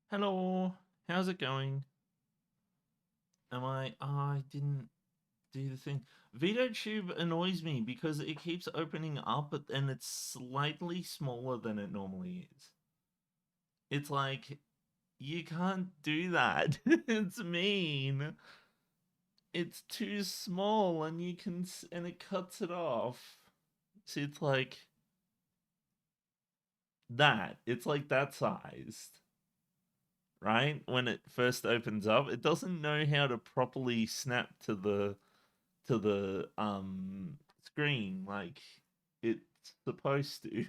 Hello, how's it going? Am I? Oh, I didn't do the thing. VideoTube annoys me because it keeps opening up and it's slightly smaller than it normally is. It's like, you can't do that. It's mean. It's too small and you can, and it cuts it off. So it's like that. It's like that sized. Right? When it first opens up, it doesn't know how to properly snap to the screen like it's supposed to.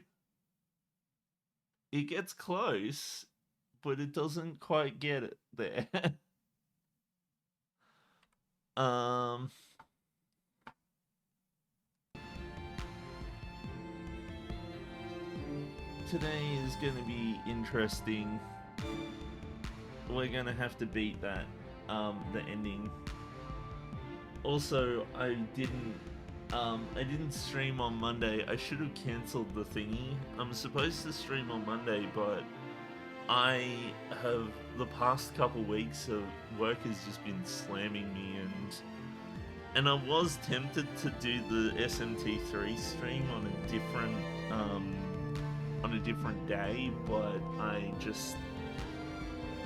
It gets close, but it doesn't quite get it there. um Today is going to be interesting. We're going to have to beat that the ending. Also, I didn't stream on Monday. I should have cancelled the thingy. I'm supposed to stream on Monday, but I have the past couple weeks of work has just been slamming me, and I was tempted to do the SMT3 stream on a different day, but I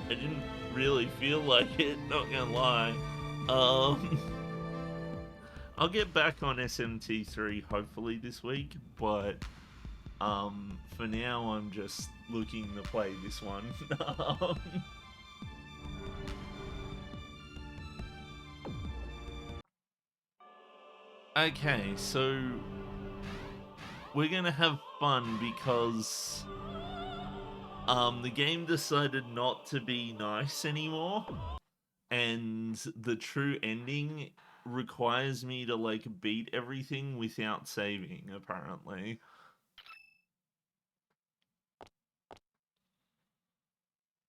didn't really feel like it, not gonna lie. Um I'll get back on SMT3 hopefully this week, but for now I'm just looking to play this one. Okay, so we're gonna have fun because the game decided not to be nice anymore, and the true ending requires me to like beat everything without saving, apparently.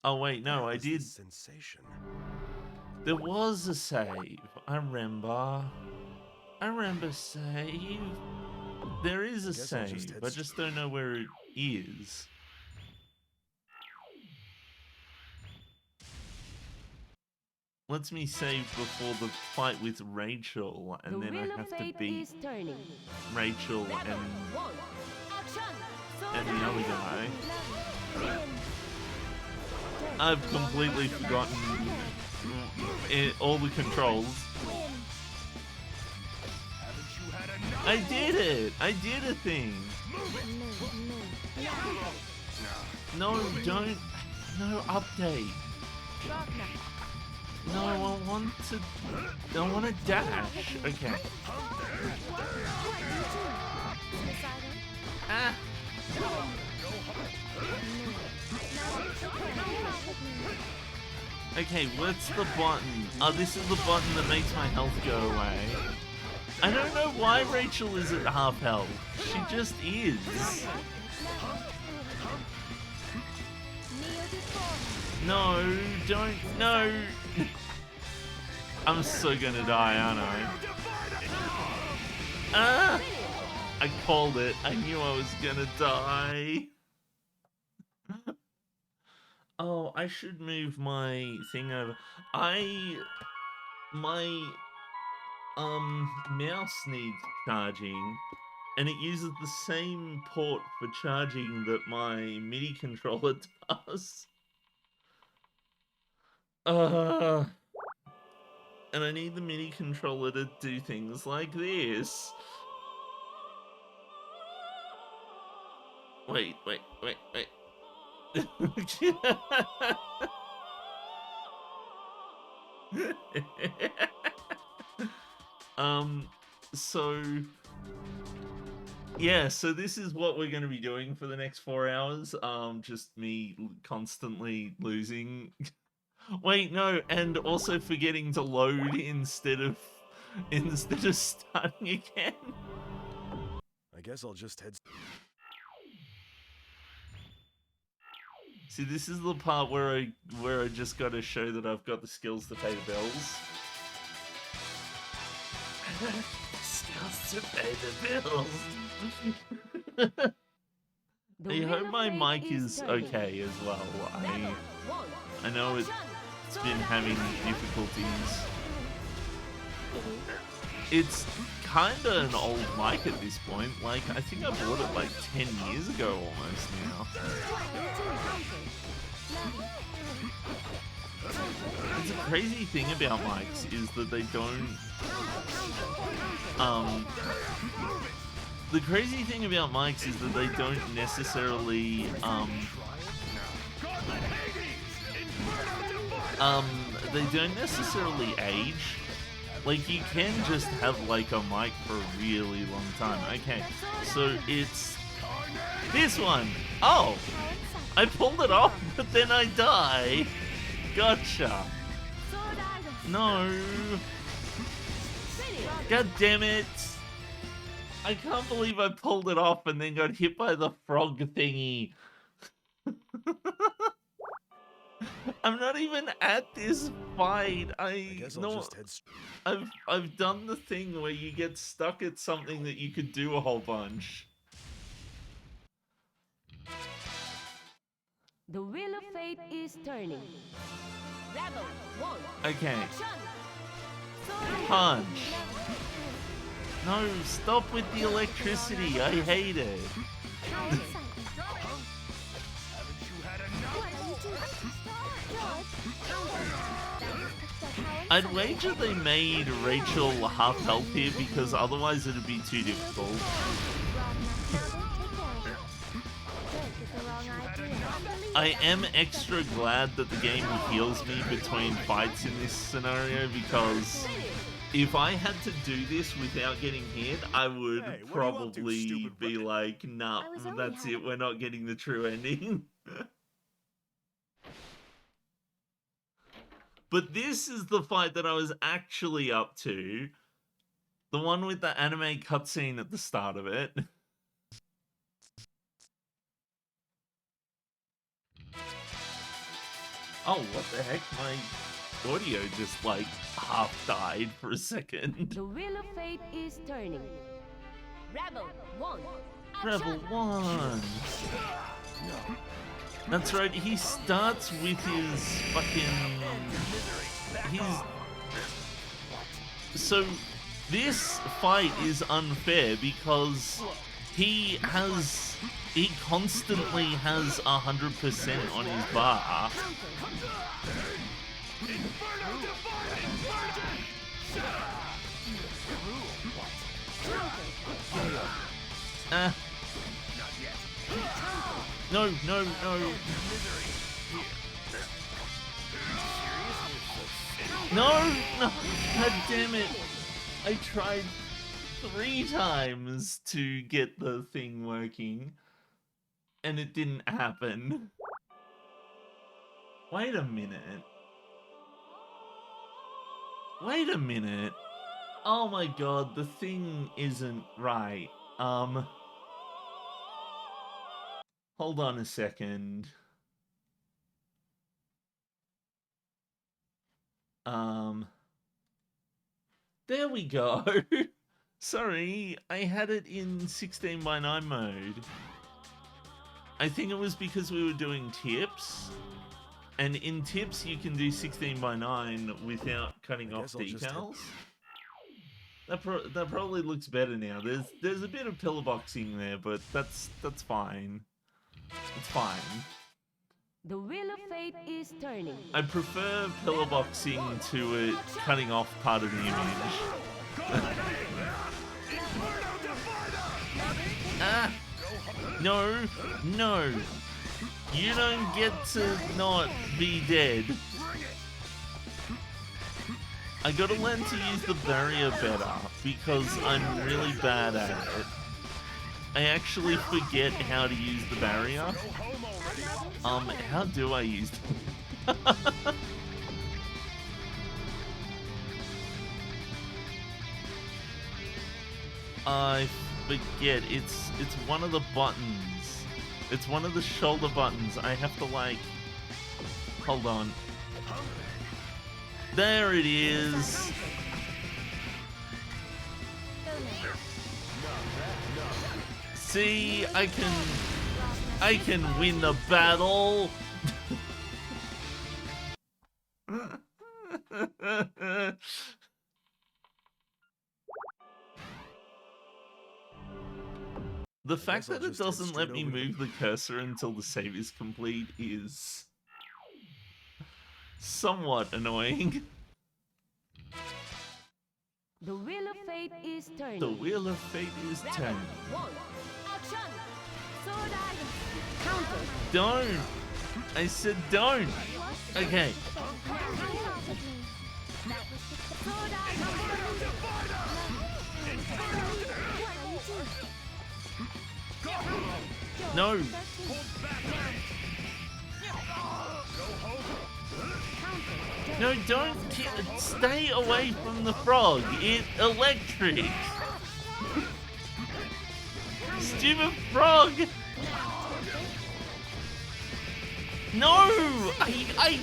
Oh wait, no, I did. Sensation. There was a save. I remember. I remember save. There is a save. I just don't know where it is. Lets me save before the fight with Rachel, and then I have to beat Rachel and the other guy. I've completely forgotten all the controls. I did it! I did a thing! No, don't. No update. No, I want to. I want to dash. Okay. Ah. Okay, what's the button? Oh, this is the button that makes my health go away. I don't know why Rachel is at half health. She just is. No, don't. No. I'm so gonna die, aren't I? Ah! I called it. I knew I was gonna die. Oh, I should move my thing over. My mouse needs charging, and it uses the same port for charging that my MIDI controller does. And I need the MIDI controller to do things like this. Wait. So yeah, so this is what we're going to be doing for the next 4 hours. Just me constantly losing. Wait, no, and also forgetting to load instead of starting again. I guess I'll just head. See, this is the part where I just got to show that I've got the skills to pay the bills. Skills to pay the bills. I hope my mic is okay as well. I know it's been having difficulties. It's kinda an old mic at this point. Like, I think I bought it like 10 years ago almost now. It's a crazy thing about mics is that they don't... The crazy thing about mics is that they don't necessarily, they don't necessarily age. Like, you can just have, like, a mic for a really long time. Okay, so it's this one. Oh! I pulled it off, but then I die. Gotcha. No. God damn it. I can't believe I pulled it off and then got hit by the frog thingy. I'm not even at this fight. I've done the thing where you get stuck at something that you could do a whole bunch. The wheel of fate is turning. Rebel, one. Okay. Punch. No, stop with the electricity. I hate it. I'd wager they made Rachel half health here because otherwise it'd be too difficult. I am extra glad that the game heals me between fights in this scenario because if I had to do this without getting hit, I would probably be like, nah, that's it, we're not getting the true ending. But this is the fight that I was actually up to. The one with the anime cutscene at the start of it. Oh, what the heck? My audio just, like, half died for a second. The wheel of fate is turning. Rebel, one. Rebel 1. That's right, he starts with his fucking... So, this fight is unfair because he constantly has 100% on his bar. No. No! God damn it! I tried 3 times to get the thing working, and it didn't happen. Wait a minute. Oh my god, the thing isn't right. Hold on a second. There we go. Sorry, I had it in 16:9 mode. I think it was because we were doing tips. And in tips, you can do 16:9 without cutting off decals. That probably looks better now. There's a bit of pillar boxing there, but that's fine. It's fine. The wheel of fate is turning. I prefer pillar boxing to it cutting off part of the image. Ah! No! You don't get to not be dead. I gotta learn to use the barrier better because I'm really bad at it. I actually forget how to use the barrier. How do I use it? I forget. It's one of the buttons. It's one of the shoulder buttons. I have to, like... Hold on. There it is. See, I can... I can win the battle. The fact I'll that it just head doesn't straight let me over to the- move the cursor until the save is complete is somewhat annoying. The wheel of fate is turning. The wheel of fate is turning. One. Action. Sword eye. Counter. Don't! I said don't! Okay. Sword eye. No! No, don't stay away from the frog. It electric. Stupid frog. No, I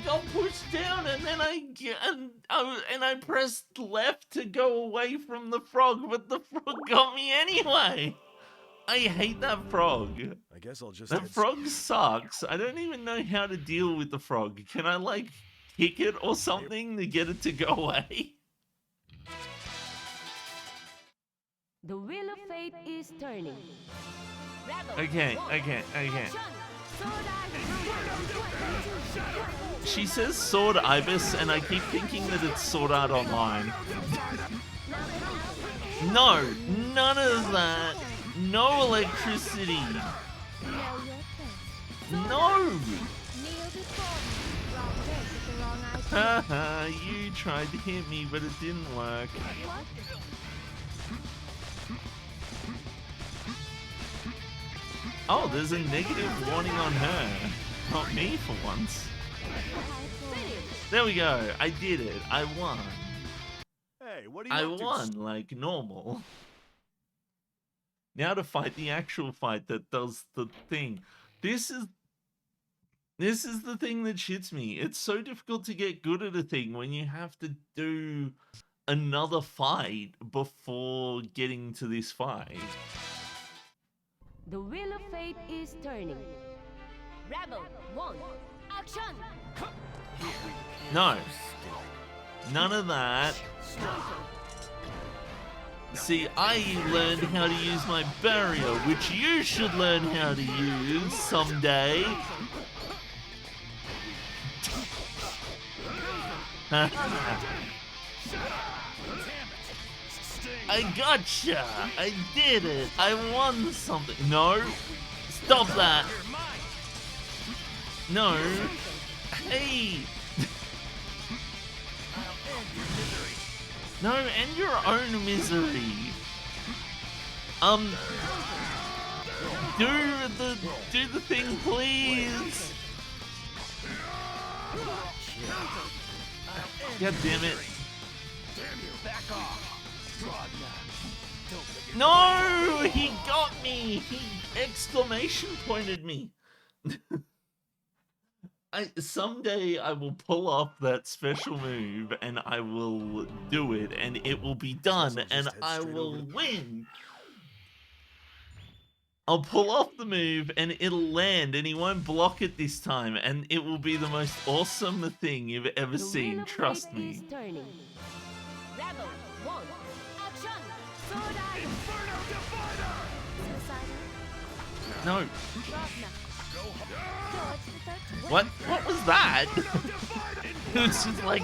got pushed down and then I pressed left to go away from the frog, but the frog got me anyway. I hate that frog. I guess I'll just That head frog sucks. I don't even know how to deal with the frog. Can I, like, kick it or something to get it to go away? The wheel of fate is turning. Okay. She says Sword Ibis, and I keep thinking that it's Sword Art Online. No, none of that. No electricity. No. Haha, you tried to hit me, but it didn't work. Oh, there's a negative warning on her. Not me for once. There we go. I did it. I won. Hey, what are you I up to? won like normal. Now to fight the actual fight that does the thing. This is the thing that shits me. It's so difficult to get good at a thing when you have to do another fight before getting to this fight. The wheel of fate is turning. Rebel 1. Action. No. None of that. See, I learned how to use my barrier, which you should learn how to use someday. I gotcha! I did it! I won something! No! Stop that! No! Hey! No, and your own misery! Do the thing, please! God damn it. No! He got me! He exclamation pointed me! Someday I will pull off that special move and I will do it and it will be done and I will win! I'll pull off the move and it'll land and he won't block it this time and it will be the most awesome thing you've ever The seen, wheel of trust fate me. is turning. Rebel 1. Action. Sword eye. Inferno Divider. No. Suicidal. What was that? It was just like...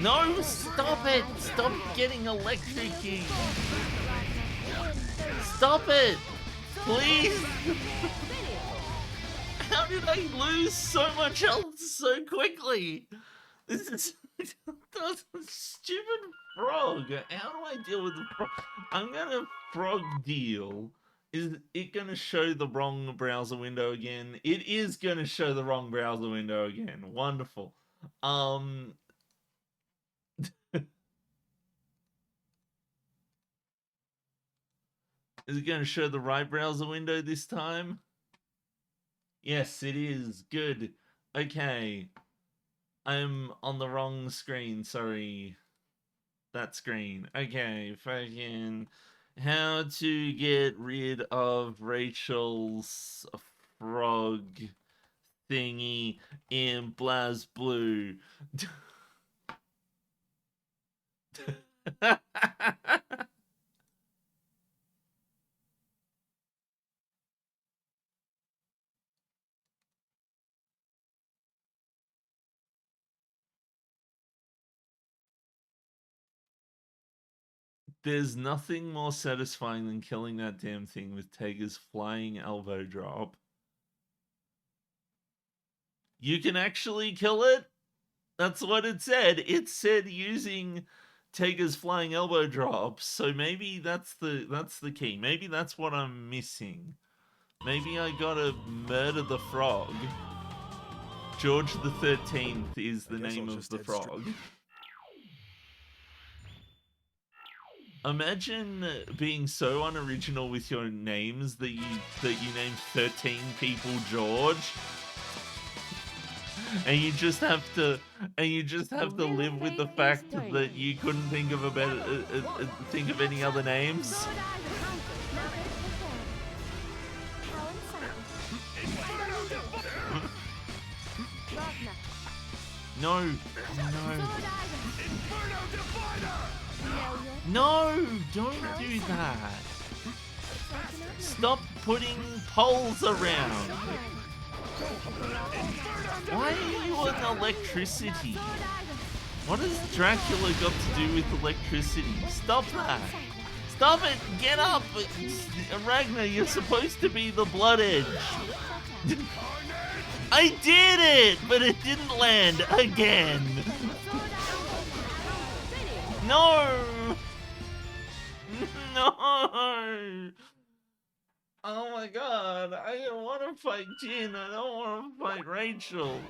No, stop it! Stop getting electric-y! Stop it! Please! How did I lose so much health so quickly? This is that's a stupid frog. How do I deal with the frog? I'm gonna frog deal. Is it gonna show the wrong browser window again? It is gonna show the wrong browser window again. Wonderful. Is it gonna show the right browser window this time? Yes, it is. Good. Okay. I'm on the wrong screen. Sorry. That screen. Okay, fucking. How to get rid of Rachel's frog thingy in Blazblue. There's nothing more satisfying than killing that damn thing with Tega's flying elbow drop. You can actually kill it? That's what it said. It said using Tega's flying elbow drop. So maybe that's the key. Maybe that's what I'm missing. Maybe I gotta murder the frog. George the 13th is the name of the frog. Imagine being so unoriginal with your names that you name 13 people George. And you just have to live with the fact that you couldn't think of a better think of any other names. No. No, don't do that. Stop putting poles around. Why are you on electricity? What has Dracula got to do with electricity? Stop that. Stop it. Get up. Ragnar, you're supposed to be the Blood Edge. I did it, but it didn't land again. No. No. Oh my god, I don't want to fight Jin, I don't want to fight Rachel.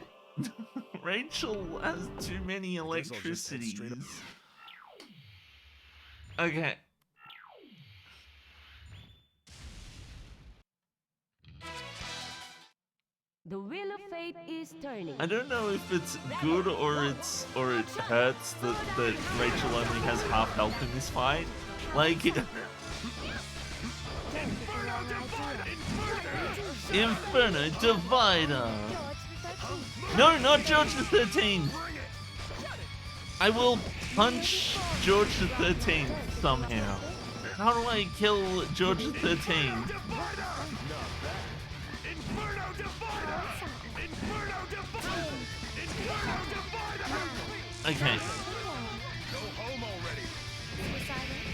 Rachel has too many electricities. Okay. The wheel of fate is turning. I don't know if it's good or it hurts that Rachel only has half health in this fight. Like Inferno Divider! No, not George the 13th! I will punch George the 13th somehow. How do I kill George the 13th? Okay.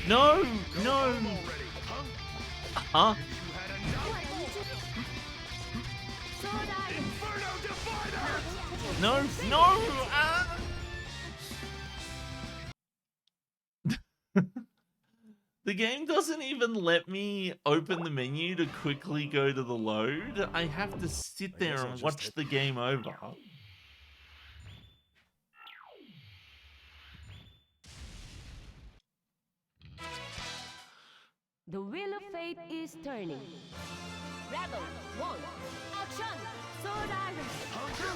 No! No! Huh? No! No! Ah! The game doesn't even let me open the menu to quickly go to the load. I have to sit there and watch the game over. The wheel of fate is turning. Rebel 1. Action! Sword Iron. Counter.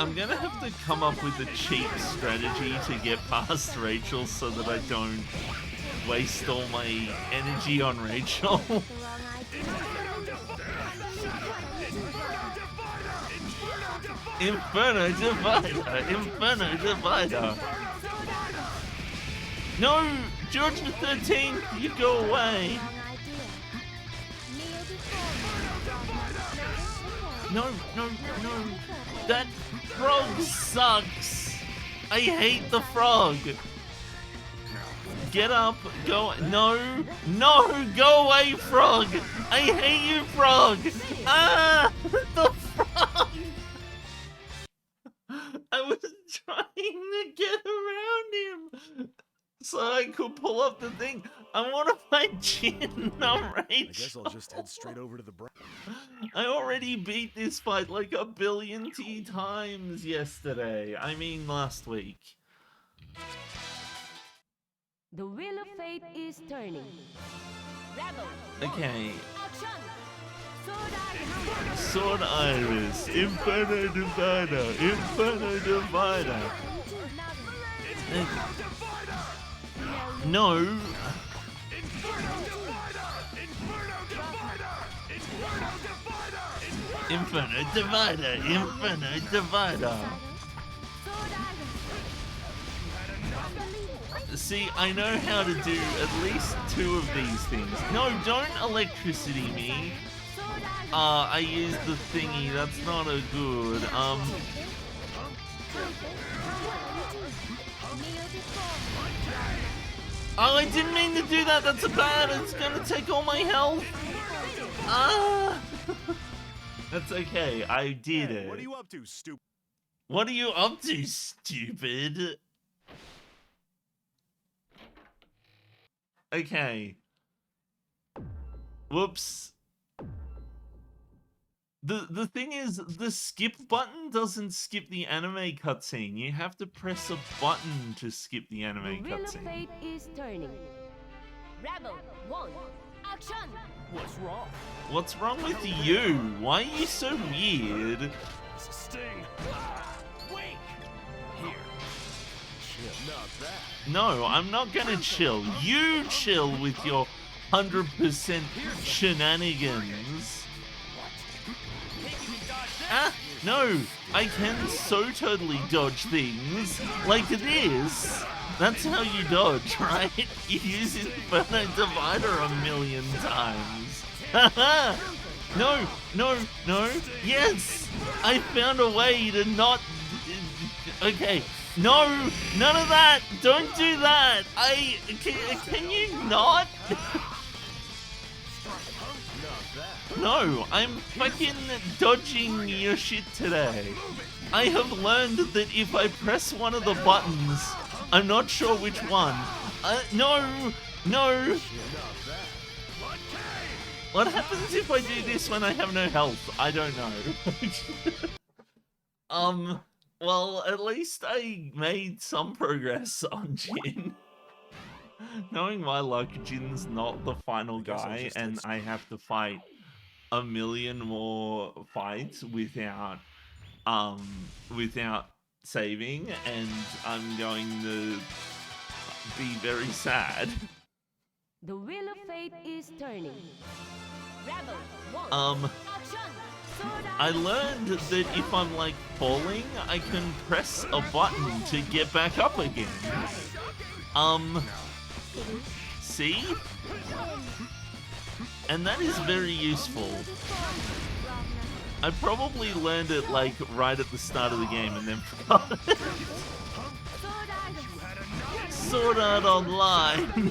I'm gonna have to come up with a cheap strategy to get past Rachel so that I don't waste all my energy on Rachel. Inferno Divider! Inferno Divider! No! George the 13th, you go away! No, no, no! That frog sucks! I hate the frog! Get up, go, no, no, go away, frog! I hate you, frog! Ah! The frog! I was trying to get around him so I could pull up the thing. I want to fight Jin, not Rachel. I guess I'll just head straight over to the I already beat this fight like a billion times yesterday. I mean, last week. The wheel of fate is turning. Rebel. Okay. Action! Sword Iris, Inferno Divider, Inferno Divider. No. Inferno Divider, Inferno Divider. See, I know how to do at least 2 of these things. No, don't electricity me. I used the thingy, that's not a good, Oh, I didn't mean to do that, that's bad, it's gonna take all my health. That's okay, I did it. What are you up to, stupid? What are you up to, stupid? Okay. Whoops. The thing is, the skip button doesn't skip the anime cutscene. You have to press a button to skip the anime The wheel of cutscene. fate is turning. Rebel 1, action! What's wrong? What's wrong with you? Why are you so weird? Sting. Wake. Here. Chill. Not bad. No, I'm not gonna chill. You chill with your 100% shenanigans. Ah, no, I can so totally dodge things. Like this. That's how you dodge, right? You use Inferno Divider a million times. Haha! No, no, no. Yes! I found a way to not... Okay. No! None of that! Don't do that! Can you not? No, I'm fucking dodging your shit today. I have learned that if I press one of the buttons, I'm not sure which one. No! No! What happens if I do this when I have no health? I don't know. Well, at least I made some progress on Jin. Knowing my luck, Jin's not the final guy, and I have to fight a million more fights without saving, and I'm going to be very sad. The wheel of fate is turning. Rebel 1, action! Sword I Iris. learned that if I'm like falling, I can press a button to get back up again. See? And that is very useful. I probably learned it like right at the start of the game and then forgot it. Sword Art Online.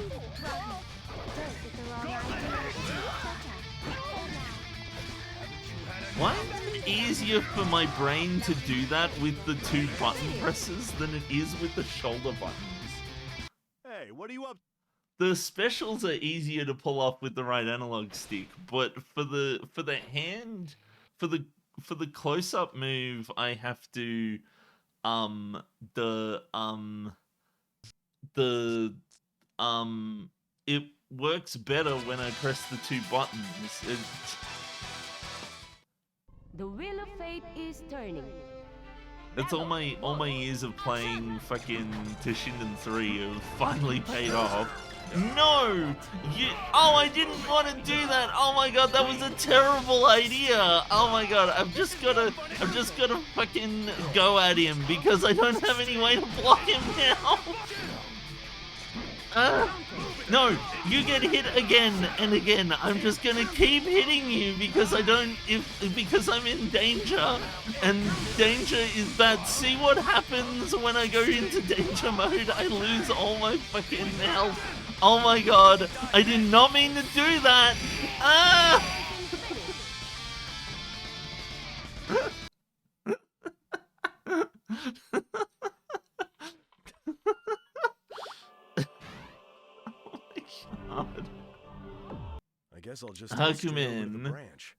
Why is it easier for my brain to do that with the 2 button presses than it is with the shoulder buttons? Hey, what are you up? The specials are easier to pull off with the right analog stick, but for the hand, for the close-up move, I have to it works better when I press the 2 buttons. The wheel of fate is turning. That's all my years of playing fucking Toshinden 3 have finally paid off. No! Oh, I didn't want to do that! Oh my god, that was a terrible idea! Oh my god, I've just gotta fucking go at him because I don't have any way to block him now! No, you get hit again and again. I'm just gonna keep hitting you because because I'm in danger, and danger is bad. See what happens when I go into danger mode? I lose all my fucking health. Oh my god, I did not mean to do that. God. I guess I'll just head straight over to the Hakumen. branch.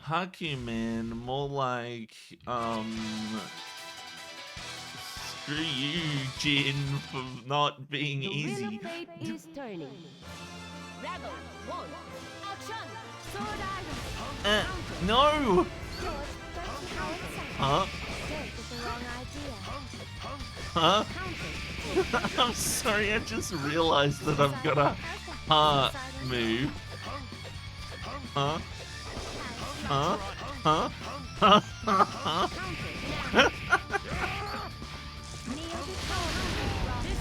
Hakumen, more like Screw you, Jin, for not being The easy. wheel of fate is turning. Rebel 1. Action! Sword Iron. No! George, don't you how it sounds? Huh? This is the wrong idea. Huh? Counter. I'm sorry, I just realized that I've got a move. Huh? Huh? Huh? Huh? Huh?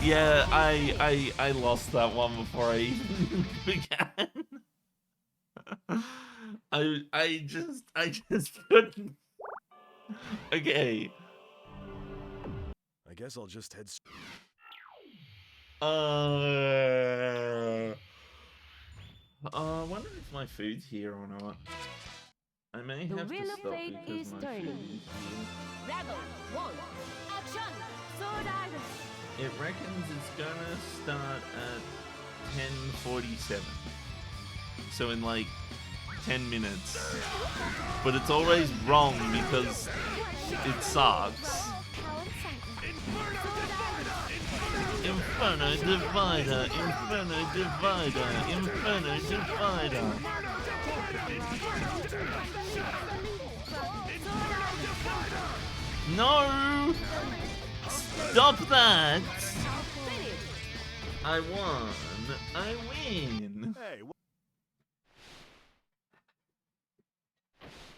Yeah, I lost that one before I even began. I just couldn't. Okay. I guess I'll just head. I wonder if my food's here or not. I may The have to wheel of stop fate because is my turning. food is here. Rebel 1. Action! Sword Iron. It reckons it's gonna start at 10:47. So in like 10 minutes. But it's always wrong because it sucks. Inferno Divider, Inferno Divider, Inferno Divider. No! Stop that! I won. I win. Hey,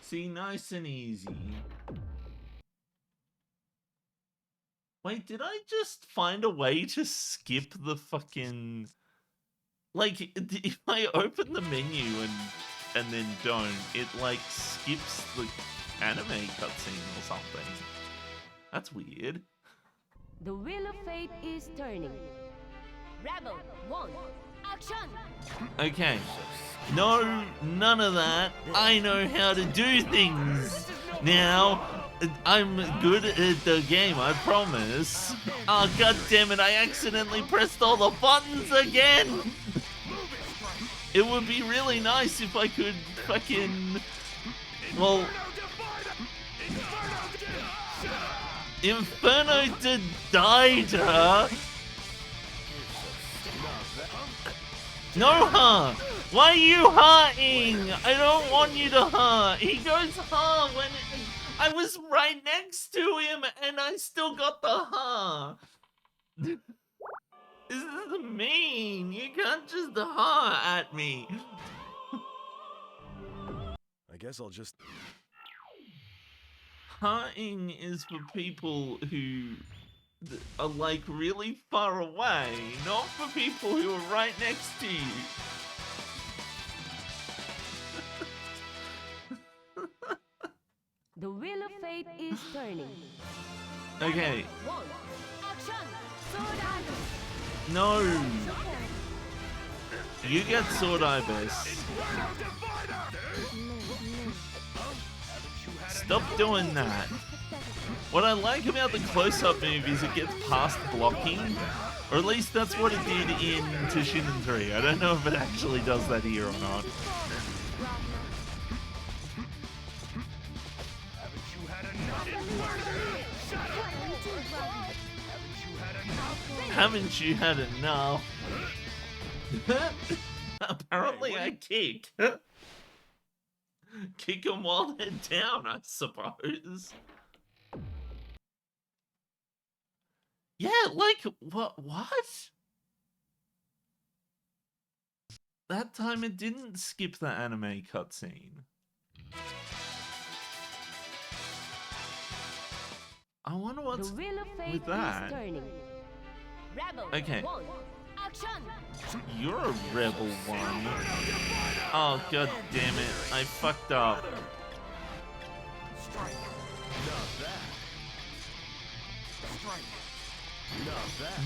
See, nice and easy. Wait, did I just find a way to skip the fucking... Like, if I open the menu and then don't, it, like, skips the anime cutscene or something. That's weird. The wheel of fate is turning. Rebel 1. Action! Okay. No, none of that. I know how to do things. Now, I'm good at the game, I promise. Oh, god damn it, I accidentally pressed all the buttons again. It would be really nice if I could fucking... Well... Inferno Divider? No, huh? Why are you hurting? I don't want you to hurt. He goes huh when I was right next to him and I still got the huh. This is mean. You can't just huh at me. I guess I'll just. Hurting is for people who are like really far away, not for people who are right next to you. The wheel of fate is turning. Okay. One. Action! Sword Iron. No. You get Sword Ibis. Stop doing that. What I like about the close-up move is it gets past blocking. Or at least that's what it did in Tashinen 3. I don't know if it actually does that here or not. Haven't you had enough? Apparently I kick. Kick him while they're down, I suppose. Yeah, like, what? That time it didn't skip the anime cutscene. I wonder what's the wheel of fate with that. Is turning. Rebel Okay. 1. Action! You're a rebel one. Oh, god damn it. I fucked up.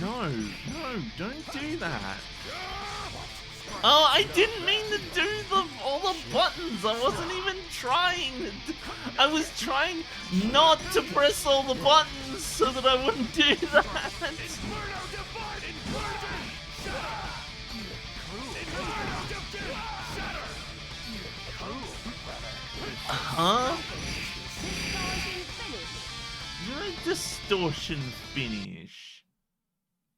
No, don't do that. Oh, I didn't mean to do all the buttons. I wasn't even trying. I was trying not to press all the buttons so that I wouldn't do that. Huh? You're a distortion finish.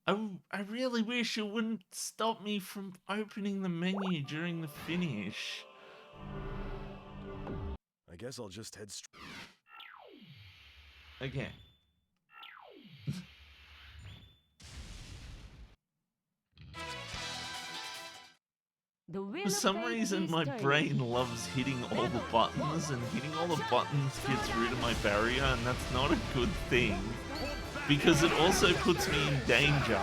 I really wish it wouldn't stop me from opening the menu during the finish. I guess I'll just head straight. Okay. The wheel For of some fate reason, is my turning. brain loves hitting all the buttons, and hitting all the buttons gets rid of my barrier, and that's not a good thing. Because it also puts me in danger.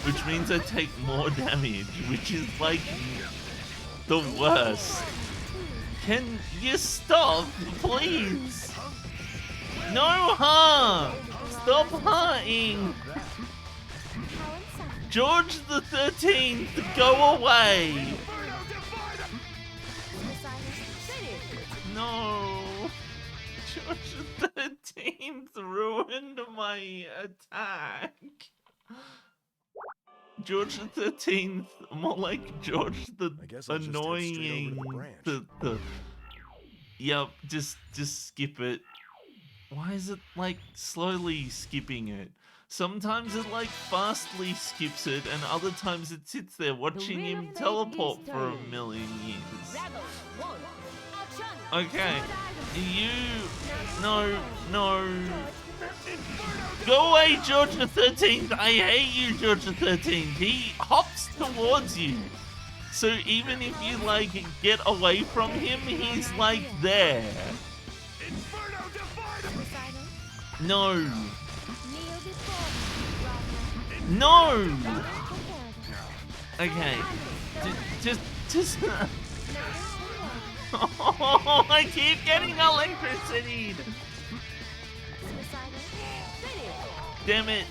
Which means I take more damage, which is like the worst. Can you stop, please? No harm! Stop hurting! George the 13th, go away! No! George the 13th ruined my attack! George the 13th, more like George the I guess I'll just head straight over to the annoying. branch. Yep, just skip it. Why is it like slowly skipping it? Sometimes it like fastly skips it, and other times it sits there watching wheel of him fate teleport is for a turning. million years. Rebel 1. Action. Okay, Sword no. Go away, George the 13th. I hate you, George the 13th. He hops towards you. So even if you like get away from him, he's like there. No. Kneel before me, brother. No. Okay. Just. Oh, I keep getting electricity. Damn it.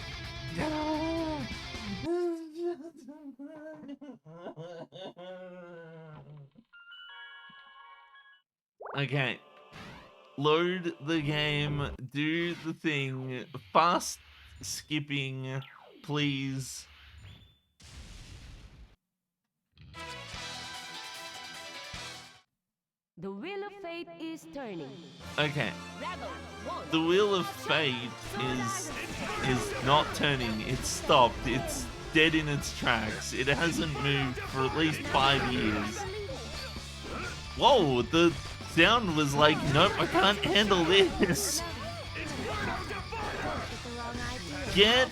Okay. Load the game. Do the thing. Fast skipping, please. The wheel of fate is turning. Okay. Rebel 1. The wheel of fate is not turning. It's stopped. It's dead in its tracks. It hasn't moved for at least 5 years. Whoa, the sound was like, nope, I can't handle this. Get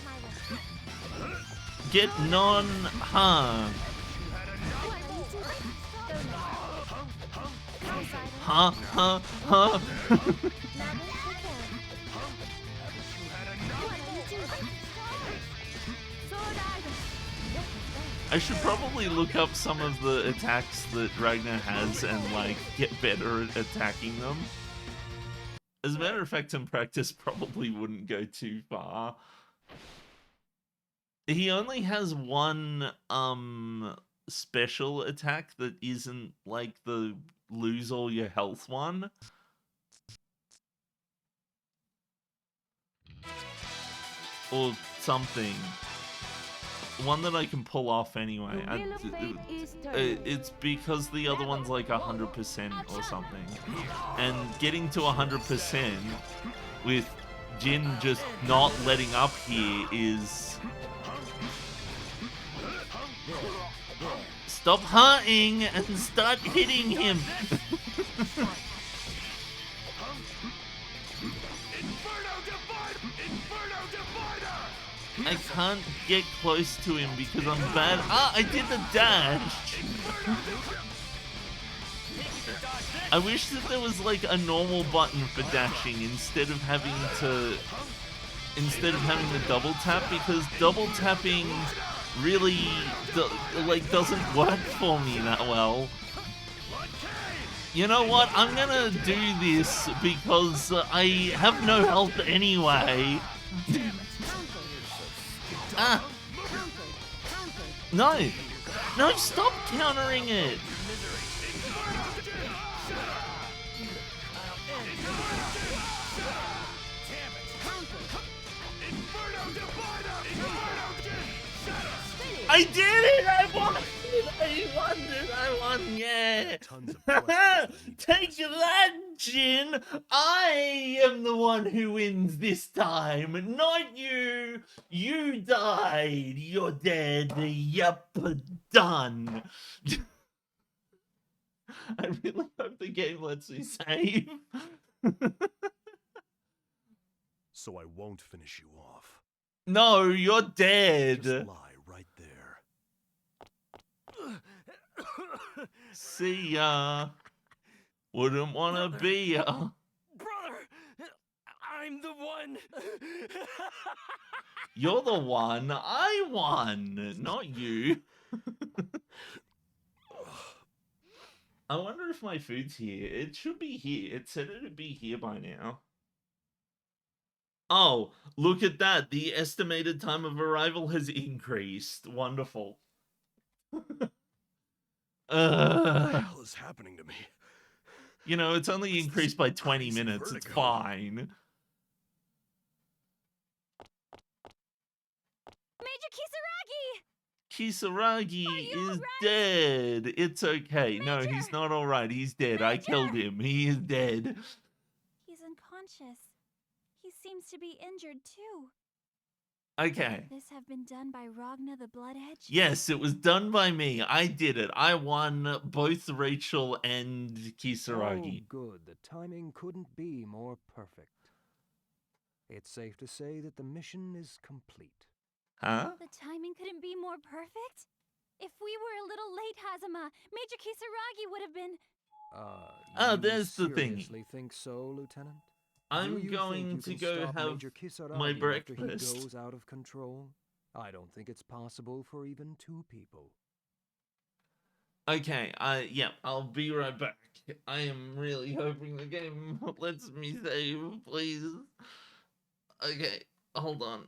non-harm. Huh? I should probably look up some of the attacks that Ragnar has and like get better at attacking them. As a matter of fact, in practice probably wouldn't go too far. He only has one special attack that isn't like the lose all your health one. Or something. One that I can pull off anyway. It's because the other one's like 100% or something. And getting to 100% with Jin just not letting up here is... Stop hunting and start hitting him! I can't get close to him because I'm bad. Ah, I did the dash! I wish that there was like a normal button for dashing instead of having the double tap, because double tapping really doesn't work for me that well. You know what? I'm gonna do this because I have no health anyway. Ah! No! No, stop countering it! I did it! I won! I won, yeah! Tons of questions. Take that, Jin! I am the one who wins this time, not you! You died! You're dead! Yup, done! I really hope the game lets me save. So I won't finish you off. No, you're Just dead! lie right there. See ya! Wouldn't wanna be ya! Brother! I'm the one! You're the one! I won! Not you! I wonder if my food's here. It should be here. It said it'd be here by now. Oh, look at that. The estimated time of arrival has increased. Wonderful. What the hell is happening to me? You know, it's only What's this increased by 20 crazy minutes. It's vertigo? fine. Major Kisaragi! Kisaragi Are you is alright? dead. It's okay. No, Major! he's not alright. He's dead. I killed Major! him. He is dead. He's unconscious. He seems to be injured too. Okay. Could this have been done by Ragna the Blood Edge? Yes, it was done by me. I did it. I won both Rachel and Kisaragi. Oh, good. The timing couldn't be more perfect. It's safe to say that the mission is complete. Huh? The timing couldn't be more perfect? If we were a little late, Hazama, Major Kisaragi would have been... Oh, You there's the thingy. seriously think so, Lieutenant? I'm Do you going think to you can go stop have Major Kisaragi my after breakfast. he goes out of control? I don't think it's possible for even two people. Okay, yeah, I'll be right back. I am really hoping the game lets me save, please. Okay, hold on.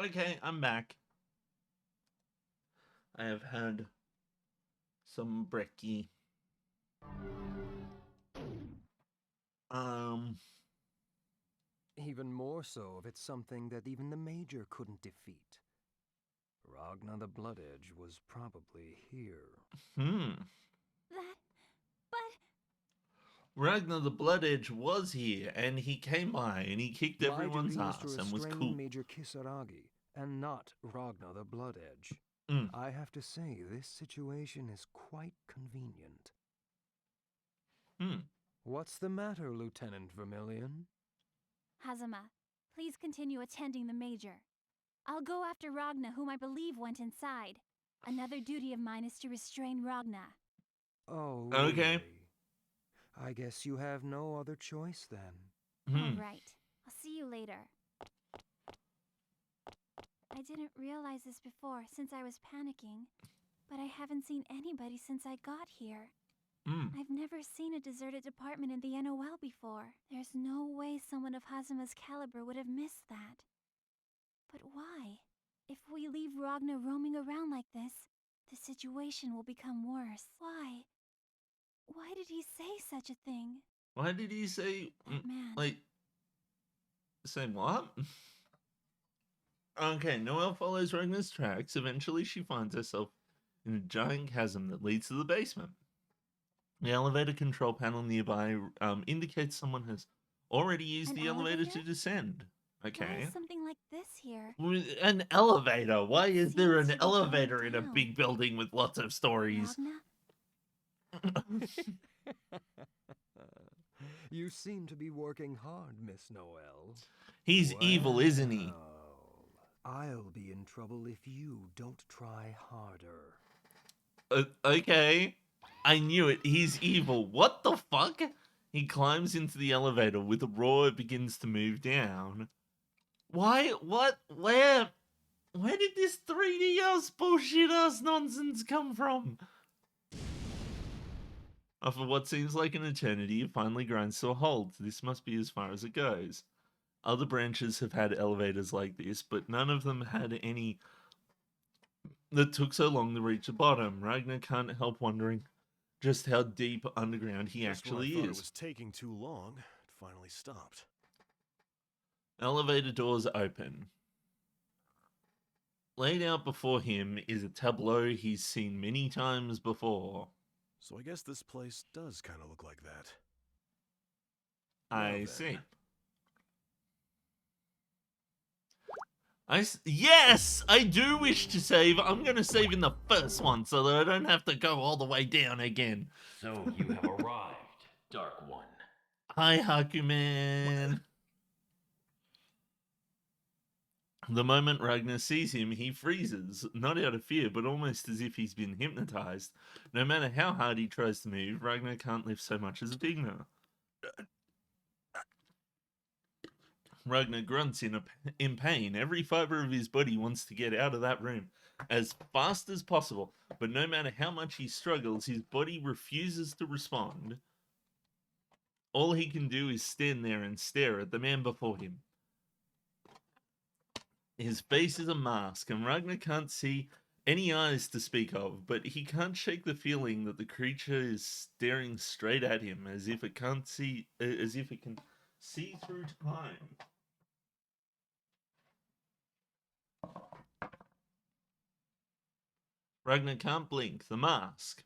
Okay, I'm back. I have had some brekkie. Even more so if it's something that even the Major couldn't defeat. Ragnar the Blood Edge was probably here. That. But. Ragnar the Blood Edge was here, and he came by, and he kicked My everyone's duty is to ass and was restrain cool. Major Kisaragi, and not Ragnar the Blood Edge. I have to say, this situation is quite convenient. What's the matter, Lieutenant Vermilion? Hazama, please continue attending the Major. I'll go after Ragna, whom I believe went inside. Another duty of mine is to restrain Ragna. Oh, Okay. really? I guess you have no other choice then. All right. I'll see you later. I didn't realize this before since I was panicking, but I haven't seen anybody since I got here. I've never seen a deserted department in the NOL before. There's no way someone of Hazama's caliber would have missed that. But why? If we leave Ragna roaming around like this, the situation will become worse. Why? Why did he say such a thing? Why did he say, That man. like, say what? Okay, Noelle follows Ragnar's tracks. Eventually, she finds herself in a giant chasm that leads to the basement. The elevator control panel nearby indicates someone has already used An the elevator elevator? to descend. Why Okay. is something like this here? An elevator? Why It is there seems an to be going elevator in a down. big building with lots of stories? Ragna? You seem to be working hard, Miss Noel. He's evil, isn't he? Well, I'll be in trouble if you don't try harder. Okay. I knew it. He's evil. What the fuck? He climbs into the elevator. With a roar, it begins to move down. Why? What? Where? Where did this 3D ass bullshit ass nonsense come from? After what seems like an eternity, it finally grinds to a halt. This must be as far as it goes. Other branches have had elevators like this, but none of them had any that took so long to reach the bottom. Ragnar can't help wondering just how deep underground he Just when I actually thought it is. was taking too long, it finally stopped. Elevator doors open. Laid out before him is a tableau he's seen many times before. So I guess this place does kind of look like that. I then. see. Yes, I do wish to save. I'm going to save in the first one so that I don't have to go all the way down again. So you have arrived, Dark One. Hi, Hakuman. The moment Ragnar sees him, he freezes, not out of fear, but almost as if he's been hypnotized. No matter how hard he tries to move, Ragnar can't lift so much as a finger. Ragnar grunts in pain. Every fiber of his body wants to get out of that room as fast as possible, but no matter how much he struggles, his body refuses to respond. All he can do is stand there and stare at the man before him. His face is a mask, and Ragnar can't see any eyes to speak of, but he can't shake the feeling that the creature is staring straight at him, as if it can see through time. Ragnar can't blink. The mask.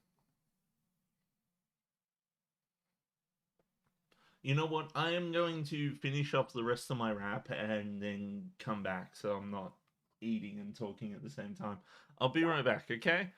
You know what? I am going to finish up the rest of my wrap and then come back so I'm not eating and talking at the same time. I'll be right back, okay?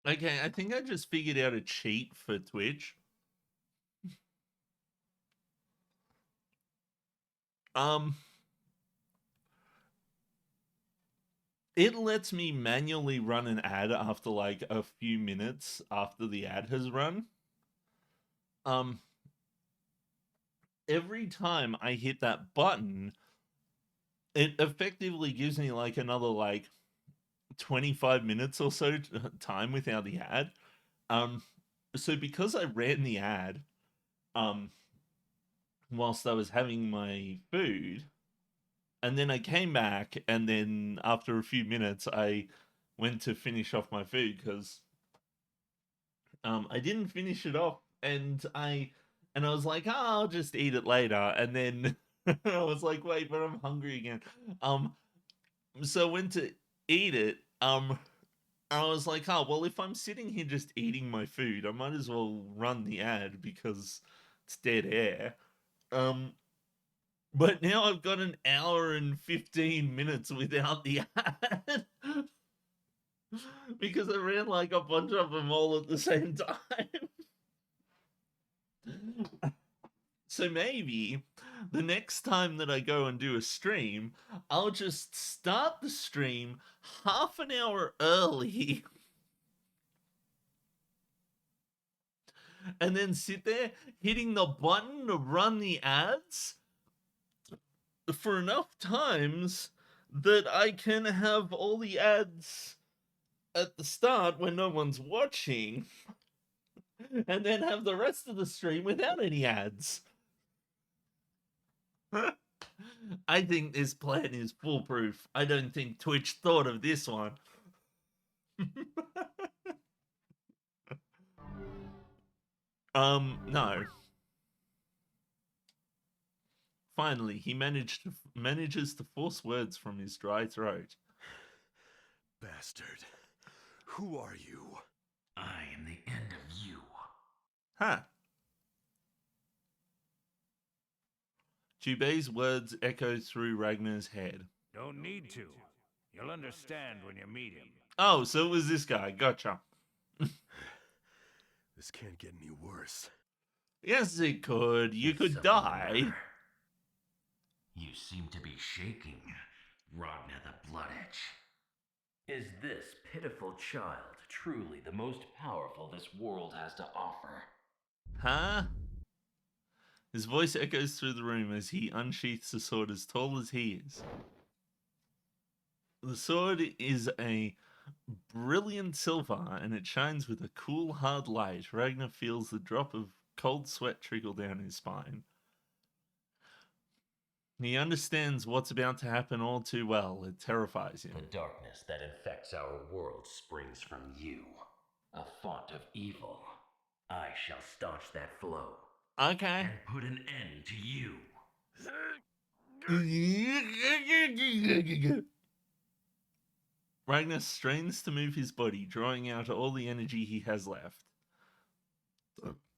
Okay, I think I just figured out a cheat for Twitch. It lets me manually run an ad after like a few minutes after the ad has run. Every time I hit that button, it effectively gives me like another like 25 minutes or so time without the ad. So because I ran the ad, whilst I was having my food, and then I came back, and then after a few minutes, I went to finish off my food because I didn't finish it off, and I was like, oh, I'll just eat it later, and then I was like, wait, but I'm hungry again. So I went to eat it. I was like, oh, well, if I'm sitting here just eating my food, I might as well run the ad because it's dead air. But now I've got an hour and 15 minutes without the ad. Because I ran like a bunch of them all at the same time. So maybe the next time that I go and do a stream, I'll just start the stream half an hour early. And then sit there hitting the button to run the ads for enough times that I can have all the ads at the start when no one's watching, and then have the rest of the stream without any ads. I think this plan is foolproof. I don't think Twitch thought of this one. No. Finally, he manages to force words from his dry throat. Bastard. Who are you? I am the end of you. Huh. Jubei's words echo through Ragnar's head. Don't need to. You'll understand when you meet him. Oh, so it was this guy. Gotcha. This can't get any worse. Yes, it could. You could Something die. matter? You seem to be shaking, Ragnar the Blood Edge. Is this pitiful child truly the most powerful this world has to offer? Huh? His voice echoes through the room as he unsheaths a sword as tall as he is. The sword is a brilliant silver, and it shines with a cool, hard light. Ragnar feels the drop of cold sweat trickle down his spine. He understands what's about to happen all too well. It terrifies him. The darkness that infects our world springs from you, a font of evil. I shall staunch that flow. Okay. And put an end to you. Ragnar strains to move his body, drawing out all the energy he has left.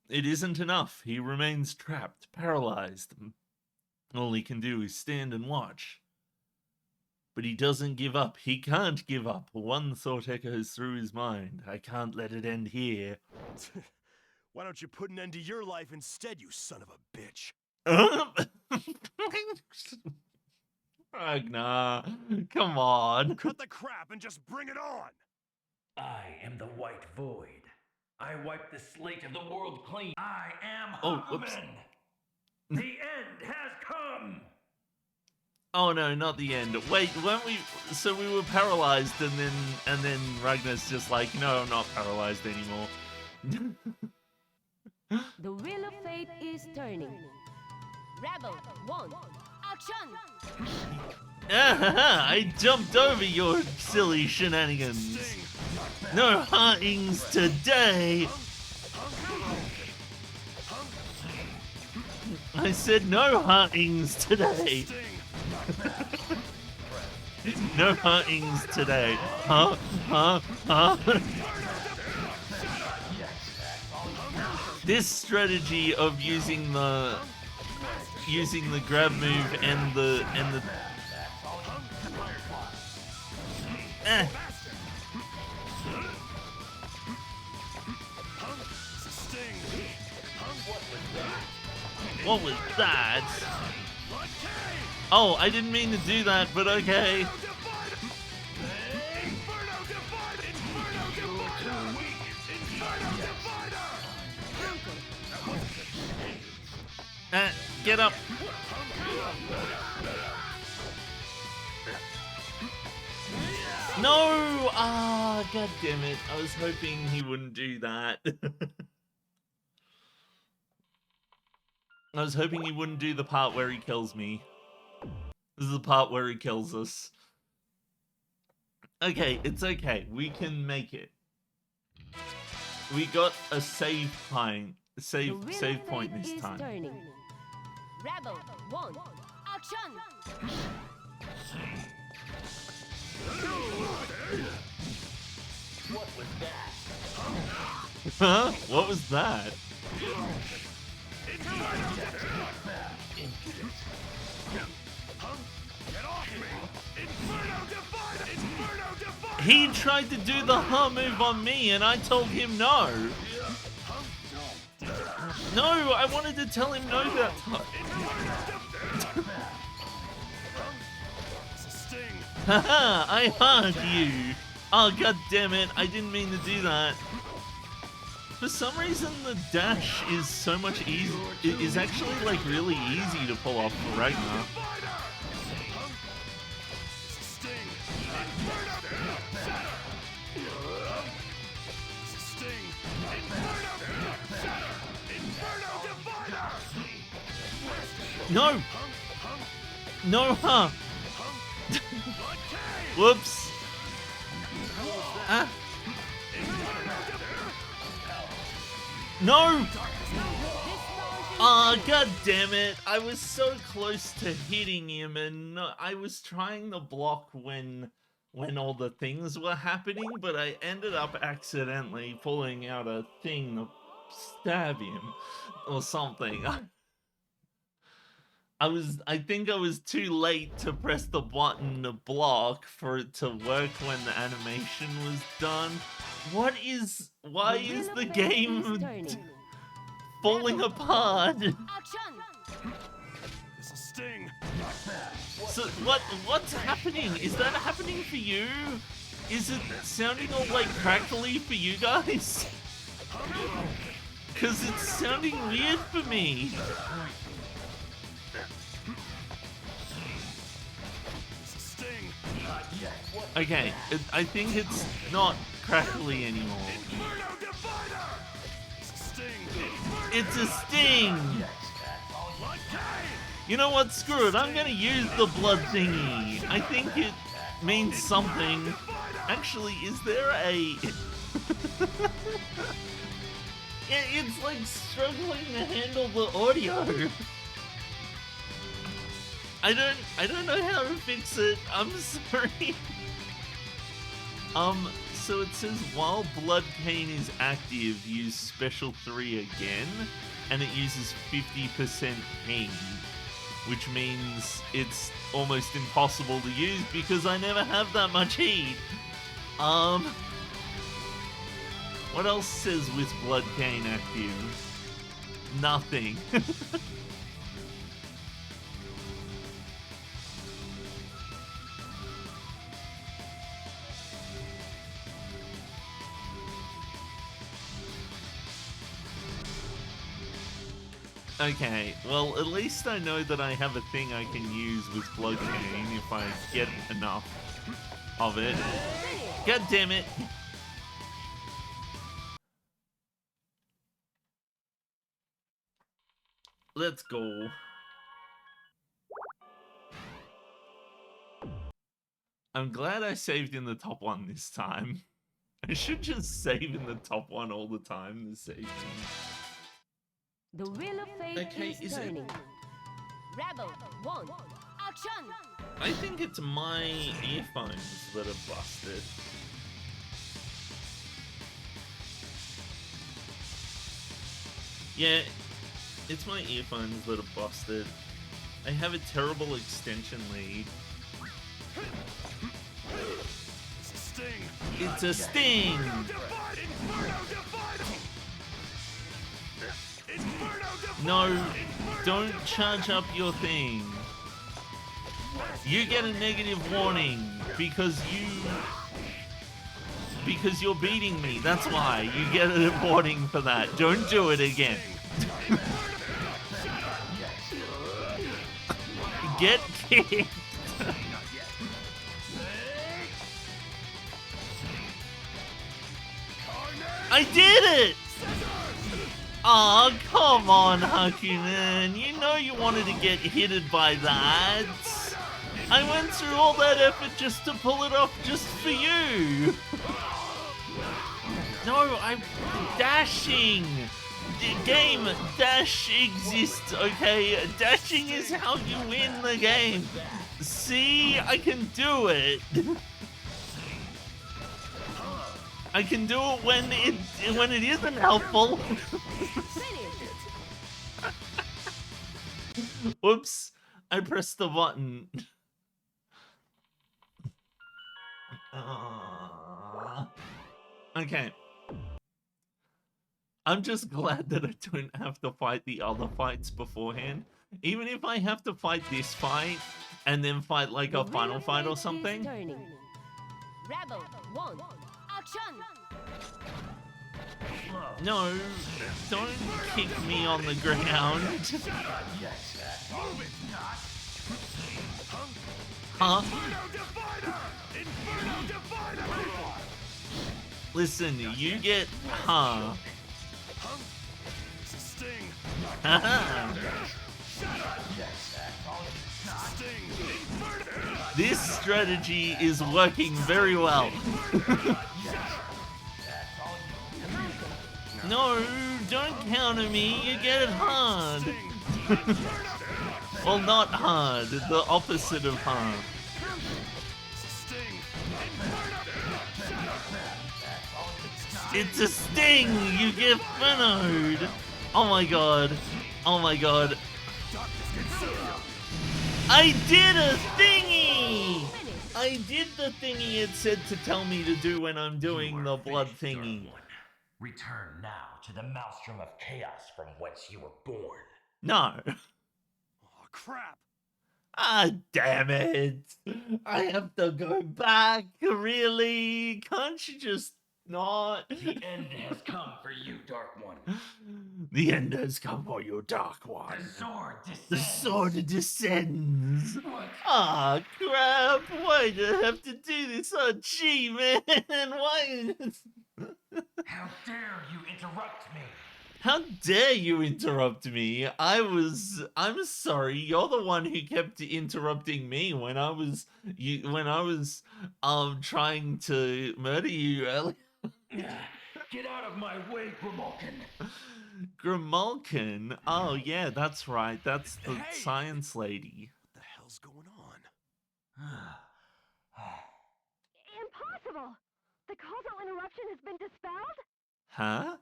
It isn't enough. He remains trapped, paralyzed. All he can do is stand and watch. But he doesn't give up. He can't give up. One thought echoes through his mind. I can't let it end here. Why don't you put an end to your life instead, you son of a bitch? Ragnar, come on. Cut the crap and just bring it on! I am the White Void. I wipe the slate of the world clean. I am Oh, whoops. Huckleman. The end has come. Oh no, not the end. Wait, weren't we? So we were paralyzed, and then Ragnar's just like, no, I'm not paralyzed anymore. The wheel of fate is turning. Rebel 1, action! I jumped over your silly shenanigans. No heartings today. I said no heartings today. No heartings today. Huh? This strategy of using the grab move and the What was that? Oh, I didn't mean to do that, but okay. Get up. No! Ah, god damn it. I was hoping he wouldn't do that. I was hoping he wouldn't do the part where he kills me. This is the part where he kills us. Okay, it's okay. We can make it. We got a save point. Save point this time. Turning. Rebel 1. Action! What was that? Huh? What was that? He tried to do the huh move on me and I told him no. No, I wanted to tell him no that time. Haha, I heard you. Oh, god damn it, I didn't mean to do that. For some reason, the dash is so much easier. It is actually, like, really easy to pull off right now. No! No, huh? Whoops. Ah. No! Ah, god damn it. I was so close to hitting him and I was trying to block when all the things were happening, but I ended up accidentally pulling out a thing to stab him or something. I think I was too late to press the button to block for it to work when the animation was done. Why is the game falling apart? So what's happening? Is that happening for you? Is it sounding all like crackly for you guys? Cause it's sounding weird for me. Okay, I think it's not crackly anymore. It's a sting! You know what, screw it, I'm gonna use the blood thingy. I think it means something. Actually, is there a... It's like struggling to handle the audio. I don't know how to fix it. I'm sorry. So it says while Blood Cane is active, use Special 3 again, and it uses 50% pain, which means it's almost impossible to use because I never have that much heat. What else says with Blood Cane active? Nothing. Okay, well, at least I know that I have a thing I can use with Blood Cane if I get enough of it. God damn it! Let's go. I'm glad I saved in the top one this time. I should just save in the top one all the time to save me. The wheel of fate is turning. Rebel 1. Action! I think it's my earphones that are busted. Yeah, it's my earphones that are busted. I have a terrible extension lead. It's a sting! No, don't charge up your thing. You get a negative warning because you're beating me. That's why you get a warning for that. Don't do it again. Get kicked. I did it! Oh, come on, Hakunen. You know you wanted to get hitted by that. I went through all that effort just to pull it off just for you. No, I'm dashing. Game, dash exists, okay? Dashing is how you win the game. See, I can do it. I can do it when it isn't helpful. Whoops, I pressed the button. Okay. I'm just glad that I don't have to fight the other fights beforehand. Even if I have to fight this fight and then fight like a final fight or something. Rebel 1, action! No, don't kick me on the ground. Huh? Listen, you get This strategy is working very well. No, don't counter me, you get it hard. Well, not hard, the opposite of hard. It's a sting, you get finnoed. Oh my god, oh my god. I did a thingy! I did the thingy it said to tell me to do when I'm doing the blood thingy. Return now to the maelstrom of chaos from whence you were born. No. Oh, crap. Ah, damn it. I have to go back, really? Can't you just not? The end has come for you, Dark One. The end has come for you, Dark One. The sword descends. The sword descends. Ah, crap. Why do I have to do this? Oh, gee, man. Why? How dare you interrupt me? How dare you interrupt me? I'm sorry. You're the one who kept interrupting me when I was trying to murder you earlier. Get out of my way, Grimalkin. Grimalkin? Oh yeah, that's right. That's the science lady. What the hell's going on? Impossible! The causal interruption has been dispelled? Huh?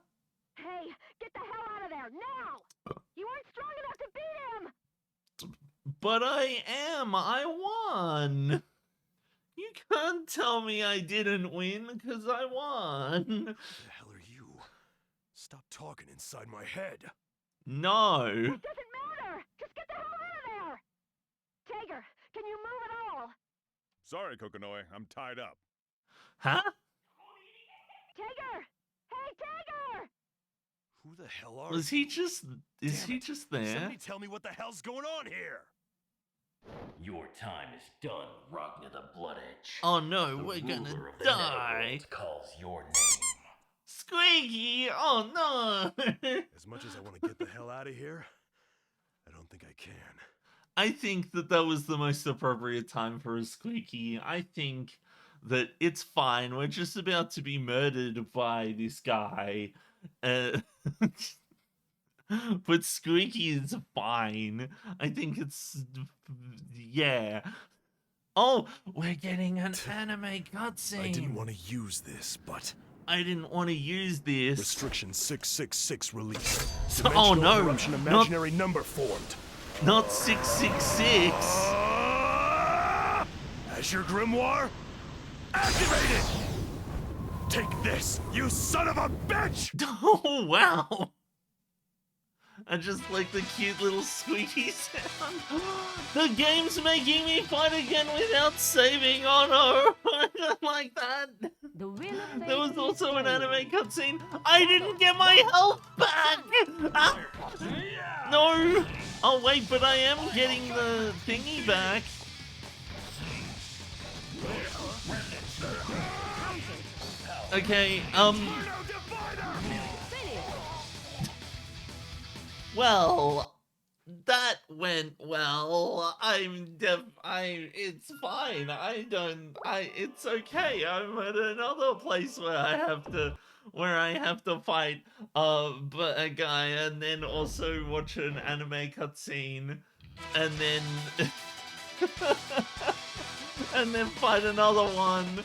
Hey, get the hell out of there, now! You aren't strong enough to beat him! But I am! I won! You can't tell me I didn't win, because I won! Who the hell are you? Stop talking inside my head! No! It doesn't matter! Just get the hell out of there! Tiger, can you move at all? Sorry, Kokonoi, I'm tied up. Huh? Tiger! Hey, Tiger! Who the hell are Is you? he just... Is he just there? Somebody tell me what the hell's going on here! Your time is done, Ragnar the Blood Edge. Oh no, The we're gonna ruler of the die! Netherworld calls your name. Squeaky! Oh no! As much as I want to get the hell out of here, I don't think I can. I think that was the most appropriate time for a Squeaky. I think that it's fine. We're just about to be murdered by this guy. But Squeaky is fine. I think it's... yeah. Oh, we're getting an anime cutscene. I didn't want to use this, but... I didn't want to use this. Restriction 666 released. Oh no! Interruption imaginary number formed. Not 666! Azure Grimoire, activated! Take this, you son of a bitch! Oh, wow! I just like the cute little squeaky sound. The game's making me fight again without saving. Oh no, I don't like that. There was also an anime cutscene. I didn't get my health back. Ah, no. Oh wait, but I am getting the thingy back. Okay, well, that went well. It's fine. It's okay. I'm at another place where I have to fight, but a guy, and then also watch an anime cutscene, and then, and then fight another one.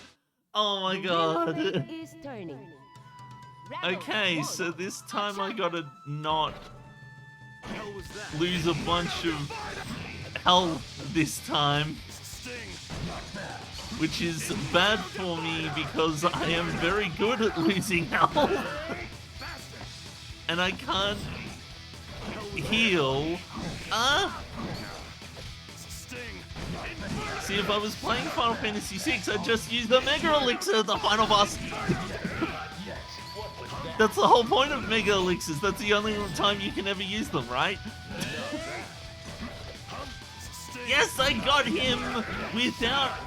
Oh my god. Okay, so this time I gotta not lose a bunch of health this time, which is bad for me because I am very good at losing health and I can't heal. See, if I was playing Final Fantasy VI, I'd just use the Mega Elixir at the final boss. That's the whole point of Mega Elixirs. That's the only time you can ever use them, right? Yes, I got him without...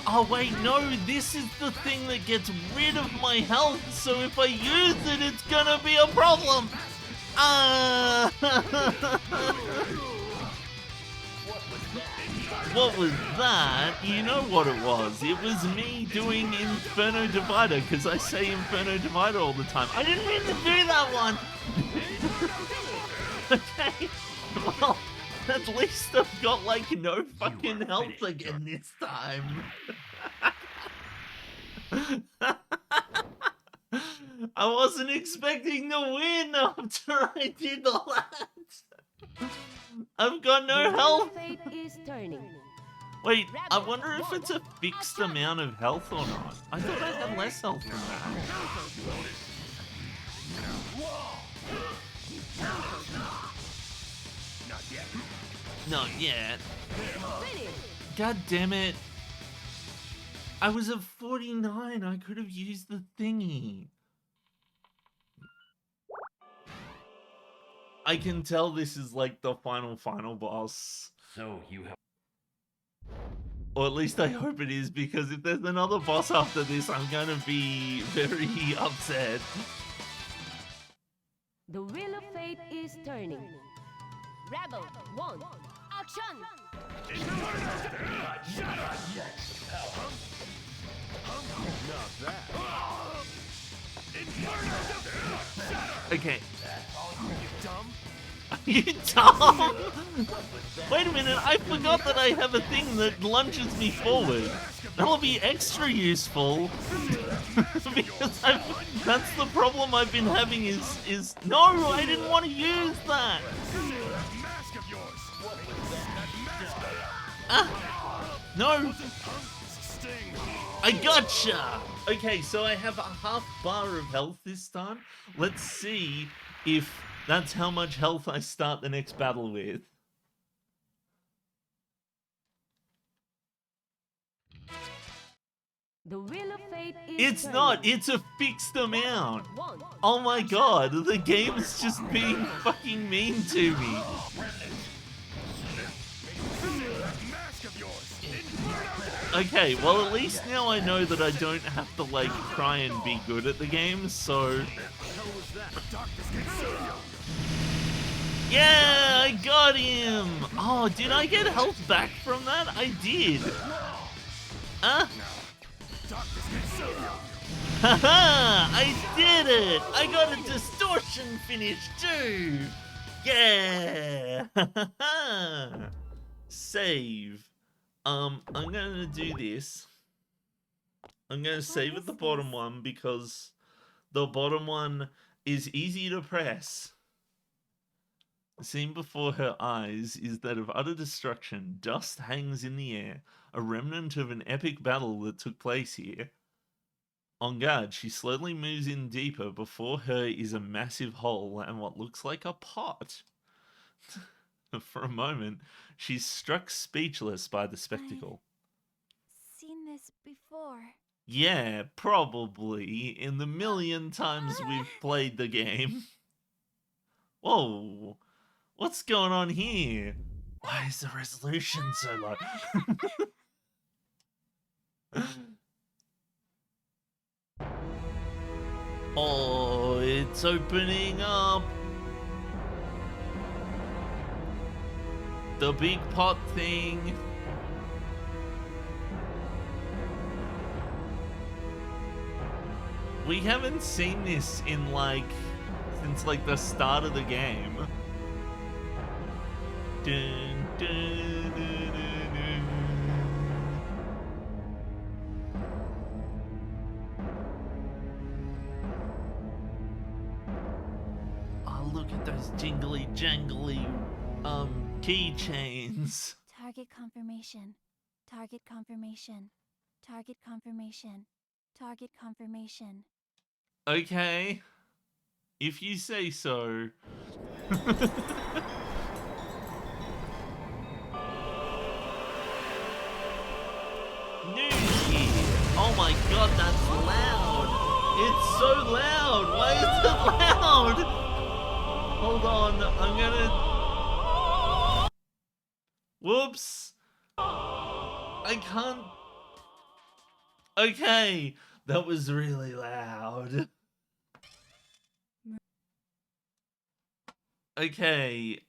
Oh wait, no, this is the thing that gets rid of my health, so if I use it, it's gonna be a problem. What was that? You know what it was. It was me doing Inferno Divider, because I say Inferno Divider all the time. I didn't mean to do that one! Okay, well, at least I've got, like, no fucking health again this time. I wasn't expecting to win after I did all that. I've got no health. Wait, I wonder if it's a fixed amount of health or not. I thought I had less health than that. Not yet. God damn it. I was at 49. I could have used the thingy. I can tell this is like the final boss. So you have... Or at least I hope it is, because if there's another boss after this, I'm gonna be very upset. The wheel of fate is turning. Rebel 1, action! Okay. You dumb? Wait a minute, I forgot that I have a thing that lunges me forward. That'll be extra useful. Because that's the problem I've been having is... No, I didn't want to use that! No! I gotcha! Okay, so I have a half bar of health this time. Let's see if that's how much health I start the next battle with. The wheel of fate is It's not, it's a fixed amount. Oh my god, the game's just being fucking mean to me. Okay, well at least now I know that I don't have to like try and be good at the game, so... Yeah, I got him! Oh, did I get health back from that? I did. Haha! I did it! I got a distortion finish too! Yeah! Save. I'm gonna do this. I'm gonna save at the bottom one because the bottom one is easy to press. The scene before her eyes is that of utter destruction. Dust hangs in the air, a remnant of an epic battle that took place here. On guard, she slowly moves in deeper. Before her is a massive hole and what looks like a pot. For a moment, she's struck speechless by the spectacle. I've seen this before. Yeah, probably. In the million times we've played the game. Whoa, what's going on here? Why is the resolution so low? Oh, it's opening up. The big pot thing. We haven't seen this in since the start of the game. Dun, dun, dun, dun, dun. Oh, look at those jingly jangly keychains. Target confirmation. Target confirmation. Target confirmation. Target confirmation. Okay. If you say so. News here. Oh my god, that's loud. It's so loud. Why is it loud? Hold on, I'm gonna... Whoops. I can't... Okay, that was really loud. Okay.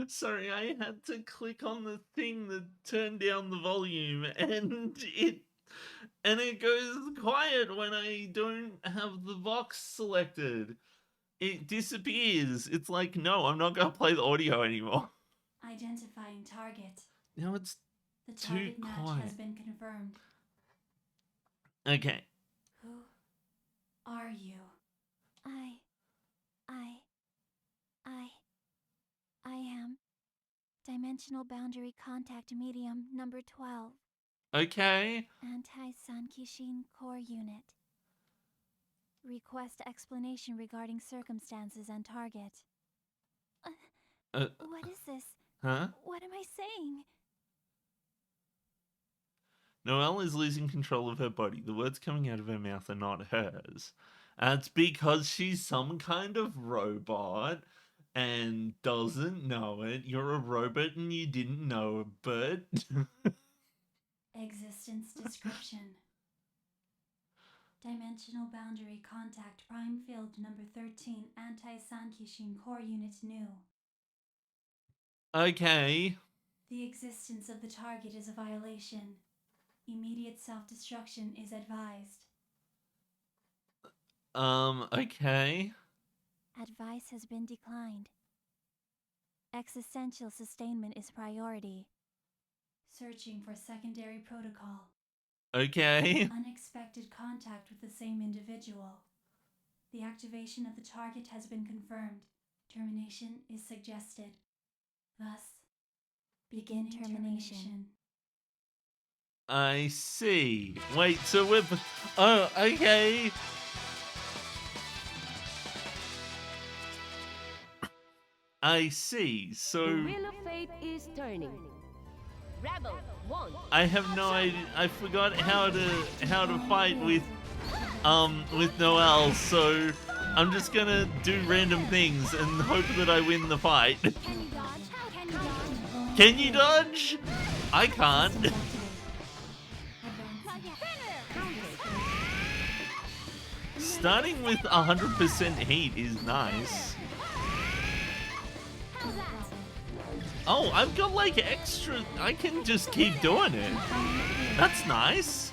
Sorry, I had to click on the thing that turned down the volume, and it goes quiet when I don't have the box selected. It disappears. It's like, no, I'm not gonna play the audio anymore. Identifying target. Now it's The too target match quiet. has been confirmed. Okay. Who are you? I am Dimensional Boundary Contact Medium number 12. Okay. Anti-Sankishin Core Unit. Request explanation regarding circumstances and target. What is this? Huh? What am I saying? Noelle is losing control of her body. The words coming out of her mouth are not hers. That's because she's some kind of robot and doesn't know it. You're a robot and you didn't know it, but... Existence description. Dimensional Boundary Contact Prime Field number 13 Anti-Sankishin Core Unit new. Okay. The existence of the target is a violation. Immediate self-destruction is advised. Okay. Advice has been declined. Existential sustainment is priority. Searching for secondary protocol. Okay. Unexpected contact with the same individual. The activation of the target has been confirmed. Termination is suggested. Thus, begin termination. I see. Wait, so we're... Oh, okay. I see. So... The wheel of fate is turning. Rebel 1. I have no idea. I forgot how to fight with Noelle, so I'm just gonna do random things and hope that I win the fight. Can you dodge? Can you dodge? Can you dodge? I can't. Starting with 100% heat is nice. Oh, I've got extra. I can just keep doing it. That's nice.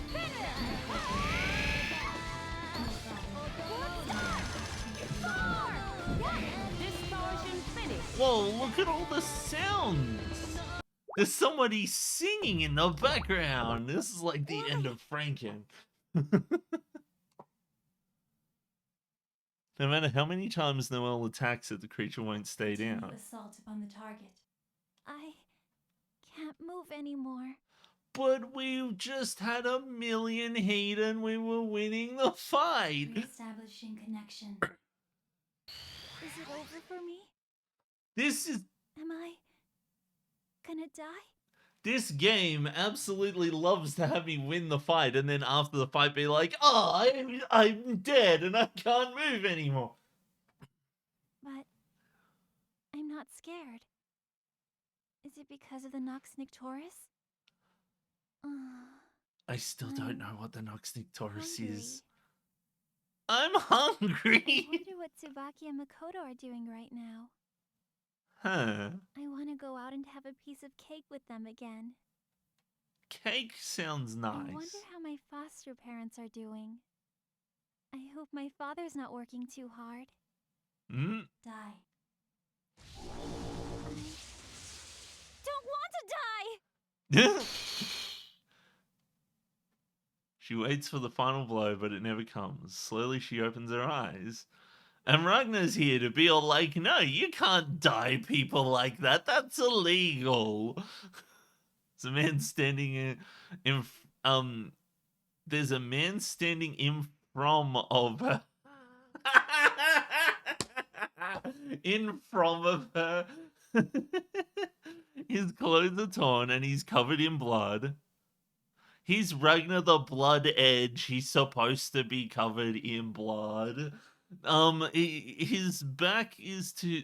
Whoa, look at all the sounds. There's somebody singing in the background. This is like the end of Franken. No matter how many times Noelle attacks it, the creature won't stay down. Assault upon the target. I can't move anymore. But we just had a million heat and we were winning the fight. Establishing connection. Is it over for me? This is... Am I gonna die? This game absolutely loves to have me win the fight and then after the fight be like, oh, I'm dead and I can't move anymore. But I'm not scared. Is it because of the Nox Nictoris? I still don't know what the Nox Nictoris hungry. is. I'm hungry. I wonder what Tsubaki and Makoto are doing right now. Huh. I want to go out and have a piece of cake with them again. Cake sounds I nice. wonder how my foster parents are doing. I hope my father's not working too hard. Hmm? Die. Don't want to die! She waits for the final blow, but it never comes. Slowly she opens her eyes. And Ragnar's here to be all like, no, you can't die people like that. That's illegal. There's a man standing there's a man standing in from of her. In from of her. His clothes are torn and he's covered in blood. He's Ragnar the Blood Edge. He's supposed to be covered in blood. His back is to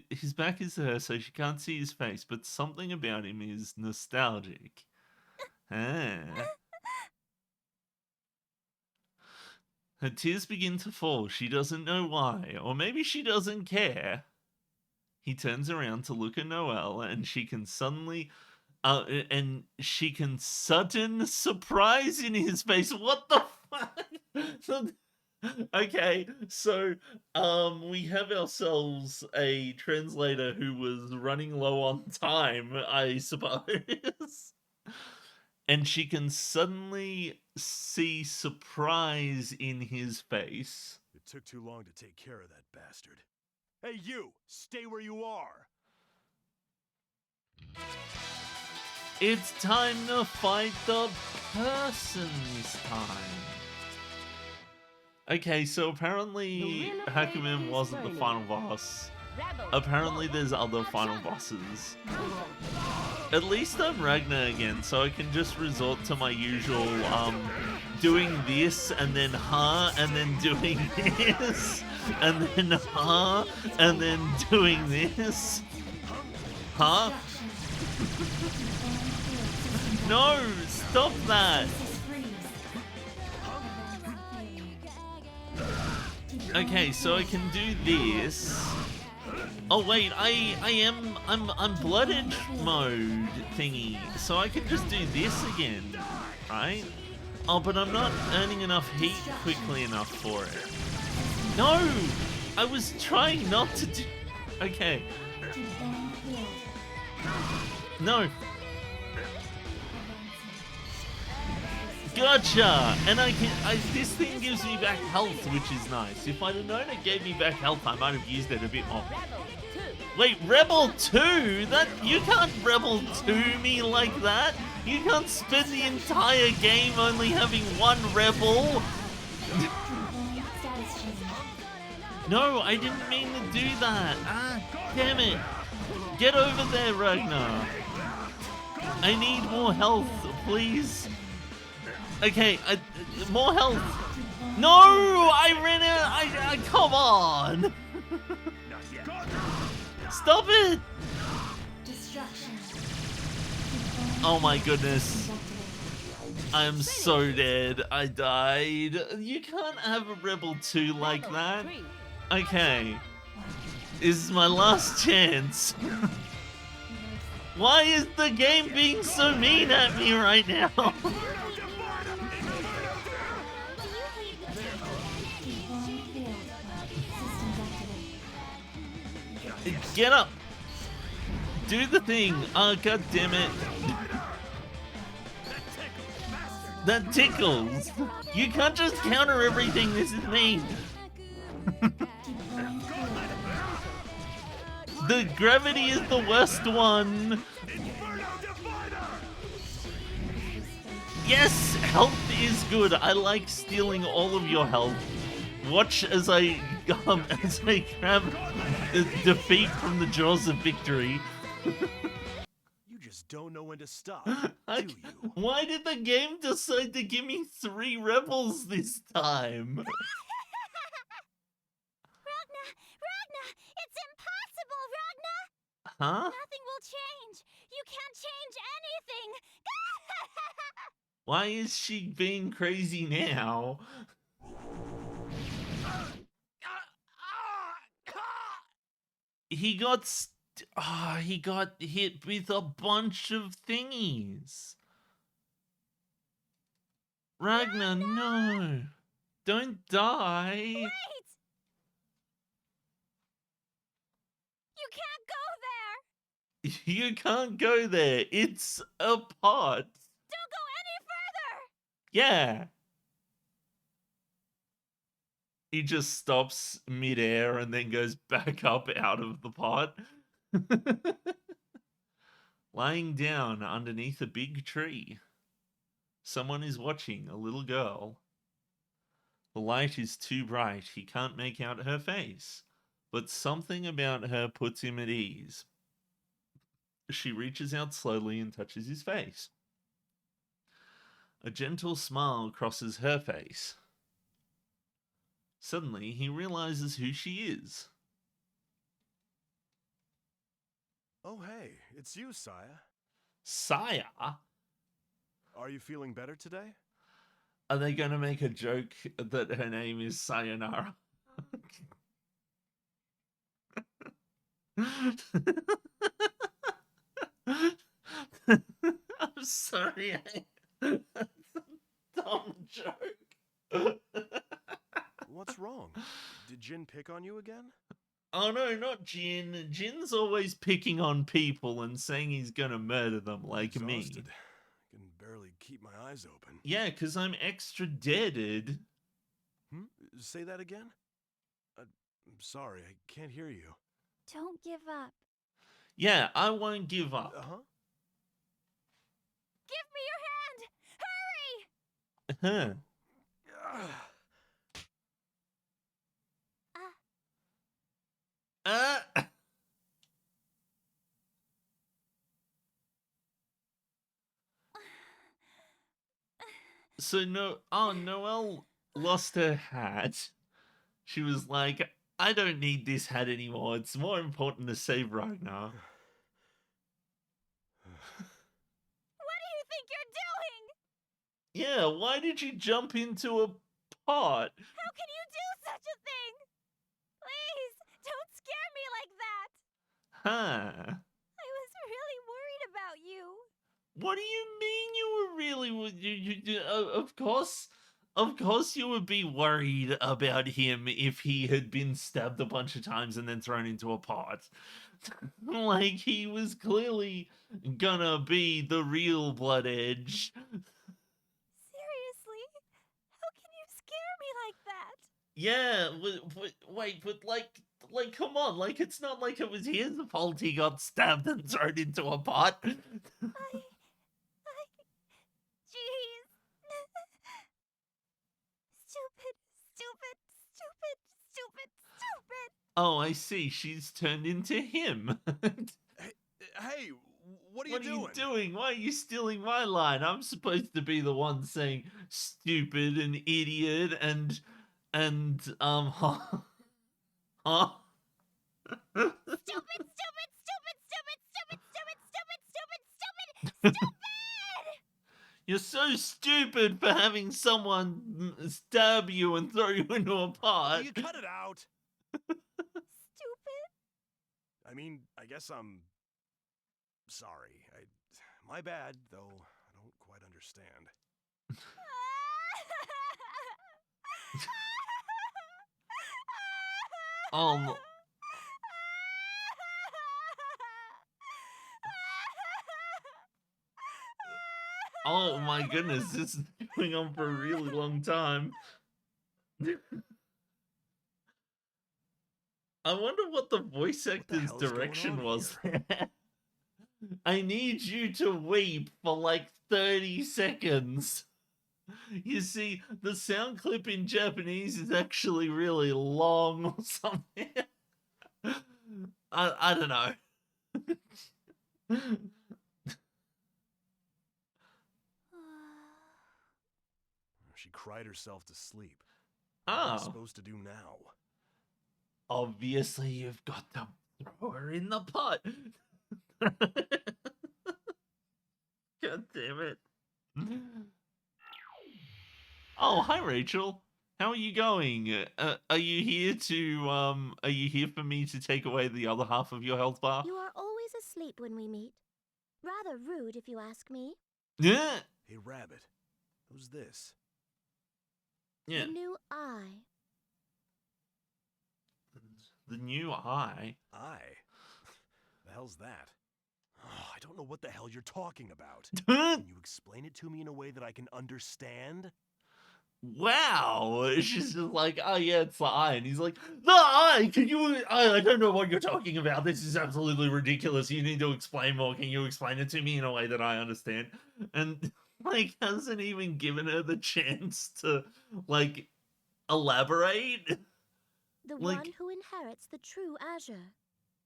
her, so she can't see his face, but something about him is nostalgic. Ah. Her tears begin to fall. She doesn't know why, or maybe she doesn't care. He turns around to look at Noelle, and she can sudden surprise in his face. What the fuck? Okay, so we have ourselves a translator who was running low on time, I suppose. And she can suddenly see surprise in his face. It took too long to take care of that bastard. Hey, you! Stay where you are! It's time to fight the person this time. Okay, so apparently Hakumen wasn't the final boss. Apparently there's other final bosses. At least I'm Ragnar again, so I can just resort to my usual, doing this, and then and then doing this, and then and then doing this. No, stop that! Okay, so I can do this. Oh wait, I'm Blood Edge mode thingy, so I can just do this again, right? Oh, but I'm not earning enough heat quickly enough for it. No! I was trying not to do... Okay. No. Gotcha! And this thing gives me back health, which is nice. If I'd have known it gave me back health, I might have used it a bit more. Wait, Rebel 2? You can't Rebel 2 me like that? You can't spend the entire game only having one Rebel? No, I didn't mean to do that. Ah, damn it. Get over there, Ragnar. I need more health, please. Okay, more health. No, I ran out. Come on. Stop it. Oh my goodness. I'm so dead. I died. You can't have a Rebel 2 like that. Okay. This is my last chance. Why is the game being so mean at me right now? Get up! Do the thing! Oh, god damn it. That tickles! You can't just counter everything, this is mean! The gravity is the worst one! Yes, health is good. I like stealing all of your health. Watch as I grab defeat from the jaws of victory. You just don't know when to stop, do you? Why did the game decide to give me 3 rebels this time? Ragna, it's impossible, Ragna! Huh? Nothing will change. You can't change anything. Why is she being crazy now? He got hit with a bunch of thingies. Ragnar, no. Don't die. Wait! You can't go there! You can't go there. It's a pot. Don't go any further! Yeah. He just stops midair and then goes back up out of the pot. Lying down underneath a big tree. Someone is watching, a little girl. The light is too bright. He can't make out her face, but something about her puts him at ease. She reaches out slowly and touches his face. A gentle smile crosses her face. Suddenly, he realizes who she is. Oh, hey, it's you, Saya. Saya? Are you feeling better today? Are they going to make a joke that her name is Sayonara? I'm sorry. That's a dumb joke. What's wrong? Did Jin pick on you again? Oh no, not Jin. Jin's always picking on people and saying he's gonna murder them like me. Exhausted. I can barely keep my eyes open. Yeah, because I'm extra deaded. Say that again? I'm sorry, I can't hear you. Don't give up. Yeah, I won't give up. Uh-huh. Give me your hand! Hurry! Huh. So Noelle lost her hat. She was like, I don't need this hat anymore. It's more important to save Ragnar. What do you think you're doing? Yeah, why did you jump into a pot? How can you do such a thing? Please, don't scare me like that. Huh. I was really worried about you. What do you mean you were really... Of course you would be worried about him if he had been stabbed a bunch of times and then thrown into a pot. Like, he was clearly gonna be the real Blood Edge. Seriously? How can you scare me like that? Yeah, wait, but like, come on, like, it's not like it was his fault he got stabbed and thrown into a pot. Jeez. Stupid. Oh, I see, she's turned into him. Hey, what are What you are you doing? Why are you stealing my line? I'm supposed to be the one saying stupid and idiot and huh? Stupid! You're so stupid for having someone stab you and throw you into a pot. You cut it out. Stupid? I mean, I guess I'm sorry. My bad, though I don't quite understand. Oh my goodness, this is going on for a really long time. I wonder what the voice actor's direction was there. I need you to weep for like 30 seconds. You see, the sound clip in Japanese is actually really long or something. I don't know. She cried herself to sleep. What am I supposed to do now? Obviously, you've got to throw her in the pot. God damn it. Oh, hi, Rachel. How are you going? Are you here for me to take away the other half of your health bar? You are always asleep when we meet. Rather rude, if you ask me. Yeah. Hey, Rabbit. Who's this? Yeah. The new eye. The new eye? Eye? The hell's that? Oh, I don't know what the hell you're talking about. Can you explain it to me in a way that I can understand? Wow. She's just like, oh yeah, it's the eye. And he's like, the eye? I don't know what you're talking about. This is absolutely ridiculous. You need to explain more. Can you explain it to me in a way that I understand? And like, hasn't even given her the chance to like elaborate. The like, one who inherits the true azure.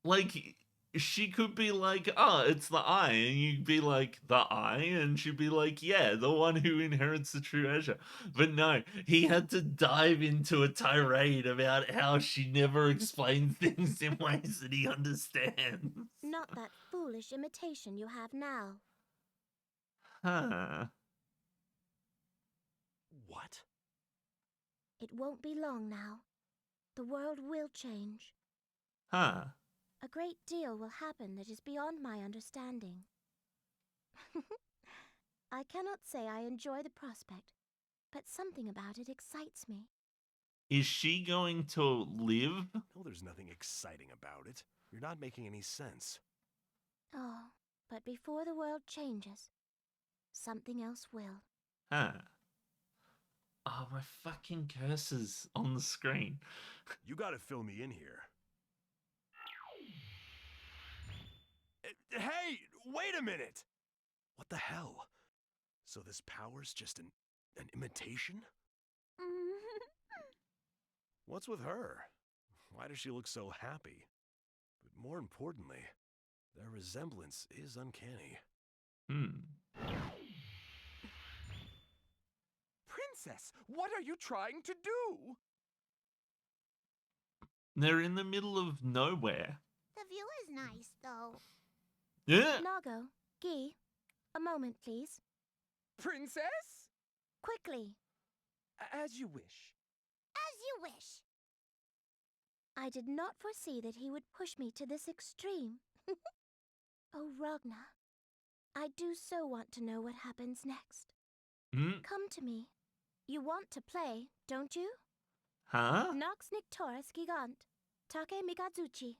Like, she could be like, oh, it's the eye, and you'd be like, the eye? And she'd be like, yeah, the one who inherits the true azure. But no, he had to dive into a tirade about how she never explains things in ways that he understands. Not that foolish imitation you have now. Huh. What? It won't be long now. The world will change. Huh. A great deal will happen that is beyond my understanding. I cannot say I enjoy the prospect, but something about it excites me. Is she going to live? No, there's nothing exciting about it. You're not making any sense. Oh, but before the world changes, something else will. Huh. Oh, my fucking curses on the screen. You gotta fill me in here. Hey, wait a minute! What the hell? So this power's just an imitation? What's with her? Why does she look so happy? But more importantly, their resemblance is uncanny. Princess, what are you trying to do? They're in the middle of nowhere. The view is nice, though. Yeah. Nago, Guy, a moment, please. Princess? Quickly. As you wish. As you wish. I did not foresee that he would push me to this extreme. Oh, Ragnar, I do so want to know what happens next. Come to me. You want to play, don't you? Huh? Nox Nictoris Gigant. Take Mikazuchi.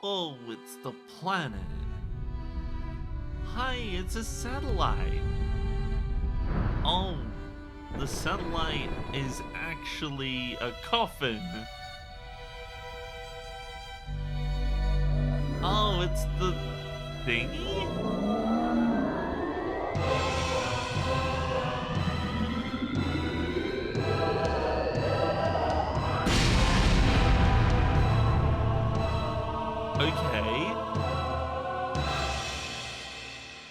Oh, it's the planet. Hi, it's a satellite. Oh, the satellite is actually a coffin. Oh, it's the thingy? Okay.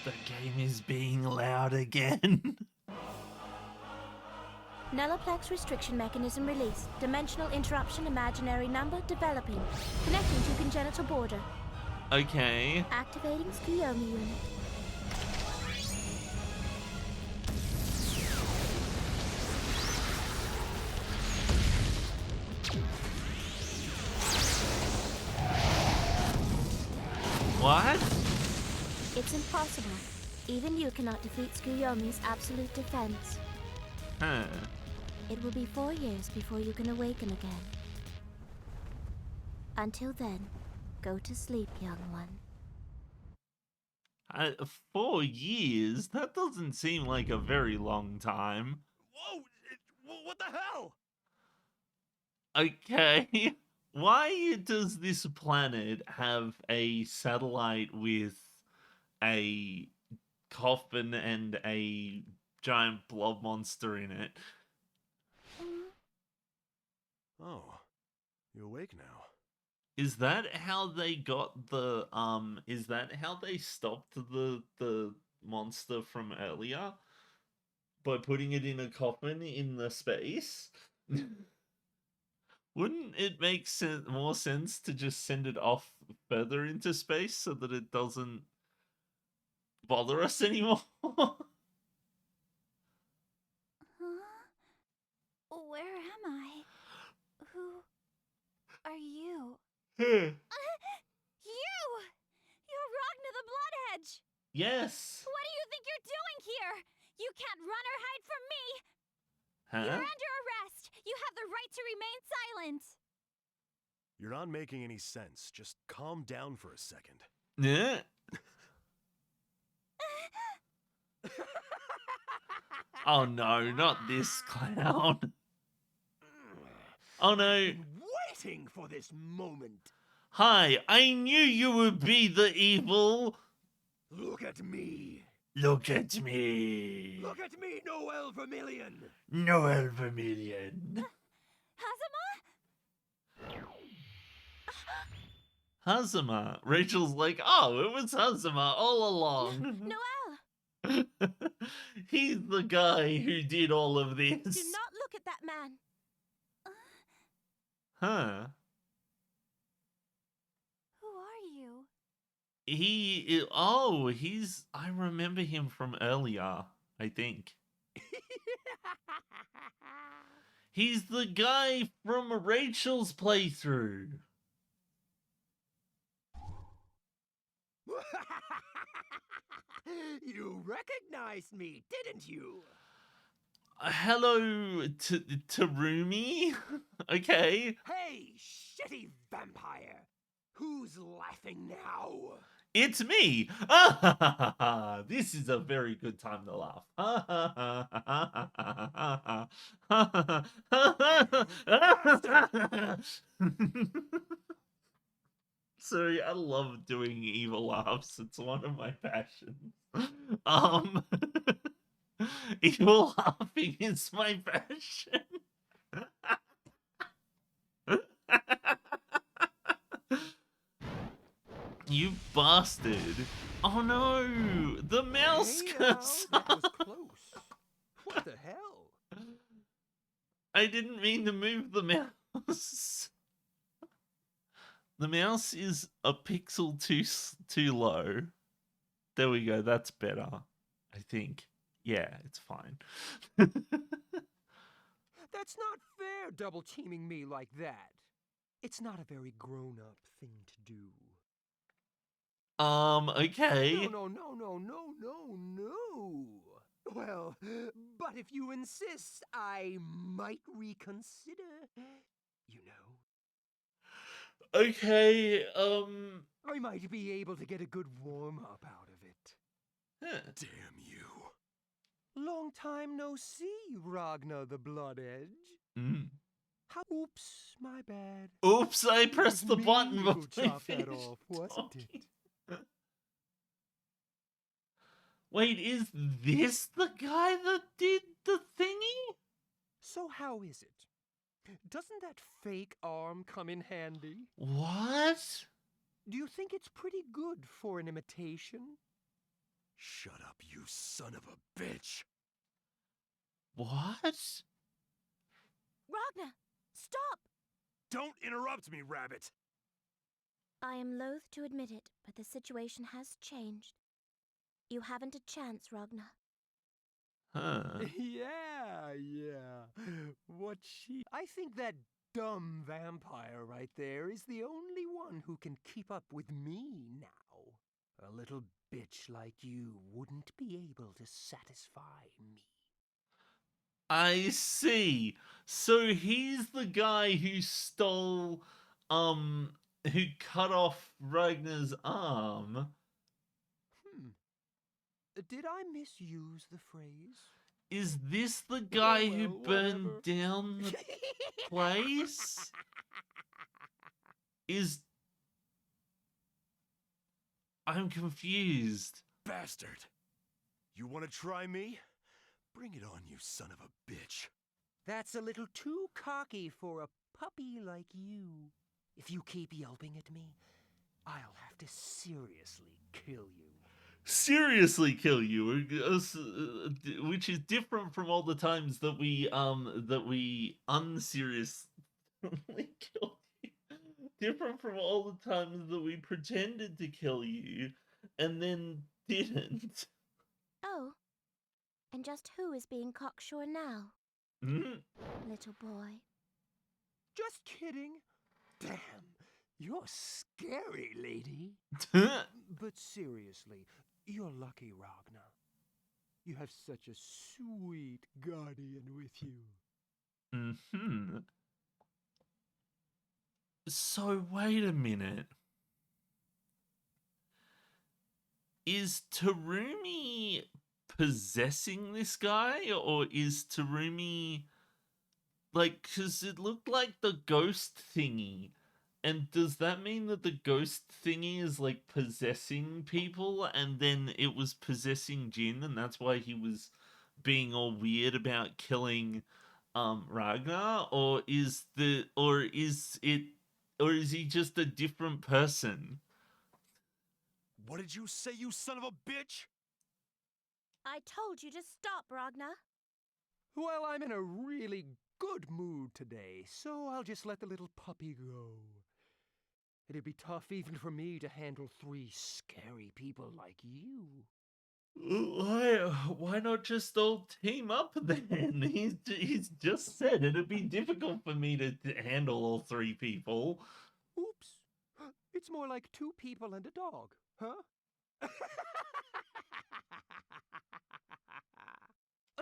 The game is being loud again. Nulliplex restriction mechanism released. Dimensional interruption imaginary number developing. Connecting to congenital border. Okay. Activating Tsukuyomi unit. What? It's impossible. Even you cannot defeat Tsukuyomi's absolute defense. Huh. It will be 4 years before you can awaken again. Until then, go to sleep, young one. 4 years? That doesn't seem like a very long time. Whoa! What the hell? Okay. Why does this planet have a satellite with a coffin and a giant blob monster in it? Oh, you awake now. Is that how they got the is that how they stopped the monster from earlier? By putting it in a coffin in the space? Wouldn't it make more sense to just send it off further into space so that it doesn't bother us anymore? Where am I? Who are you? Hmm. You! You're Ragna the Blood Edge! Yes. What do you think you're doing here? You can't run or hide from me! Huh? You're under arrest! You have the right to remain silent! You're not making any sense. Just calm down for a second. Yeah. Oh no, not this clown. Oh no. I've been waiting for this moment. Hi, I knew you would be the evil. Look at me. Look at me. Look at me, Noel Vermilion. Noel Vermilion. Hazama. Rachel's like, oh, it was Hazama all along. Noel! He's the guy who did all of this. Do not look at that man. Huh. Who are you? I remember him from earlier, I think. He's the guy from Rachel's playthrough. You recognized me, didn't you? Hello, Tarumi? Okay. Hey, shitty vampire! Who's laughing now? It's me! This is a very good time to laugh. Sorry, I love doing evil laughs. It's one of my passions. Evil laughing is my passion. You bastard. Oh no! The mouse curse! That was close. What the hell? I didn't mean to move the mouse. The mouse is a pixel too low. There we go. That's better. I think. Yeah, it's fine. That's not fair, double teaming me like that. It's not a very grown-up thing to do. Okay. No. Well, but if you insist, I might reconsider. You know. Okay, I might be able to get a good warm-up out of it. Huh. Damn you. Long time no see, Ragna the Blood Edge. Oops, my bad. Oops, I pressed the button who before chopped that off, wasn't it? Wait, is this the guy that did the thingy? So how is it? Doesn't that fake arm come in handy? What? Do you think it's pretty good for an imitation? Shut up, you son of a bitch. What? Ragna, stop! Don't interrupt me, Rabbit. I am loath to admit it, but the situation has changed. You haven't a chance, Ragna. Huh. Yeah. I think that dumb vampire right there is the only one who can keep up with me now. A little bitch like you wouldn't be able to satisfy me. I see. So he's the guy who stole, who cut off Ragnar's arm. Did I misuse the phrase? Is this the guy who well, burned whatever. down the place? I'm confused. Bastard! You want to try me? Bring it on, you son of a bitch. That's a little too cocky for a puppy like you. If you keep yelping at me, I'll have to seriously kill you. Seriously kill you, which is different from all the times that we unseriously kill you. Different from all the times that we pretended to kill you and then didn't. Oh. And just who is being cocksure now? Little boy. Just kidding. Damn, you're scary, lady. But seriously, you're lucky, Ragna. You have such a sweet guardian with you. So wait a minute. Is Terumi possessing this guy, or is Terumi like, because it looked like the ghost thingy, and does that mean that the ghost thingy is like possessing people and then it was possessing Jin and that's why he was being all weird about killing Ragnar, or is he just a different person? What did you say, you son of a bitch? I told you to stop, Ragnar. Well, I'm in a really good mood today, so I'll just let the little puppy go. It'd be tough even for me to handle 3 scary people like you. Why not just all team up then? He's just said it'd be difficult for me to handle all 3 people. Oops. It's more like 2 people and a dog, huh?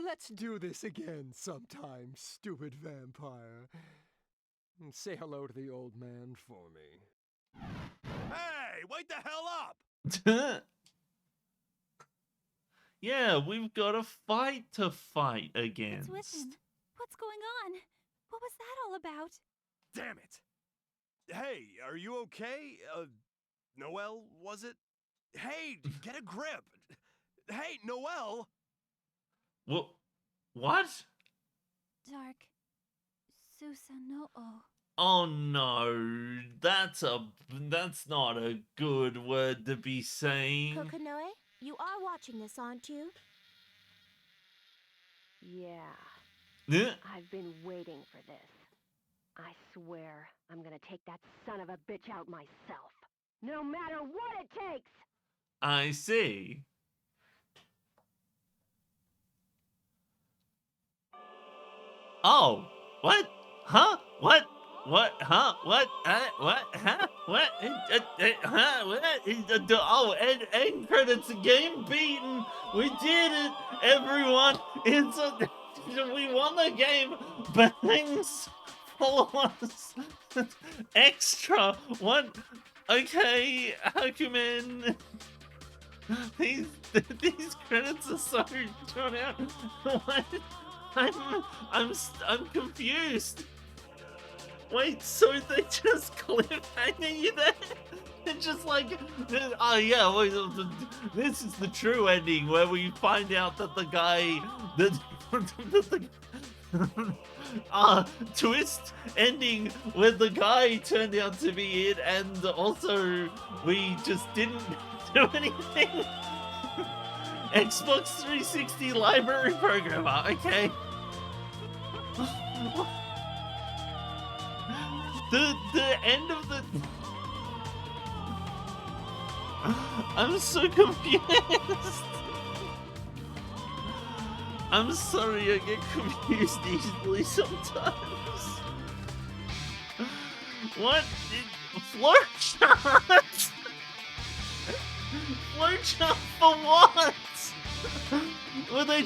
Let's do this again sometime, stupid vampire. And say hello to the old man for me. Hey, wake the hell up! Yeah, we've got a fight to fight against. What's with him? What's going on? What was that all about? Damn it! Hey, are you okay? Noelle, was it? Hey, get a grip! Hey, Noelle! What? Dark Susanoo. Oh no, that's not a good word to be saying. Kokonoe, you are watching this, aren't you? Yeah. I've been waiting for this. I swear I'm gonna take that son of a bitch out myself. No matter what it takes! I see. Oh, what? Huh? What? What? Huh? What? What? Huh? What? Huh? What? Oh, end credits, game beaten. We did it, everyone. We won the game. Bangs for us. Extra. What? Okay, Hakumen. These credits are so drawn out. What? I'm confused. Wait, so they just cliffhanger you there? It's just like, oh yeah, wait, this is the true ending where we find out that the guy, twist ending where the guy turned out to be it, and also we just didn't do anything. Xbox 360 library programmer, okay. The end of the... I'm so confused. I'm sorry, I get confused easily sometimes. What? Flowchart? Flowchart for what? Were they...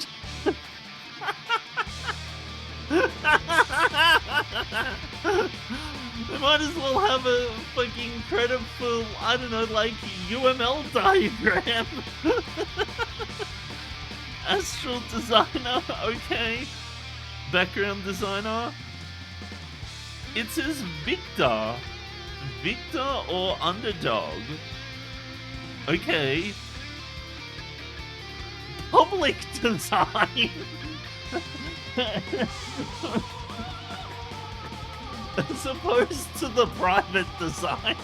They might as well have a fucking credit for, I don't know, like UML diagram. Astral designer, okay. Background designer. It says Victor. Victor or Underdog. Okay. Public design. As opposed to the private design.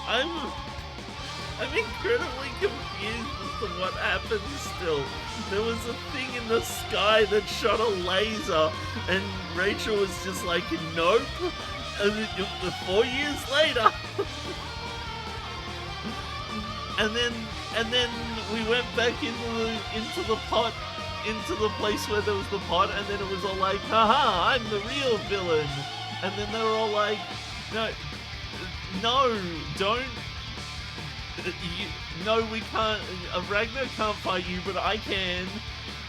I'm incredibly confused as to what happened still. There was a thing in the sky that shot a laser, and Rachel was just like, nope. And then 4 years later. and then we went back into the pot, into the place where there was the pot, and then it was all like, haha, I'm the real villain. And then they were all like, no, don't. No, we can't. Ragnar can't fight you, but I can.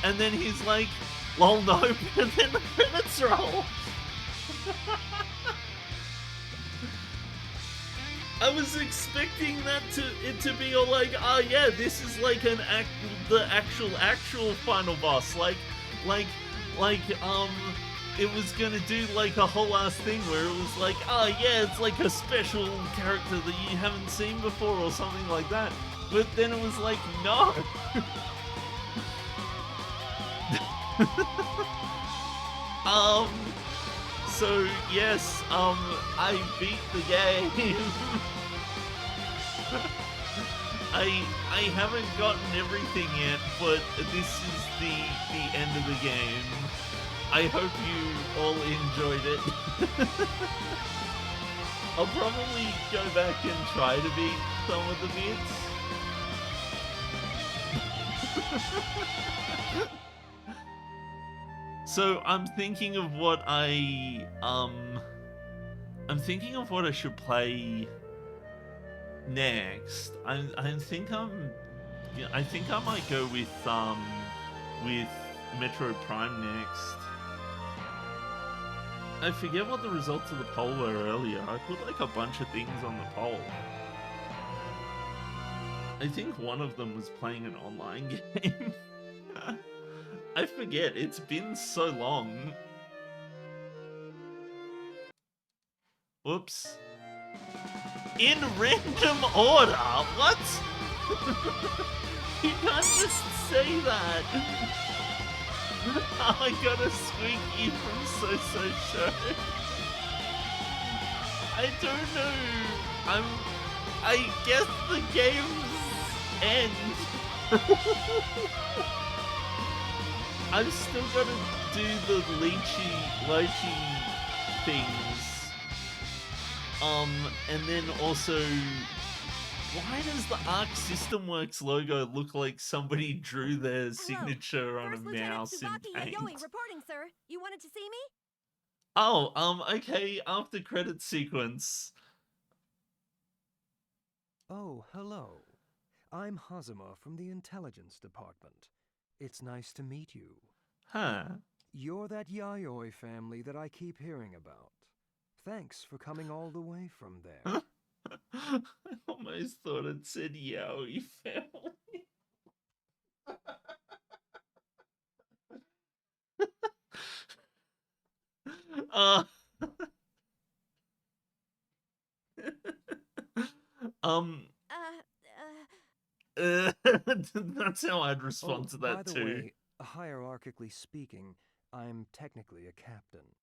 And then he's like, lol, no. And then the credits roll. I was expecting it to be all like, oh yeah, this is like the actual final boss. It was gonna do like a whole ass thing where it was like, oh yeah, it's like a special character that you haven't seen before or something like that. But then it was like, no. So yes, I beat the game. I haven't gotten everything yet, but this is the end of the game. I hope you all enjoyed it. I'll probably go back and try to beat some of the bits. So I'm thinking of what I should play next. I think I might go with Metroid Prime next. I forget what the results of the poll were earlier. I put like a bunch of things on the poll. I think one of them was playing an online game. I forget, it's been so long. Whoops. In random order? What? You can't just say that. I got a squeaky from So Show. I don't know. I guess the game's end. I've still got to do the lychee things. And then also, why does the Arc System Works logo look like somebody drew their signature on a mouse in paint? Reporting, sir. You wanted to see me? Oh, okay, after credit sequence. Oh, hello. I'm Hazama from the Intelligence Department. It's nice to meet you. Huh. You're that Yayoi family that I keep hearing about. Thanks for coming all the way from there. I almost thought it said Yaoi family. That's how I'd respond to that by the too. Way, hierarchically speaking, I'm technically a captain.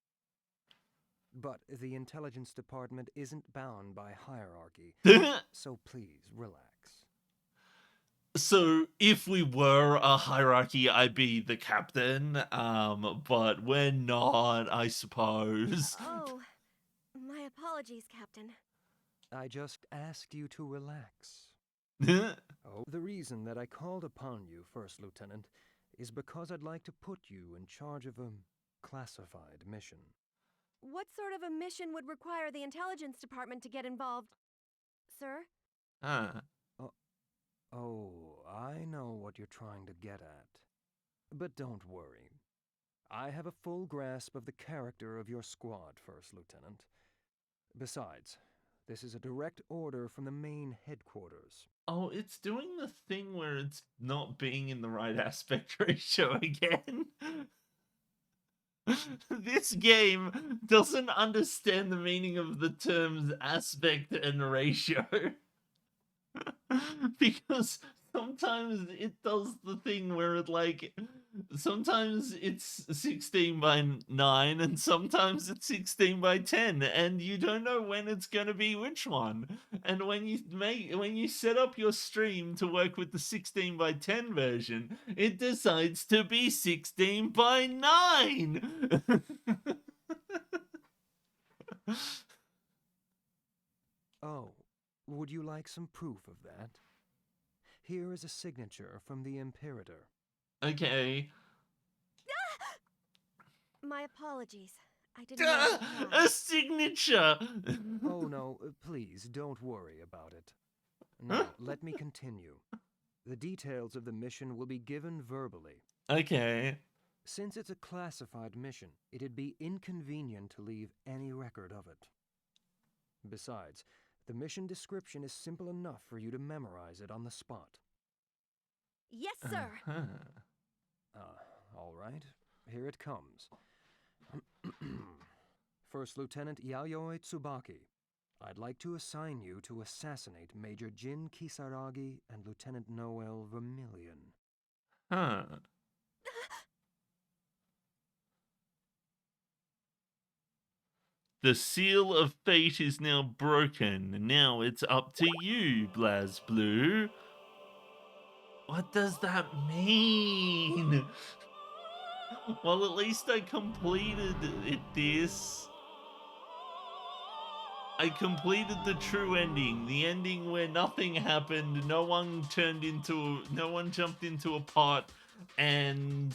But the Intelligence Department isn't bound by hierarchy, so please relax. So if we were a hierarchy, I'd be the captain, but we're not, I suppose. Oh, my apologies, Captain. I just asked you to relax. Oh, the reason that I called upon you, First Lieutenant, is because I'd like to put you in charge of a classified mission. What sort of a mission would require the Intelligence Department to get involved, sir? Oh, I know what you're trying to get at. But don't worry. I have a full grasp of the character of your squad, First Lieutenant. Besides, This is a direct order from the main headquarters. Oh, it's doing the thing where it's not being in the right aspect ratio again. This game doesn't understand the meaning of the terms aspect and ratio. Because sometimes it does the thing where it like sometimes it's 16 by 9 and sometimes it's 16 by 10 and you don't know when it's going to be which one. And when you set up your stream to work with the 16 by 10 version, it decides to be 16 by 9. Oh, would you like some proof of that? Here is a signature from the Imperator. Okay. My apologies. I didn't know. A signature! Oh no, please don't worry about it. Now, let me continue. The details of the mission will be given verbally. Okay. Since it's a classified mission, it'd be inconvenient to leave any record of it. Besides, the mission description is simple enough for you to memorize it on the spot. Yes, sir. All right. Here it comes. First Lieutenant Yayoi Tsubaki, I'd like to assign you to assassinate Major Jin Kisaragi and Lieutenant Noel Vermillion. Huh. The seal of fate is now broken. Now it's up to you, Blazblue. What does that mean? Well, at least I completed this. I completed the true ending. The ending where nothing happened, no one jumped into a pot, and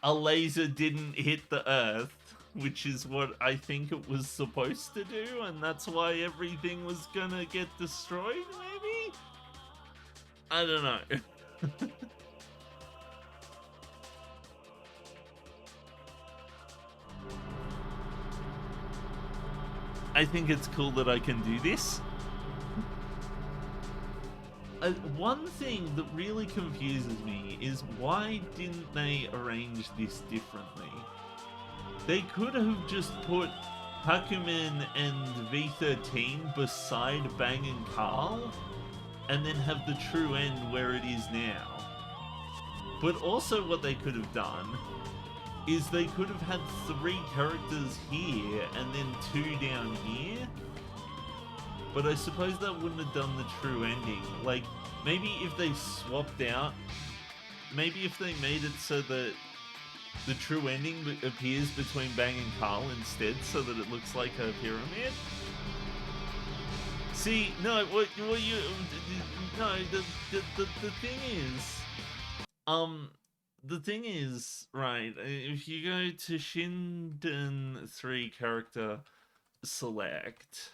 a laser didn't hit the earth, which is what I think it was supposed to do, and that's why everything was gonna get destroyed, maybe? I don't know. I think it's cool that I can do this. One thing that really confuses me is why didn't they arrange this differently? They could have just put Hakumen and V13 beside Bang and Carl, and then have the true end where it is now. But also what they could have done is they could have had 3 characters here and then 2 down here. But I suppose that wouldn't have done the true ending. Like, maybe if they swapped out, maybe if they made it so that the true ending appears between Bang and Carl instead, so that it looks like a pyramid. See, no, the thing is, the thing is, right, if you go to Shinden 3 character select,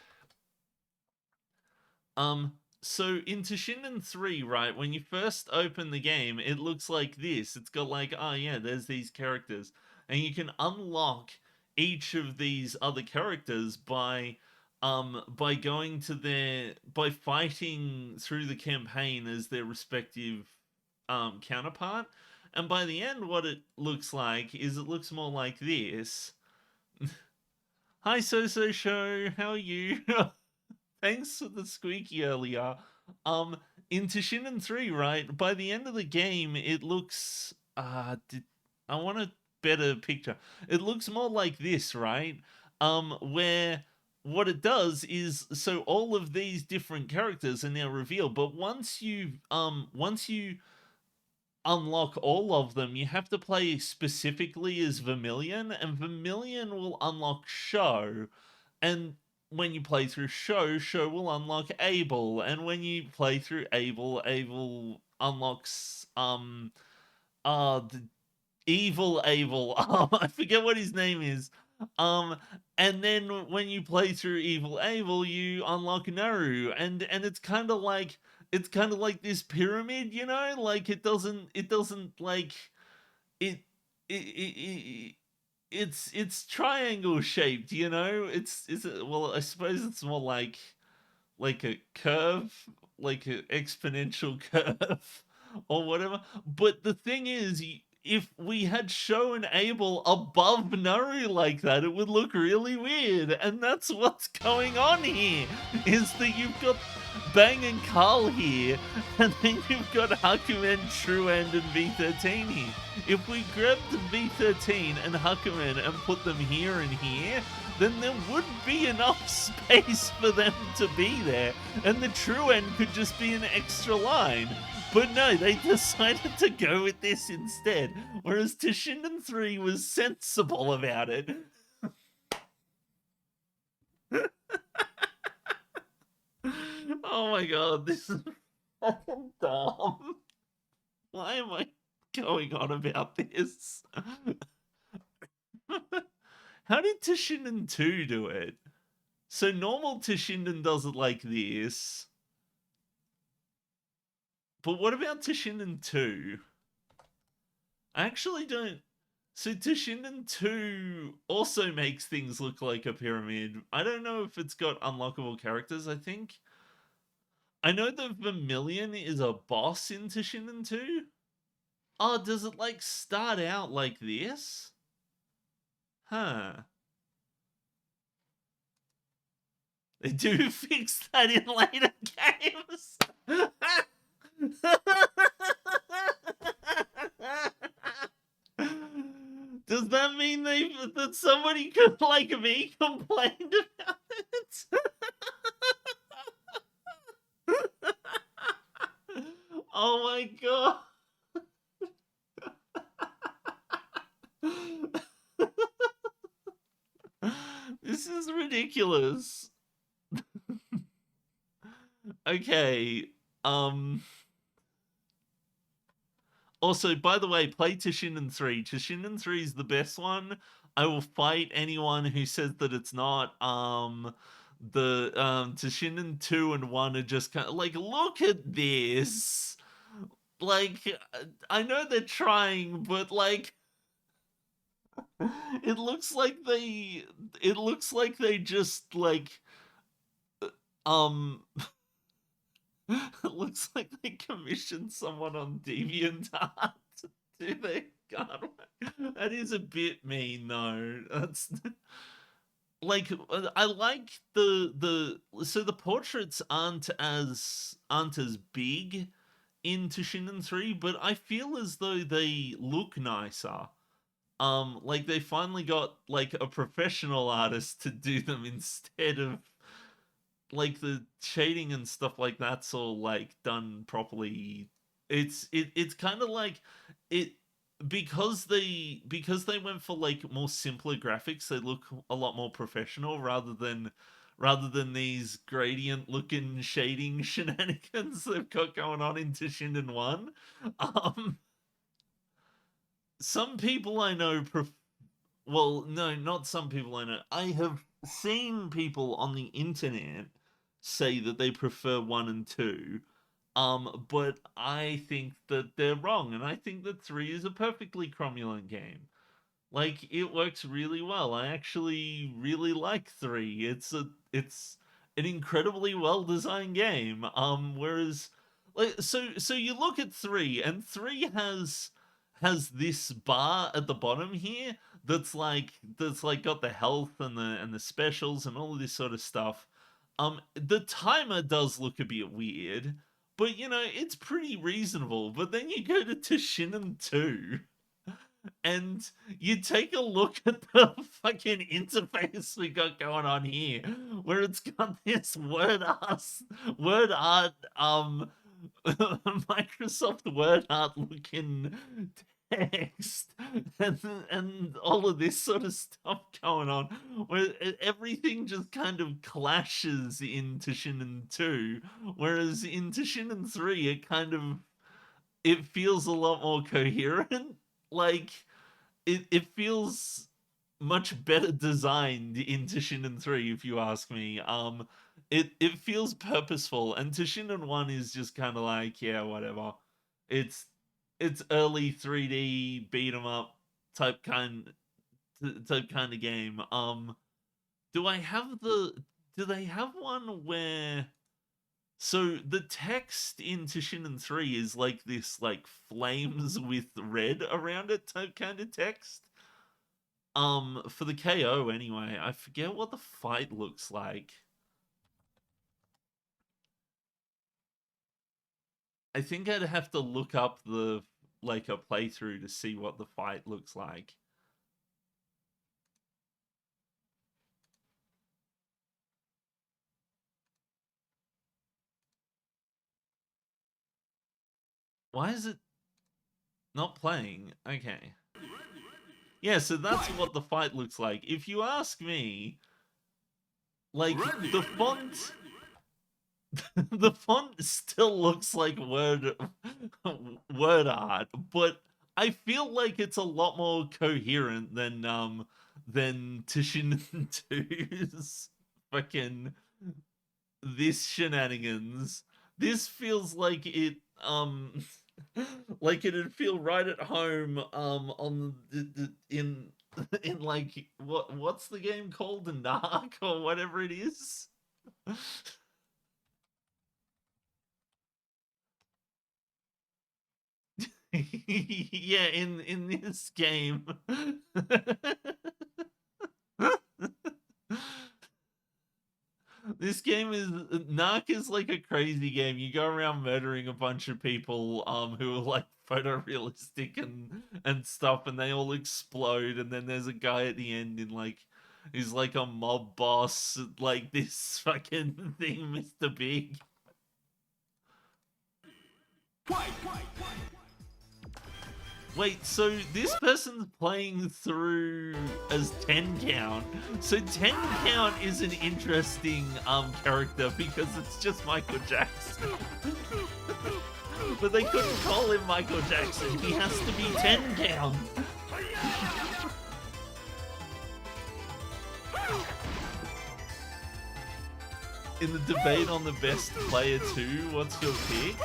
so into Shinden 3, right, when you first open the game, it looks like this. It's got like, oh yeah, there's these characters. And you can unlock each of these other characters by going to by fighting through the campaign as their respective counterpart. And by the end, what it looks like is it looks more like this. Hi, So Show, how are you? Thanks for the squeaky earlier. Into Shinden 3, right? By the end of the game, it looks I want a better picture. It looks more like this, right? Where what it does is, so all of these different characters are now revealed, but once you unlock all of them, you have to play specifically as Vermillion, and Vermillion will unlock Show, and when you play through Show will unlock Abel, and when you play through Abel unlocks the evil Abel. I forget what his name is. And then when you play through evil Abel, you unlock Naru, and it's kind of like this pyramid, you know, like it doesn't like it's triangle shaped, you know. It's well, I suppose it's more like like a curve, like an exponential curve or whatever. But the thing is, if we had shown Abel above Naru like that, it would look really weird. And that's what's going on here, is that you've got Bang and Carl here, and then you've got Hakumen, Truand, and V13 here. If we grabbed V13 and Hakumen and put them here and here, then there would be enough space for them to be there, and the Truand could just be an extra line. But no, they decided to go with this instead, whereas Toshinden 3 was sensible about it. Oh my god, this is fucking dumb. Why am I going on about this? How did Toshinden 2 do it? So normal Toshinden does it like this. But what about Toshinden 2? I actually don't... So Toshinden 2 also makes things look like a pyramid. I don't know if it's got unlockable characters, I think. I know the Vermilion is a boss in Toshinden 2. Oh, does it like start out like this? Huh. They do fix that in later games. Does that mean that somebody could, like me, complained about it? Oh my god. This is ridiculous. Okay, also, by the way, play Toshinden 3. Toshinden 3 is the best one. I will fight anyone who says that it's not. The Toshinden 2 and 1 are just kind of like, look at this. Like, I know they're trying, but like, it looks like they just like, it looks like they commissioned someone on DeviantArt to do their card work. That is a bit mean, though. That's like, I like so the portraits aren't as big in Toshinden 3, but I feel as though they look nicer. Like they finally got like a professional artist to do them instead of like the shading and stuff like that's all like done properly. It's kind of like it because they went for like more simpler graphics. They look a lot more professional rather than these gradient looking shading shenanigans they've got going on in Toshinden 1. Some people I know well, no, not some people I know. I have seen people on the internet say that they prefer 1 and 2. But I think that they're wrong, and I think that 3 is a perfectly cromulent game. Like, it works really well. I actually really like 3. It's an incredibly well-designed game. Whereas, like, so you look at 3, and 3 has this bar at the bottom here that's like got the health and the specials and all of this sort of stuff. The timer does look a bit weird, but you know, it's pretty reasonable. But then you go to Toshinden 2 and you take a look at the fucking interface we got going on here, where it's got this word art Microsoft Word art looking text and all of this sort of stuff going on, where everything just kind of clashes in Toshinden 2, whereas in Toshinden 3 it feels a lot more coherent. Like it feels much better designed in Toshinden 3, if you ask me. It feels purposeful, and Toshinden 1 is just kind of like, yeah, whatever. It's early 3D beat 'em up type kind of game. Do they have one where So the text in Toshinden 3 is like this, like, flames with red around it type kind of text. For the KO anyway, I forget what the fight looks like. I think I'd have to look up a playthrough to see what the fight looks like. Why is it not playing? Okay. Yeah, so that's what the fight looks like. If you ask me, like, the font... the font still looks like word art, but I feel like it's a lot more coherent than Toshinden 2's fucking this shenanigans. This feels like it like it'd feel right at home on in like what's the game called, the Narc or whatever it is. Yeah, in this game. This game is Narc is like a crazy game. You go around murdering a bunch of people who are like photorealistic and stuff, and they all explode, and then there's a guy at the end in like who's like a mob boss, like this fucking thing, Mr. Big. Wait, so this person's playing through as 10 count. So 10 count is an interesting character because it's just Michael Jackson. But they couldn't call him Michael Jackson. He has to be 10 count. In the debate on the best player 2, what's your pick?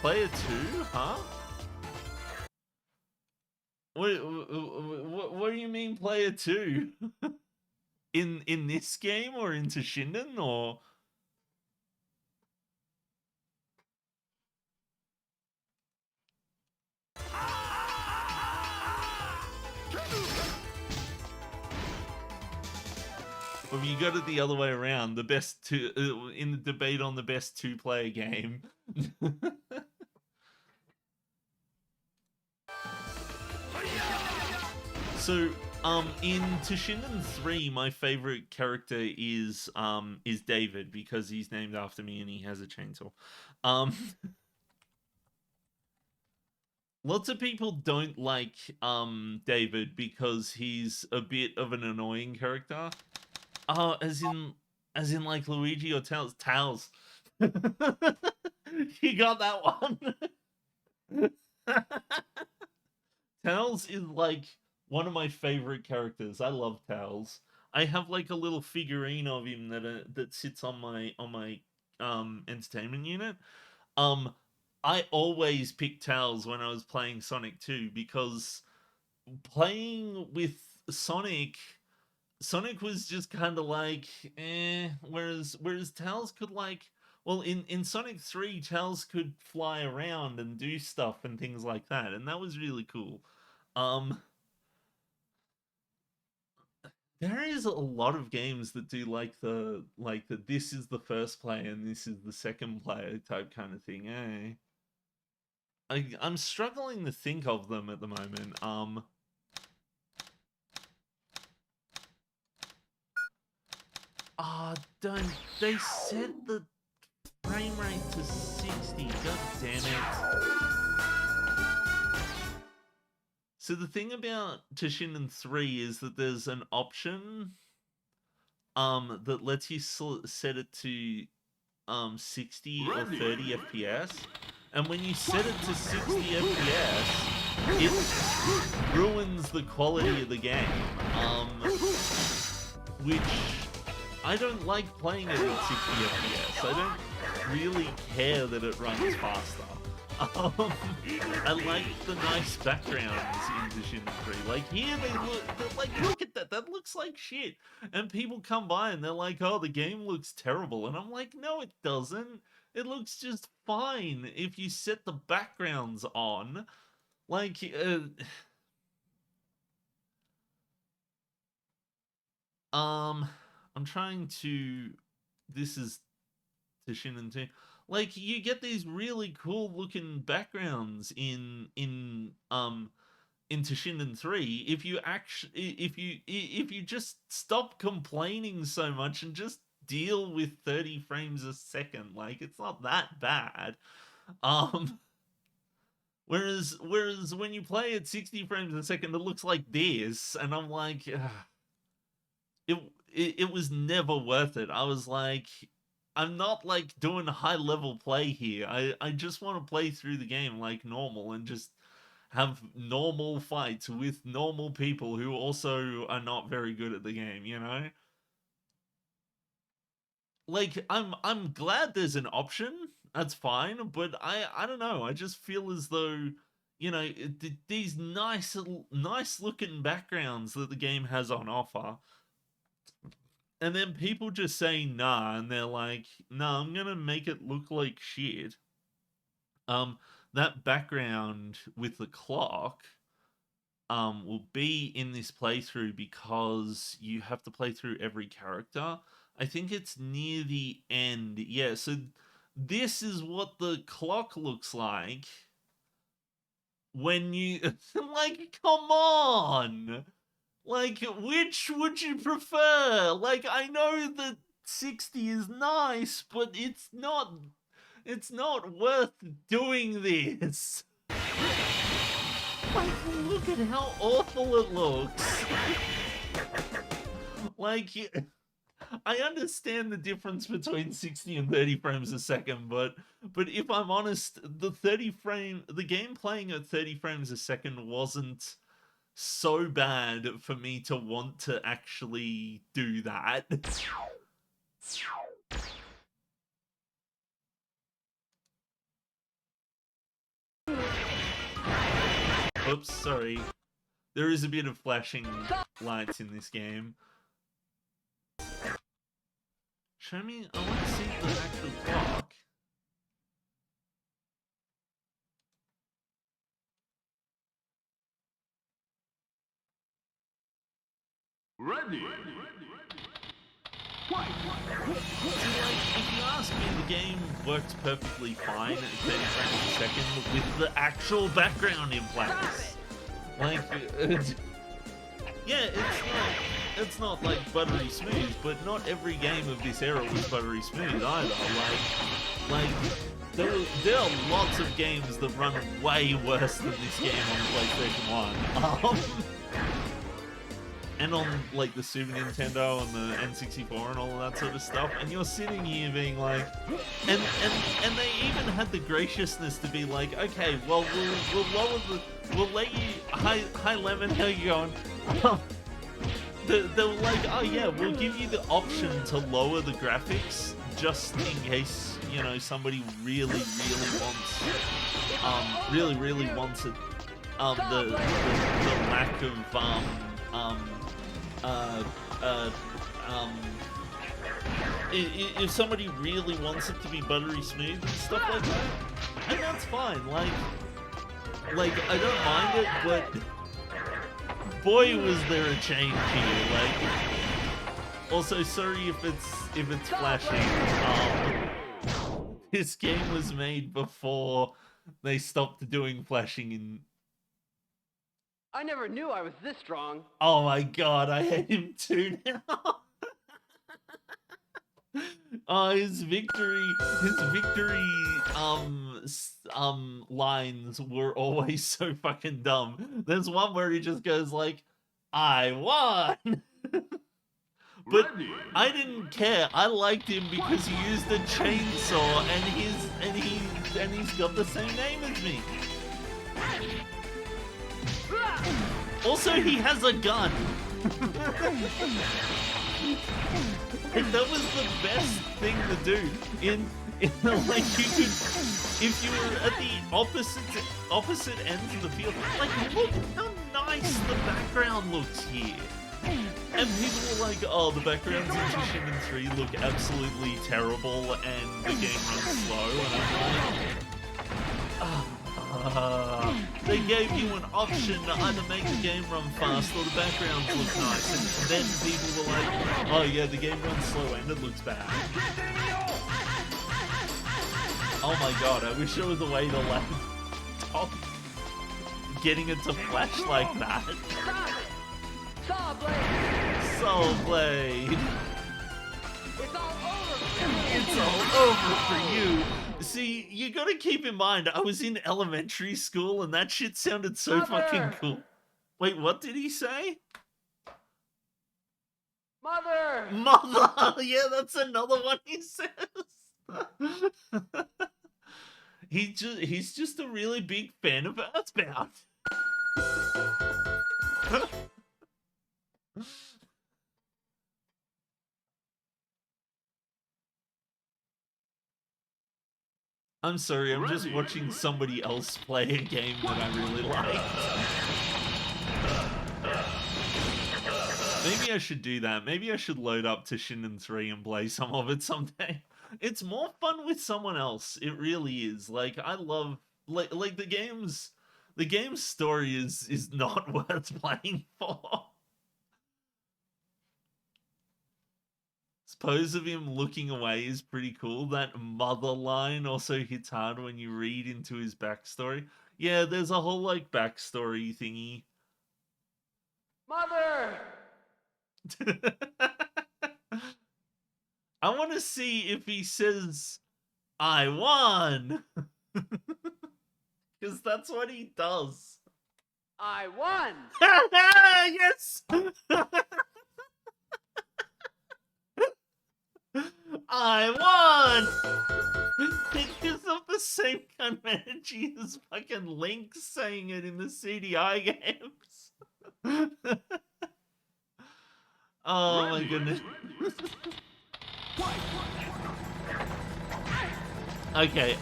Player 2, huh? What do you mean player 2? in this game or in Toshinden or? Well, you got it the other way around. The best two in the debate on the best 2-player game. So, in Toshinden 3, my favorite character is David because he's named after me and he has a chainsaw. Lots of people don't like David because he's a bit of an annoying character. As in like Luigi or Tails. Tails. You got that one. Tails is like one of my favorite characters. I love Tails. I have like a little figurine of him that sits on my entertainment unit. I always picked Tails when I was playing Sonic 2 because playing with Sonic was just kind of like whereas Tails could like, well, in Sonic 3 Tails could fly around and do stuff and things like that, and that was really cool. There is a lot of games that do like the this is the first player and this is the second player type kind of thing, eh? I'm struggling to think of them at the moment. Don't they set the frame rate to 60? God damn it. So the thing about Toshinden 3 is that there's an option that lets you set it to 60 or 30 FPS. And when you set it to 60 FPS, it ruins the quality of the game. Which I don't like playing it at 60 FPS. really care that it runs faster. I like the nice backgrounds in Toshinden 3. Like here, look at that. That looks like shit. And people come by and they're like, "Oh, the game looks terrible." And I'm like, "No, it doesn't. It looks just fine if you set the backgrounds on." Like, I'm trying to. This is Toshinden 2. Like, you get these really cool looking backgrounds in Toshinden 3 if you just stop complaining so much and just deal with 30 frames a second. Like, it's not that bad. Whereas when you play at 60 frames a second, it looks like this, and I'm like, it was never worth it. I was like, I'm not like doing high level play here. I just want to play through the game like normal and just have normal fights with normal people who also are not very good at the game, you know? Like, I'm glad there's an option. That's fine, but I don't know. I just feel as though, you know, these nice looking backgrounds that the game has on offer, and then people just say nah, and they're like, nah, I'm gonna make it look like shit. That background with the clock will be in this playthrough because you have to play through every character. I think it's near the end. Yeah, so this is what the clock looks like when you... like, come on! Like, which would you prefer? Like, I know that 60 is nice, but it's not worth doing this. Like, look at how awful it looks. Like, I understand the difference between 60 and 30 frames a second, but if I'm honest, the game playing at 30 frames a second wasn't so bad for me to want to actually do that. Oops, sorry. There is a bit of flashing lights in this game. Show me, I want to see the actual clock. Ready. See, like, if you ask me, the game works perfectly fine at 30 frames a second with the actual background in place. Like, yeah, it's not like buttery smooth, but not every game of this era was buttery smooth either. Like there are lots of games that run way worse than this game on the PlayStation 1. And on, like, the Super Nintendo and the N64 and all of that sort of stuff, and you're sitting here being like, and they even had the graciousness to be like, okay, well, we'll let you, hi Lemon, how you going? They were like, oh yeah, we'll give you the option to lower the graphics just in case, you know, somebody really wants it, the lack of, if somebody really wants it to be buttery smooth and stuff like that, and that's fine. Like I don't mind it, but boy, was there a change here. Like, also sorry if it's flashing. This game was made before they stopped doing flashing in. I never knew I was this strong. Oh my god, I hate him too now. Oh, his victory lines were always so fucking dumb. There's one where he just goes like, I won. But I didn't care. I liked him because he used a chainsaw and he's got the same name as me. Also, he has a gun. Like, that was the best thing to do. Like, you could, if you were at the opposite ends of the field, like, look how nice the background looks here. And people were like, oh, the backgrounds in Shinden 3 look absolutely terrible and the game runs slow. And I'm like, they gave you an option to either make the game run fast or the backgrounds look nice. And then people were like, oh yeah, the game runs slow and it looks bad. Oh my god, I wish there was a way to like stop getting it to flash like that. Saw Blade! Soul Blade! It's all over for you! It's all over for you! See, you gotta keep in mind, I was in elementary school and that shit sounded so fucking cool. Wait, what did he say? Mother! Mother! Yeah, that's another one he says. He's just a really big fan of Earthbound. I'm sorry, I'm just watching somebody else play a game that I really liked. Maybe I should do that. Maybe I should load up to Shinden 3 and play some of it someday. It's more fun with someone else. It really is. Like, I love like the game's story is not worth playing for. Pose of him looking away is pretty cool. That mother line also hits hard when you read into his backstory. Yeah, there's a whole like backstory thingy. Mother! I want to see if he says, I won! Because that's what he does. I won! Yes! I won! It gives off the same kind of energy as fucking Link saying it in the CDI games. Oh my goodness. Okay.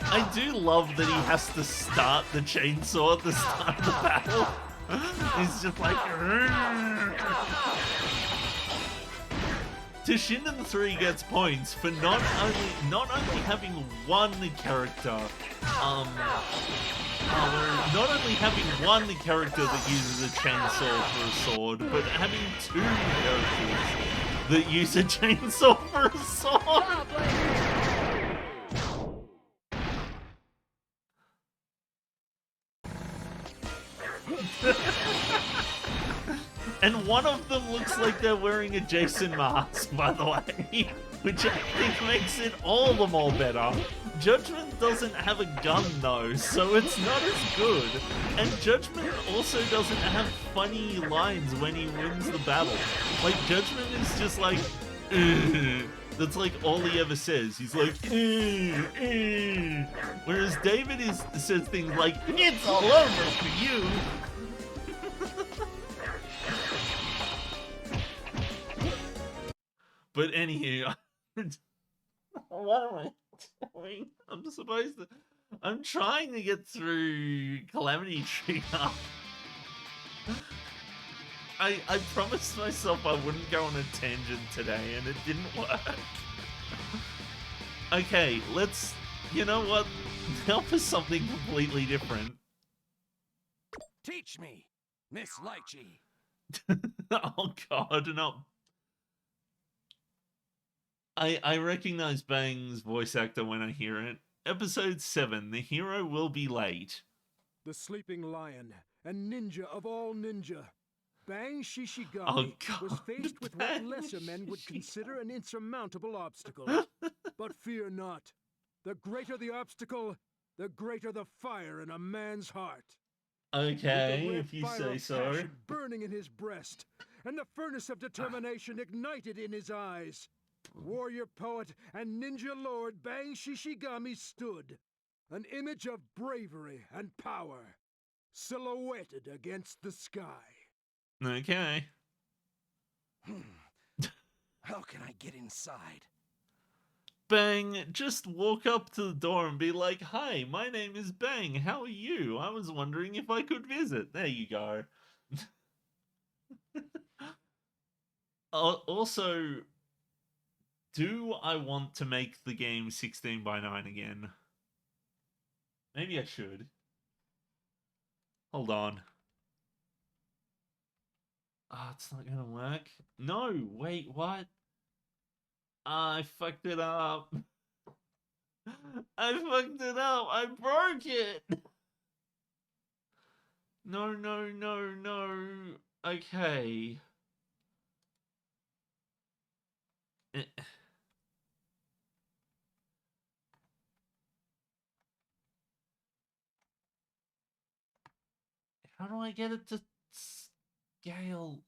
I do love that he has to start the chainsaw at the start of the battle. He's just like... Shinden 3 gets points for not only having one character, not only having one character that uses a chainsaw for a sword, but having two characters that use a chainsaw for a sword. And one of them looks like they're wearing a Jason mask, by the way, which I think makes it all the more better. Judgment doesn't have a gun though, so it's not as good. And Judgment also doesn't have funny lines when he wins the battle. Like, Judgment is just like, ugh. That's like all he ever says. He's like, whereas David says things like, it's all over for you. But anywho, what am I doing? I'm trying to get through Calamity Trigger. I promised myself I wouldn't go on a tangent today, and it didn't work. Okay, you know what? Now for something completely different. Teach me, Miss Lychee. Oh god, no. I recognize Bang's voice actor when I hear it. Episode 7, the hero will be late. The sleeping lion and ninja of all ninja. Bang Shishigami was faced with what lesser men would consider an insurmountable obstacle. But fear not. The greater the obstacle, the greater the fire in a man's heart. Okay, if you say so. Burning in his breast, and the furnace of determination ignited in his eyes. Warrior poet and ninja lord Bang Shishigami stood, an image of bravery and power, silhouetted against the sky. Okay. How can I get inside? Bang, just walk up to the door and be like, "Hi, my name is Bang. How are you? I was wondering if I could visit." There you go. Also, do I want to make the game 16:9 again? Maybe I should. Hold on. Ah, it's not gonna work. No, wait, what? I fucked it up. I fucked it up. I broke it. No, no, no, no. Okay. How do I get it to scale?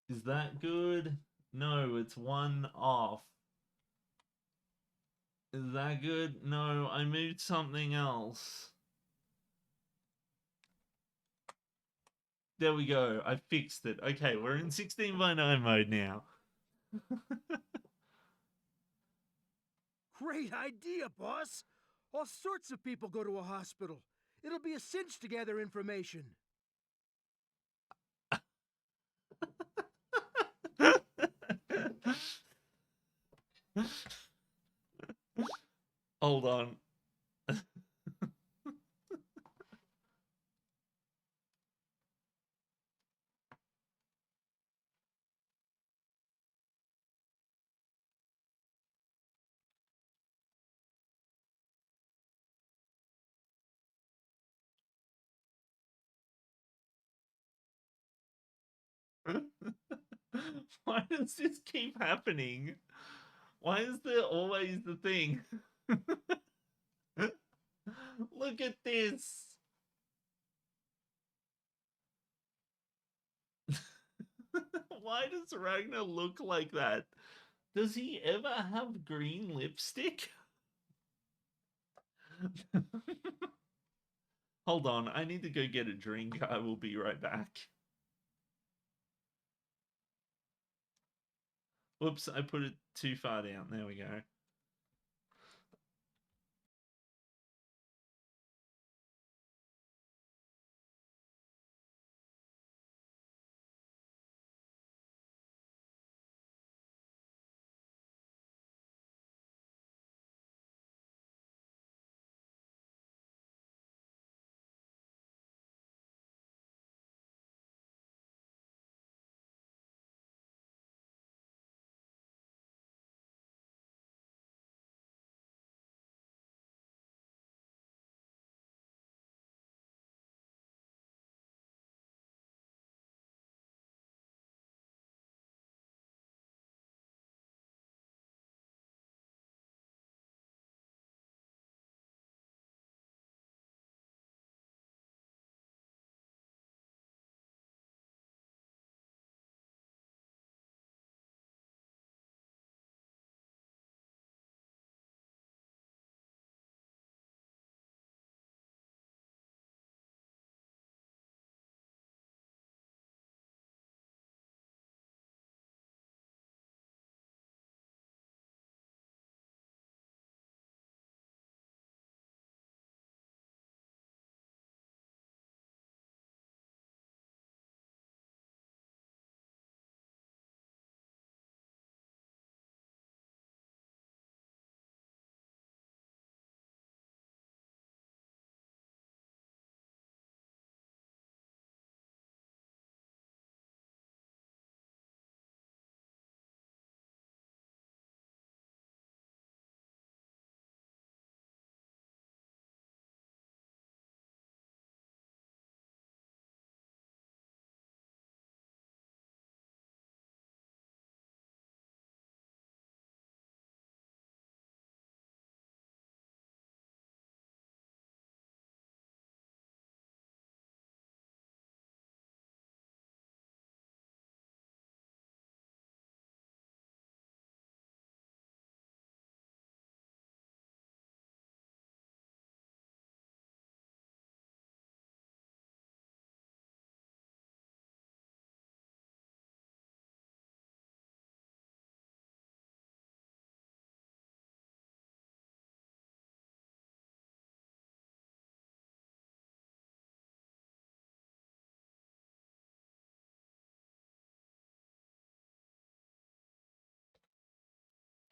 Is that good? No, it's one off. Is that good? No, I moved something else. There we go. I fixed it. Okay, we're in 16:9 mode now. Great idea, boss. All sorts of people go to a hospital. It'll be a cinch to gather information. Hold on. Why does this keep happening? Why is there always the thing? Look at this. Why does Ragnar look like that? Does he ever have green lipstick? Hold on, I need to go get a drink. I will be right back. Whoops, I put it too far down. There we go.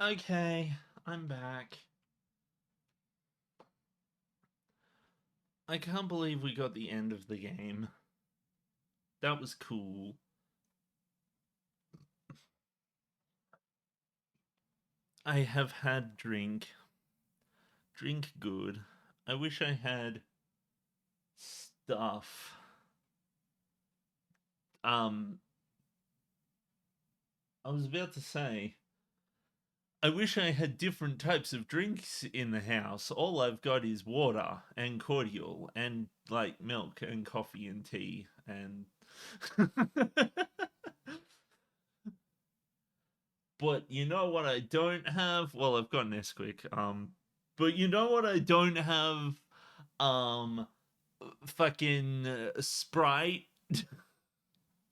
Okay, I'm back. I can't believe we got the end of the game. That was cool. I have had drink. Drink good. I wish I had stuff. I was about to say, I wish I had different types of drinks in the house. All I've got is water and cordial and like milk and coffee and tea and But you know what I don't have? Well, I've got Nesquik. But you know what I don't have? Fucking Sprite.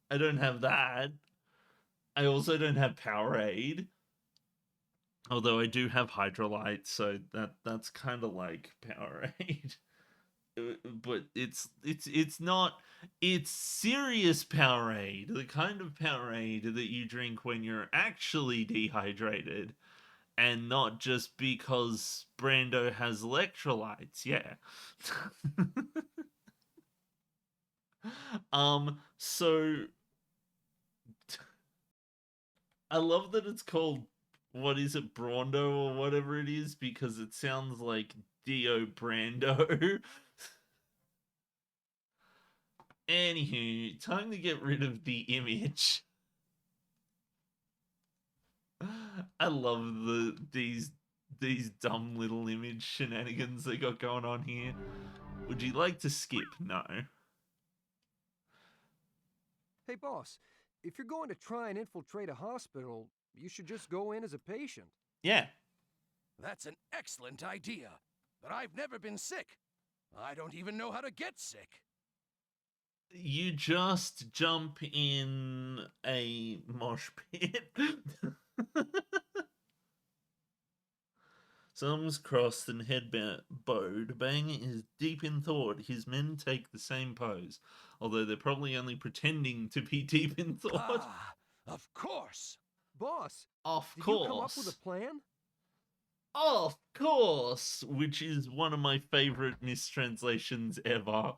I don't have that. I also don't have Powerade. Although I do have Hydrolyte, so that's kind of like Powerade. But it's not, it's serious Powerade, the kind of Powerade that you drink when you're actually dehydrated and not just because Brando has electrolytes. Yeah. So I love that it's called, what is it, Brando or whatever it is, because it sounds like Dio Brando. Anywho, time to get rid of the image. I love these dumb little image shenanigans they got going on here. Would you like to skip? No. Hey, boss, if you're going to try and infiltrate a hospital, you should just go in as a patient. Yeah. That's an excellent idea, but I've never been sick. I don't even know how to get sick. You just jump in a mosh pit. Arms crossed and head bowed, Bang is deep in thought. His men take the same pose, although they're probably only pretending to be deep in thought. Ah, of course. Boss, of did course. you come up with a plan? Of course, which is one of my favorite mistranslations ever.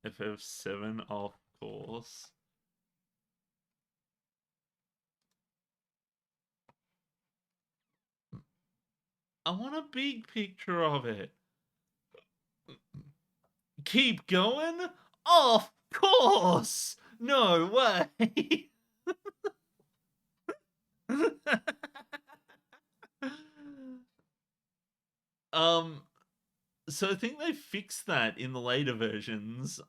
FF7, of course. I want a big picture of it. Keep going? Of course! No way! So I think they fixed that in the later versions.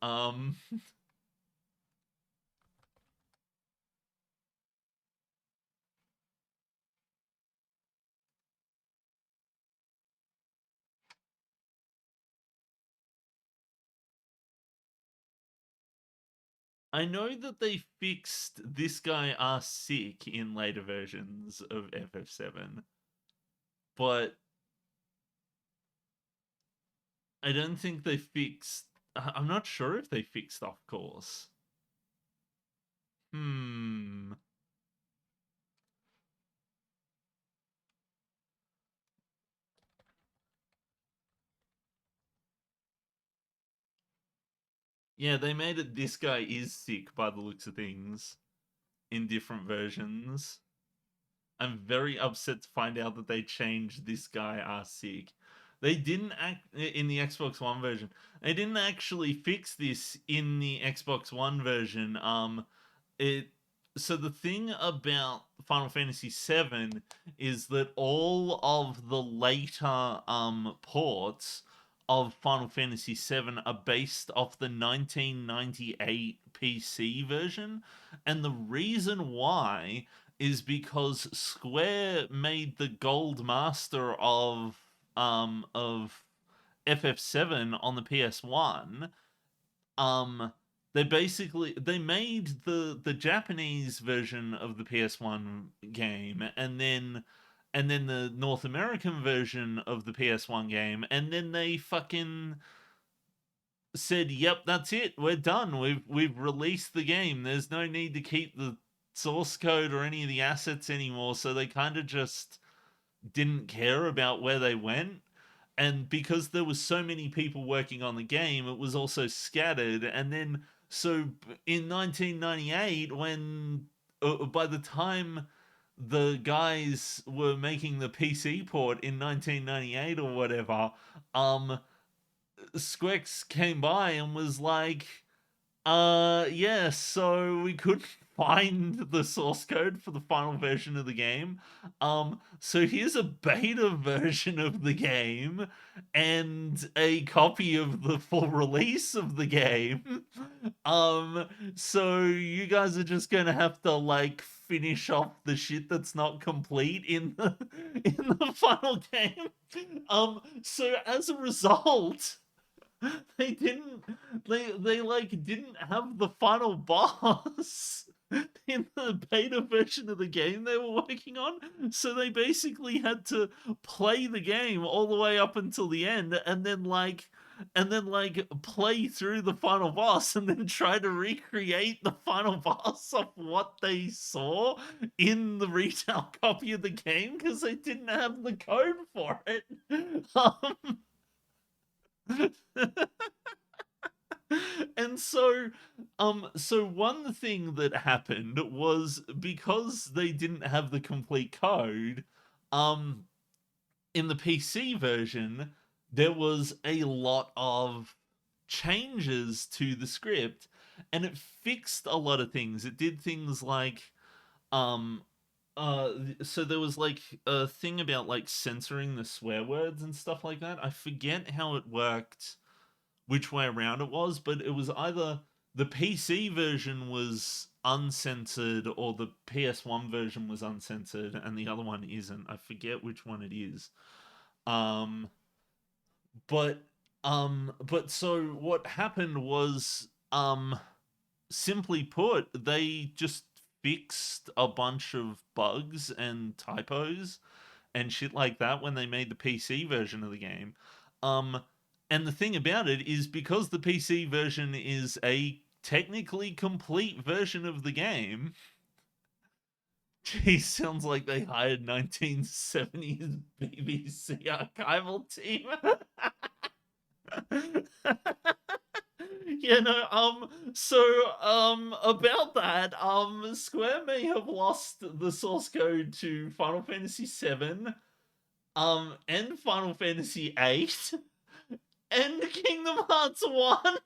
I know that they fixed this guy are sick in later versions of FF7, but I don't think they fixed. I'm not sure if they fixed off course. Yeah, they made it this guy is sick by the looks of things in different versions. I'm very upset to find out that they changed this guy are sick. They didn't act in the Xbox One version. They didn't actually fix this in the Xbox One version. So the thing about Final Fantasy VII is that all of the later ports of Final Fantasy VII are based off the 1998 PC version, and the reason why is because Square made the Gold Master of FF7 on the PS1. They made the Japanese version of the PS1 game, and then the North American version of the PS1 game, and then they fucking said, "Yep, that's it. We're done. We've released the game. There's no need to keep the source code or any of the assets anymore, so they kind of just didn't care about where they went. And because there was so many people working on the game, it was also scattered. And then, so in 1998, when by the time the guys were making the PC port in 1998 or whatever, Squex came by and was like, yeah, so we couldn't find the source code for the final version of the game. So here's a beta version of the game and a copy of the full release of the game. So you guys are just gonna have to like finish off the shit that's not complete in the final game. So as a result, they didn't have the final boss in the beta version of the game they were working on, so they basically had to play the game all the way up until the end and then play through the final boss and then try to recreate the final boss of what they saw in the retail copy of the game because they didn't have the code for it. And so one thing that happened was because they didn't have the complete code, in the PC version, there was a lot of changes to the script, and it fixed a lot of things. It did things like, so there was like a thing about like censoring the swear words and stuff like that. I forget how it worked, which way around it was, but it was either the PC version was uncensored or the PS1 version was uncensored and the other one isn't. I forget which one it is. But so what happened was, simply put, they just fixed a bunch of bugs and typos and shit like that when they made the PC version of the game. And the thing about it is, because the PC version is a technically complete version of the game. Geez, sounds like they hired 1970s BBC archival team. Yeah, no, about that, Square may have lost the source code to Final Fantasy VII, and Final Fantasy VIII, and Kingdom Hearts 1.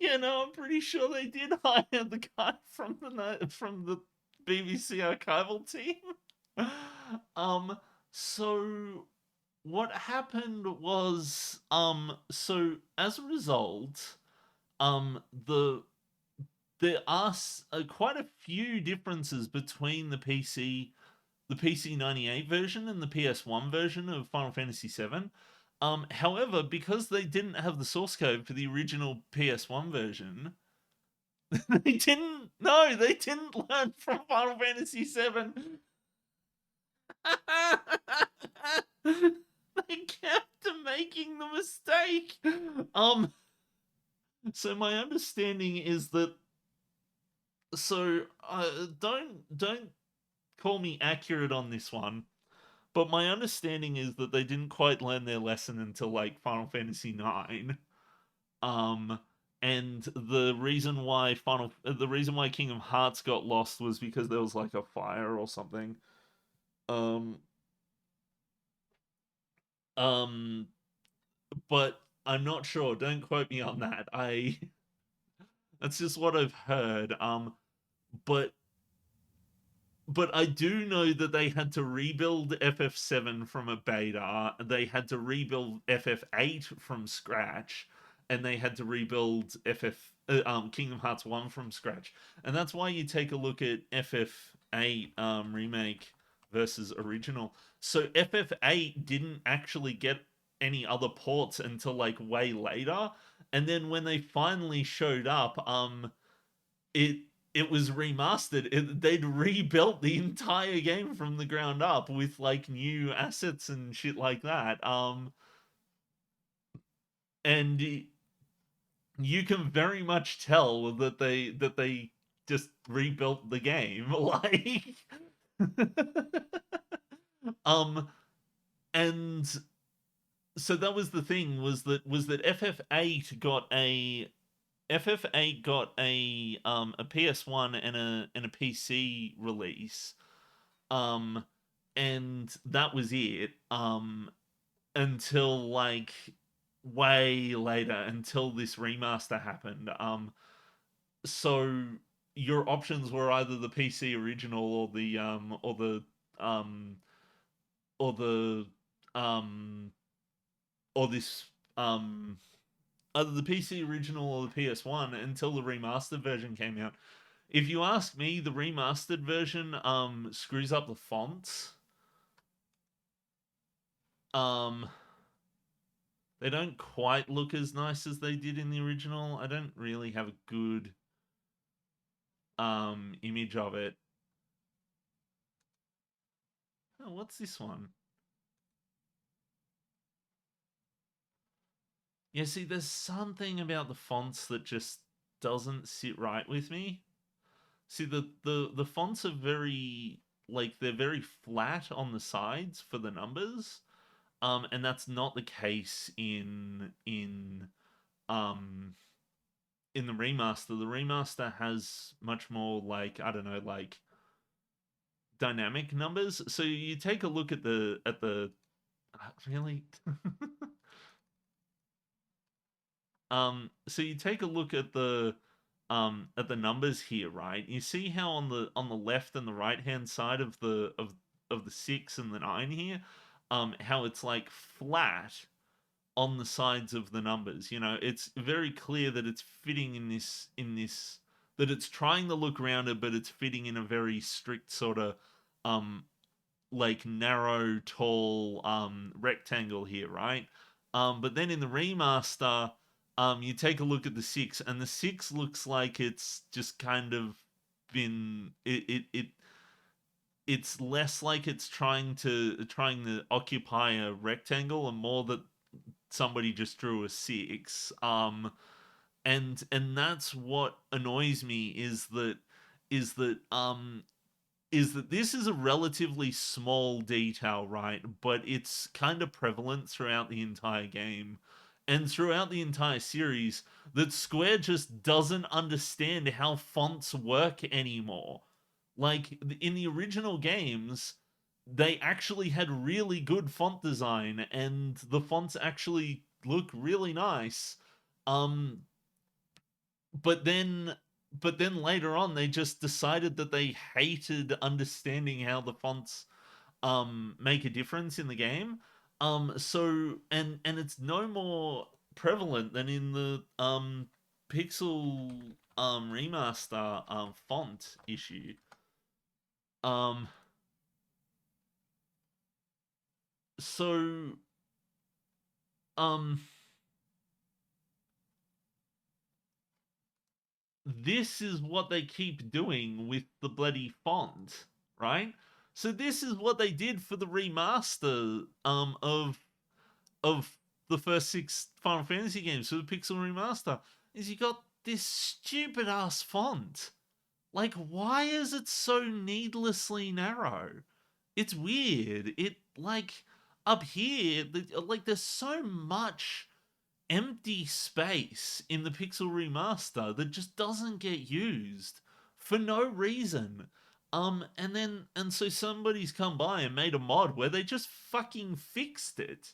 Yeah, no, I'm pretty sure they did hire the guy from the BBC archival team. So what happened was, so as a result, there are quite a few differences between the PC 98 version and the PS1 version of Final Fantasy VII. However, because they didn't have the source code for the original PS1 version, they didn't learn from Final Fantasy VII. They kept making the mistake. So my understanding is that, so don't call me accurate on this one, but my understanding is that they didn't quite learn their lesson until like Final Fantasy IX. And the reason why Kingdom Hearts got lost was because there was like a fire or something. But I'm not sure. Don't quote me on that. That's just what I've heard. But I do know that they had to rebuild FF7 from a beta, they had to rebuild FF8 from scratch, and they had to rebuild Kingdom Hearts 1 from scratch. And that's why you take a look at FF8 remake versus original. So FF8 didn't actually get any other ports until like way later, and then when they finally showed up, it was remastered. They'd rebuilt the entire game from the ground up with like new assets and shit like that. and you can very much tell that they just rebuilt the game, like, and so that was the thing, was that FF8 got a PS1 and a PC release, and that was it, until like way later, until this remaster happened. So your options were either the PC original or the or the or this either the PC original or the PS1 until the remastered version came out. If you ask me, the remastered version screws up the fonts. They don't quite look as nice as they did in the original. I don't really have a good image of it. Oh, what's this one? Yeah, see, there's something about the fonts that just doesn't sit right with me. See, the fonts are very, like, they're very flat on the sides for the numbers. And that's not the case in the remaster. The remaster has much more, like, I don't know, like, dynamic numbers. So you take a look at the really so you take a look at the numbers here, right? You see how on the left and the right hand side of the 6 and the 9 here, how it's like flat on the sides of the numbers. You know, it's very clear that it's fitting in this that it's trying to look rounded, but it's fitting in a very strict sort of like narrow, tall rectangle here, right? But then in the remaster, you take a look at the 6, and the 6 looks like it's just kind of been it's less like it's trying to occupy a rectangle, and more that somebody just drew a 6. And that's what annoys me, is that this is a relatively small detail, right? But it's kind of prevalent throughout the entire game and throughout the entire series, that Square just doesn't understand how fonts work anymore. Like, in the original games, they actually had really good font design, and the fonts actually look really nice. But then later on, they just decided that they hated understanding how the fonts make a difference in the game. So and it's no more prevalent than in the Pixel remaster font issue. So this is what they keep doing with the bloody font, right? So this is what they did for the remaster of the first 6 Final Fantasy games for the Pixel remaster, is you got this stupid ass font. Like, why is it so needlessly narrow? It's weird. It, like, up here, like, there's so much empty space in the Pixel remaster that just doesn't get used for no reason. And so somebody's come by and made a mod where they just fucking fixed it.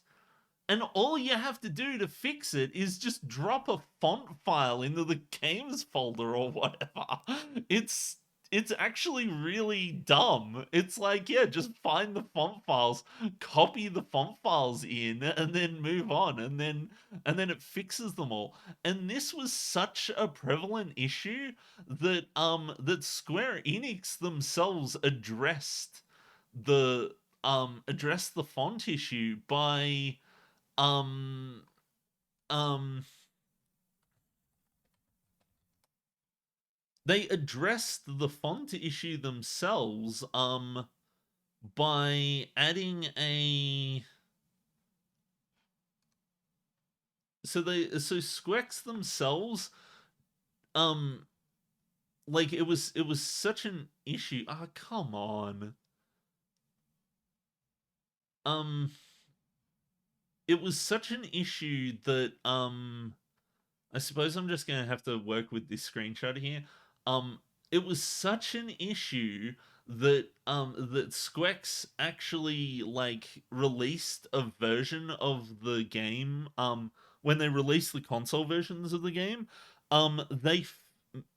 And all you have to do to fix it is just drop a font file into the games folder or whatever. It's actually really dumb. It's like, yeah, just find the font files, copy the font files in, and then move on, and then it fixes them all. And this was such a prevalent issue that Square Enix themselves addressed the font issue by they addressed the font issue themselves by adding a Squex themselves, like it was such an issue. Ah, come on. It was such an issue that I suppose I'm just gonna have to work with this screenshot here. It was such an issue that that Squex actually like released a version of the game when they released the console versions of the game. They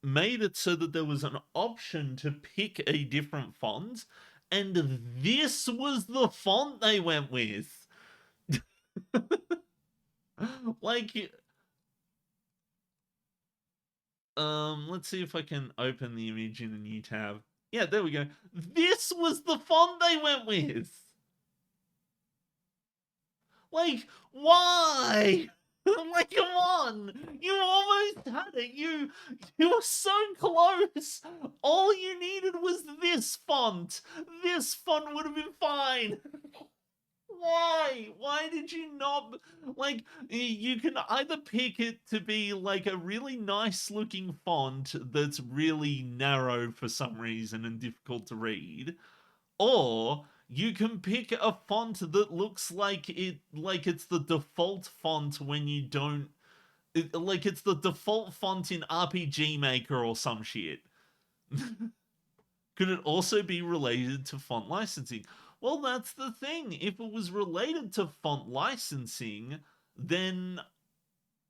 made it so that there was an option to pick a different font, and this was the font they went with. Like, let's see if I can open the image in a new tab. Yeah, there we go. This was the font they went with. Like, why? Like, come on. You almost had it. You were so close. All you needed was this font. This font would have been fine. Why? Why did you not? Like, you can either pick it to be like a really nice looking font that's really narrow for some reason and difficult to read, or you can pick a font that looks like it's the default font when you don't, like it's the default font in RPG Maker or some shit. Could it also be related to font licensing? Well, that's the thing. If it was related to font licensing, then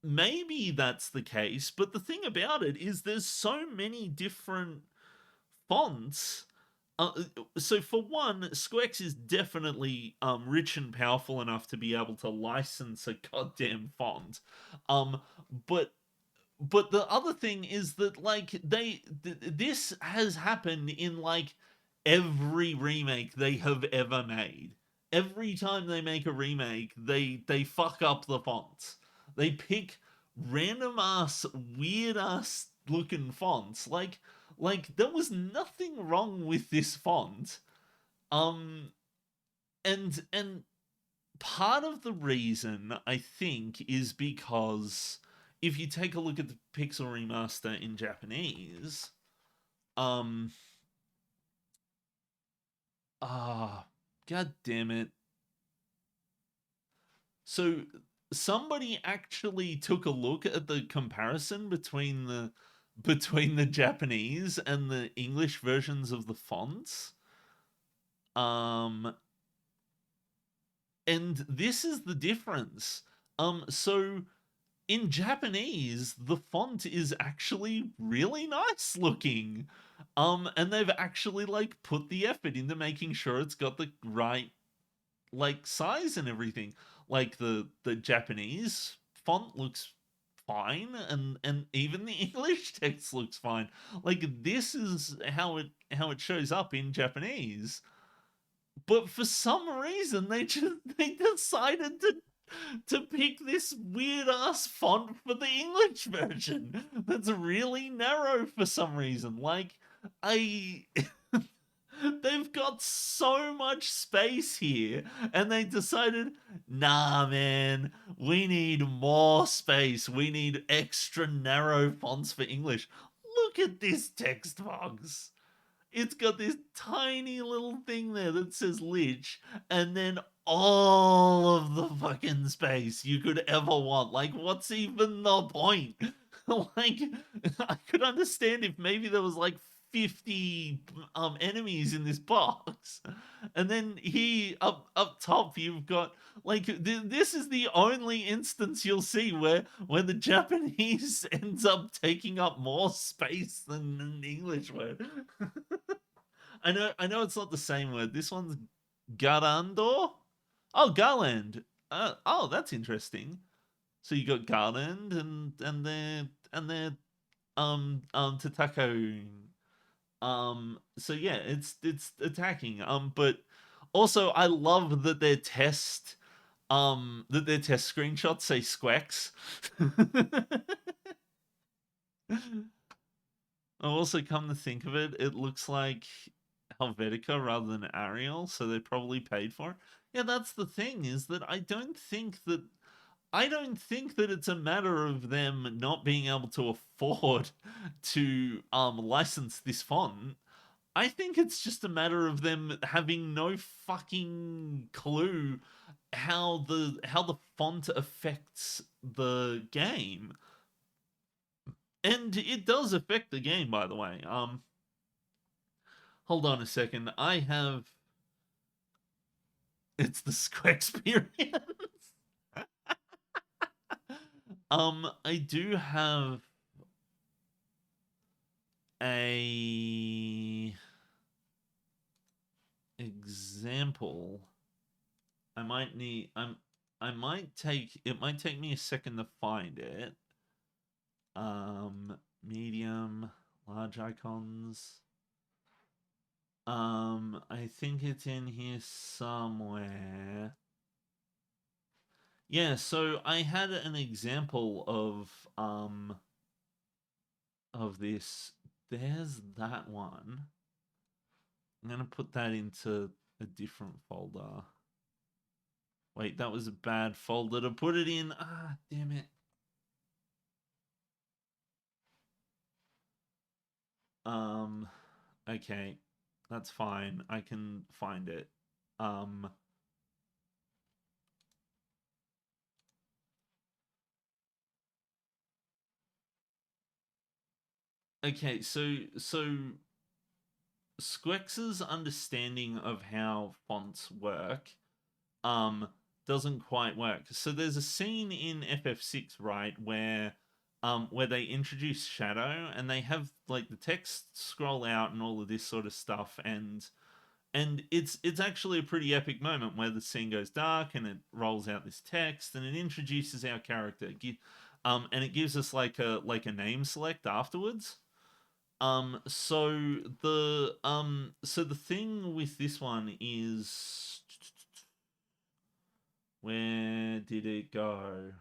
maybe that's the case. But the thing about it is there's so many different fonts. So for one, Squex is definitely rich and powerful enough to be able to license a goddamn font. But the other thing is that like this has happened in like every remake they have ever made. Every time they make a remake, they fuck up the fonts. They pick random ass, weird ass looking fonts. Like there was nothing wrong with this font. And part of the reason I think is because if you take a look at the Pixel Remaster in Japanese, god damn it. So somebody actually took a look at the comparison between the Japanese and the English versions of the fonts. And this is the difference. So in Japanese, the font is actually really nice looking. And they've actually like put the effort into making sure it's got the right like size and everything. Like the Japanese font looks fine, and even the English text looks fine. Like this is how it shows up in Japanese. But for some reason they decided to pick this weird ass font for the English version that's really narrow for some reason. Like they've got so much space here, and they decided, nah, man, we need more space. We need extra narrow fonts for English. Look at this text box. It's got this tiny little thing there that says Lich, and then all of the fucking space you could ever want. Like, what's even the point? Like, I could understand if maybe there was like 50 enemies in this box, and then here up top you've got like this is the only instance you'll see where the Japanese ends up taking up more space than an English word. I know it's not the same word. This one's Garando. Oh, Garland. Oh, that's interesting. So you got Garland and they're Tatako. So yeah, it's attacking. But also I love that their test screenshots say Squex. Also, come to think of it, it looks like Helvetica rather than Arial, so they probably paid for it. Yeah, that's the thing, is that I don't think that I don't think that it's a matter of them not being able to afford to license this font. I think it's just a matter of them having no fucking clue how the font affects the game. And it does affect the game, by the way. Hold on a second. It's the Square experience. I do have a example. It might take me a second to find it. Medium, large icons. I think it's in here somewhere. Yeah, so I had an example of this. There's that one. I'm gonna put that into a different folder. Wait, that was a bad folder to put it in. Ah, damn it. Okay. That's fine. I can find it. Okay, so Squex's understanding of how fonts work doesn't quite work. So there's a scene in FF6, right, where they introduce shadow and they have like the text scroll out and all of this sort of stuff, and it's actually a pretty epic moment where the scene goes dark and it rolls out this text and it introduces our character, and it gives us like a name select afterwards. So the thing with this one is, where did it go?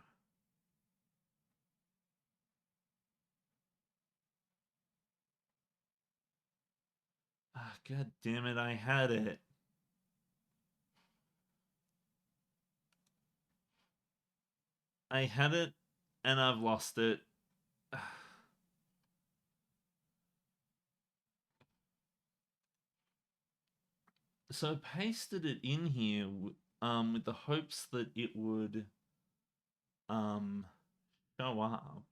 Ah, God damn it, I had it. I had it and I've lost it. So I pasted it in here with the hopes that it would show up,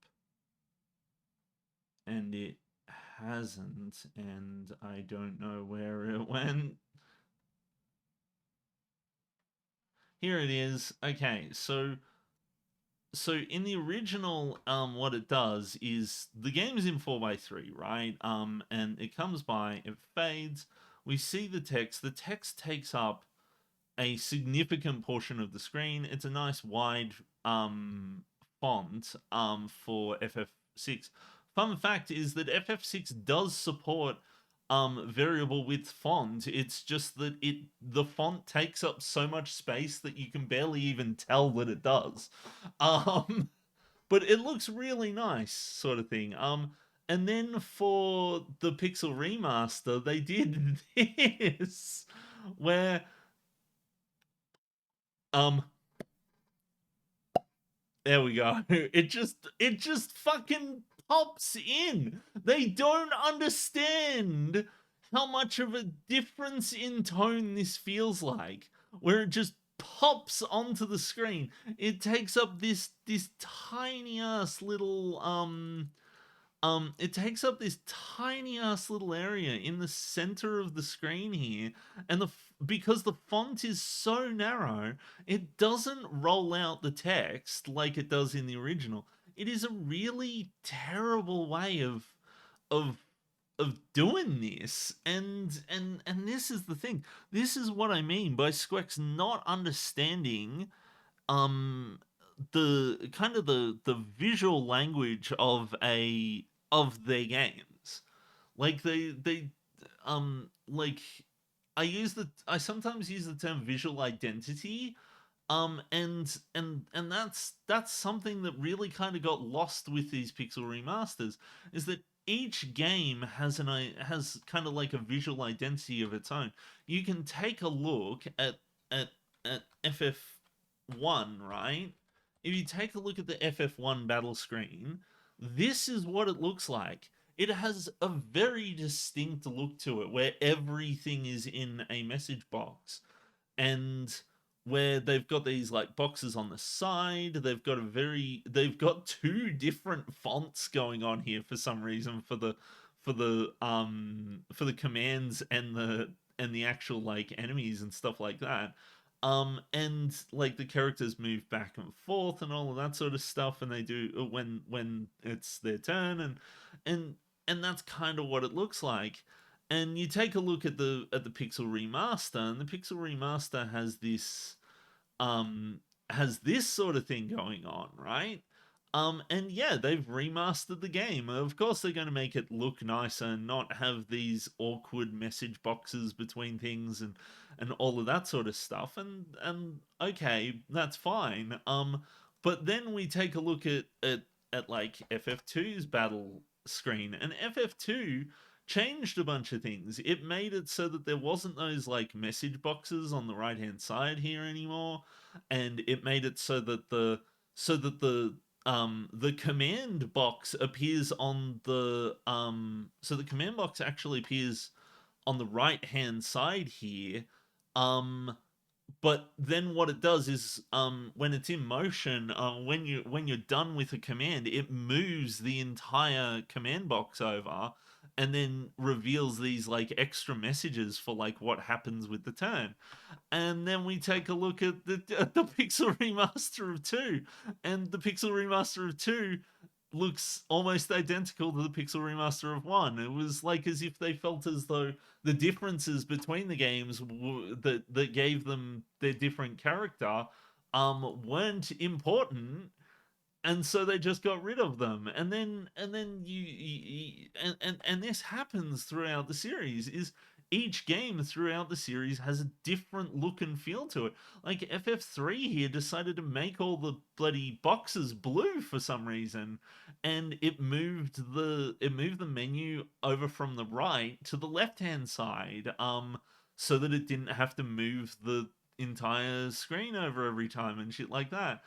and it hasn't, and I don't know where it went. Here it is. Okay, so in the original, what it does is the game is in 4:3, right? And it comes by, it fades. We see the text. The text takes up a significant portion of the screen. It's a nice wide font for FF6. Fun fact is that FF6 does support variable width font. It's just that the font takes up so much space that you can barely even tell that it does. But it looks really nice, sort of thing. And then for the Pixel remaster, they did this, where there we go. It just fucking pops in. They don't understand how much of a difference in tone this feels like, where it just pops onto the screen. It takes up this tiny ass little it takes up this tiny ass little area in the center of the screen here, and because the font is so narrow, it doesn't roll out the text like it does in the original. It is a really terrible way of doing this, and this is the thing. This is what I mean by Squex not understanding the kind of the visual language of their games. Like they like I sometimes use the term visual identity, and that's something that really kind of got lost with these Pixel remasters, is that each game has kind of like a visual identity of its own. You can take a look at FF1, right? if you take a look at the FF1 battle screen, this is what it looks like. It has a very distinct look to it, where everything is in a message box, and where they've got these like boxes on the side. They've got two different fonts going on here for some reason for the commands and the actual like enemies and stuff like that. And like the characters move back and forth and all of that sort of stuff, and they do when it's their turn, and that's kind of what it looks like. And you take a look at the Pixel Remaster, and the Pixel Remaster has this sort of thing going on, right? And yeah, they've remastered the game. Of course, they're going to make it look nicer and not have these awkward message boxes between things and all of that sort of stuff. And okay, that's fine. But then we take a look at like FF2's battle screen, and FF2 changed a bunch of things. It made it so that there wasn't those like message boxes on the right hand side here anymore, and it made it so that the command box appears on the so the command box actually appears on the right hand side here. But then what it does is when it's in motion, when you're done with a command, it moves the entire command box over and then reveals these like extra messages for like what happens with the turn. And then we take a look at the Pixel Remaster of 2, and the Pixel Remaster of 2 looks almost identical to the Pixel Remaster of 1. It was like as if they felt as though the differences between the games that gave them their different character weren't important, and so they just got rid of them. And then this happens throughout the series. Is each game throughout the series has a different look and feel to it. Like FF3 here decided to make all the bloody boxes blue for some reason, and it moved the menu over from the right to the left-hand side, so that it didn't have to move the entire screen over every time and shit like that.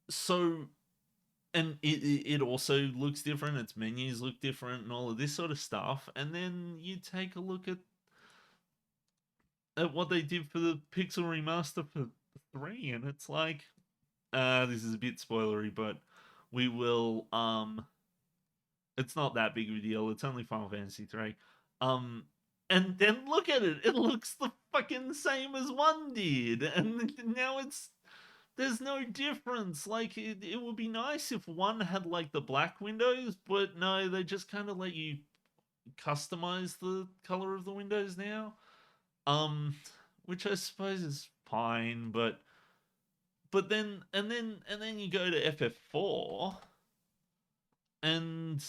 So, and it also looks different, its menus look different and all of this sort of stuff. And then you take a look at what they did for the Pixel Remaster for 3, and it's like, this is a bit spoilery, but we will, it's not that big of a deal, it's only Final Fantasy 3. And then look at it, it looks the fucking same as 1 did, and now there's no difference. Like, it would be nice if 1 had, like, the black windows, but no, they just kind of let you customize the color of the windows now. Which I suppose is fine, but then you go to FF4, and,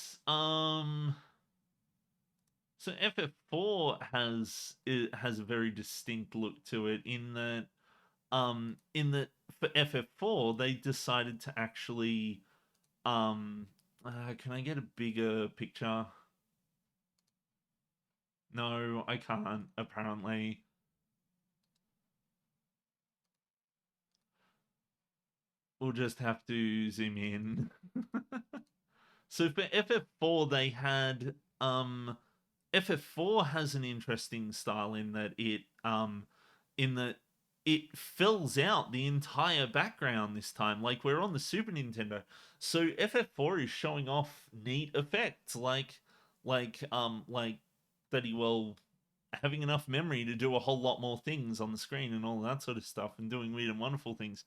so FF4 has a very distinct look to it in that for FF4 they decided to actually can I get a bigger picture? No, I can't, apparently. We'll just have to zoom in. So for FF4 they had FF4 has an interesting style in that it fills out the entire background this time. Like, we're on the Super Nintendo, so FF4 is showing off neat effects, like Betty Well having enough memory to do a whole lot more things on the screen and all that sort of stuff, and doing weird and wonderful things,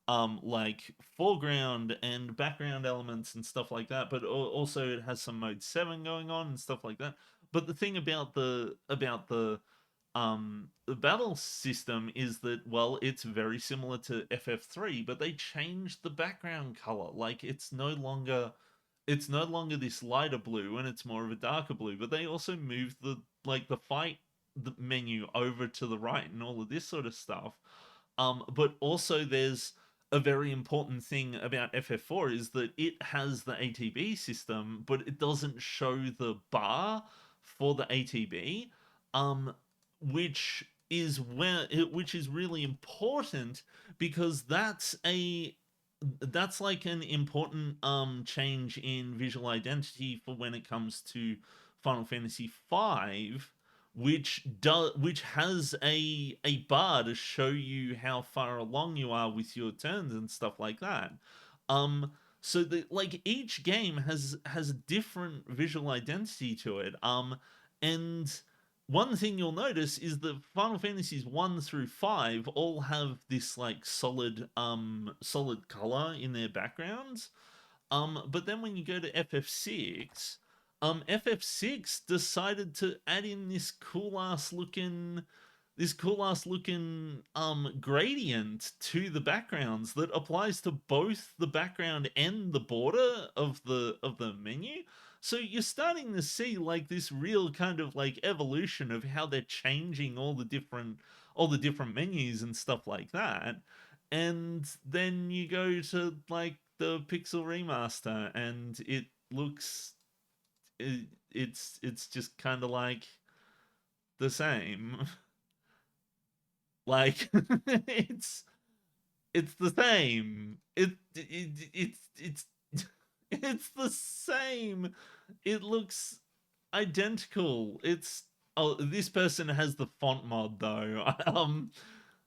like foreground and background elements and stuff like that. But also it has some Mode 7 going on and stuff like that. But the thing about the battle system is that, well, it's very similar to FF3, but they changed the background color. Like, it's no longer this lighter blue, and it's more of a darker blue. But they also moved the fight menu over to the right and all of this sort of stuff. But also there's a very important thing about FF4 is that it has the ATB system, but it doesn't show the bar for the ATB, which is which is really important, because that's like an important change in visual identity for when it comes to Final Fantasy V, which has a bar to show you how far along you are with your turns and stuff like that. So that, like, each game has a different visual identity to it. And one thing you'll notice is that Final Fantasies 1 through 5 all have this like solid color in their backgrounds. But then when you go to FF6, FF6 decided to add in this cool ass looking gradient to the backgrounds that applies to both the background and the border of the menu. So you're starting to see like this real kind of like evolution of how they're changing all the different menus and stuff like that. And then you go to like the Pixel remaster, and it looks it's just kind of like the same. Like it's the same. It's it's the same. It looks identical. This person has the font mod though.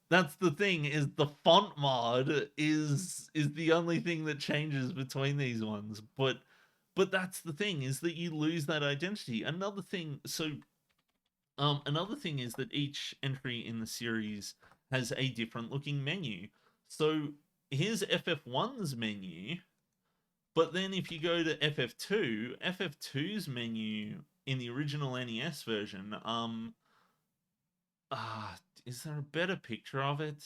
That's the thing, is the font mod is the only thing that changes between these ones. But that's the thing, is that you lose that identity. Another thing is that each entry in the series has a different looking menu. So here's FF1's menu, but then if you go to FF2, FF2's menu in the original NES version, is there a better picture of it?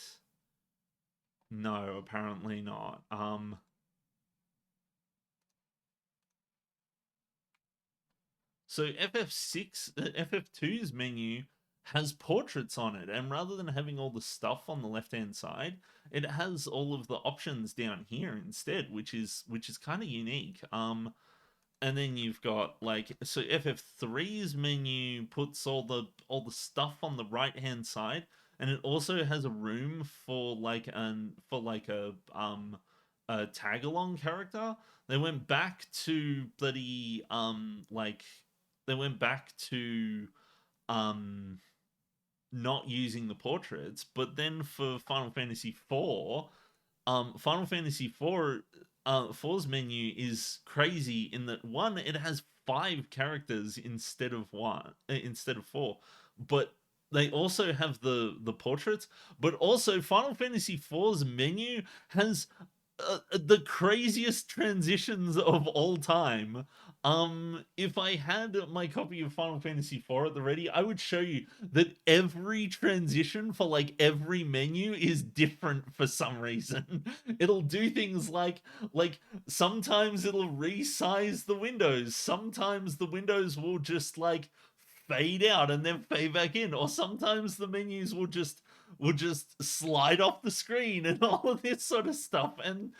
No, apparently not. So FF2's menu has portraits on it, and rather than having all the stuff on the left-hand side, it has all of the options down here instead, which is kind of unique. And then you've got like, so FF3's menu puts all the stuff on the right-hand side, and it also has a room for like a tag-along character. They went back to bloody not using the portraits, but then for Final Fantasy IV, Final Fantasy IV's menu is crazy in that, one, it has 5 characters instead of 4, but they also have the portraits. But also Final Fantasy IV's menu has the craziest transitions of all time. If I had my copy of Final Fantasy IV at the ready, I would show you that every transition for like every menu is different for some reason. It'll do things like sometimes it'll resize the windows. Sometimes the windows will just like fade out and then fade back in, or sometimes the menus will just slide off the screen and all of this sort of stuff, and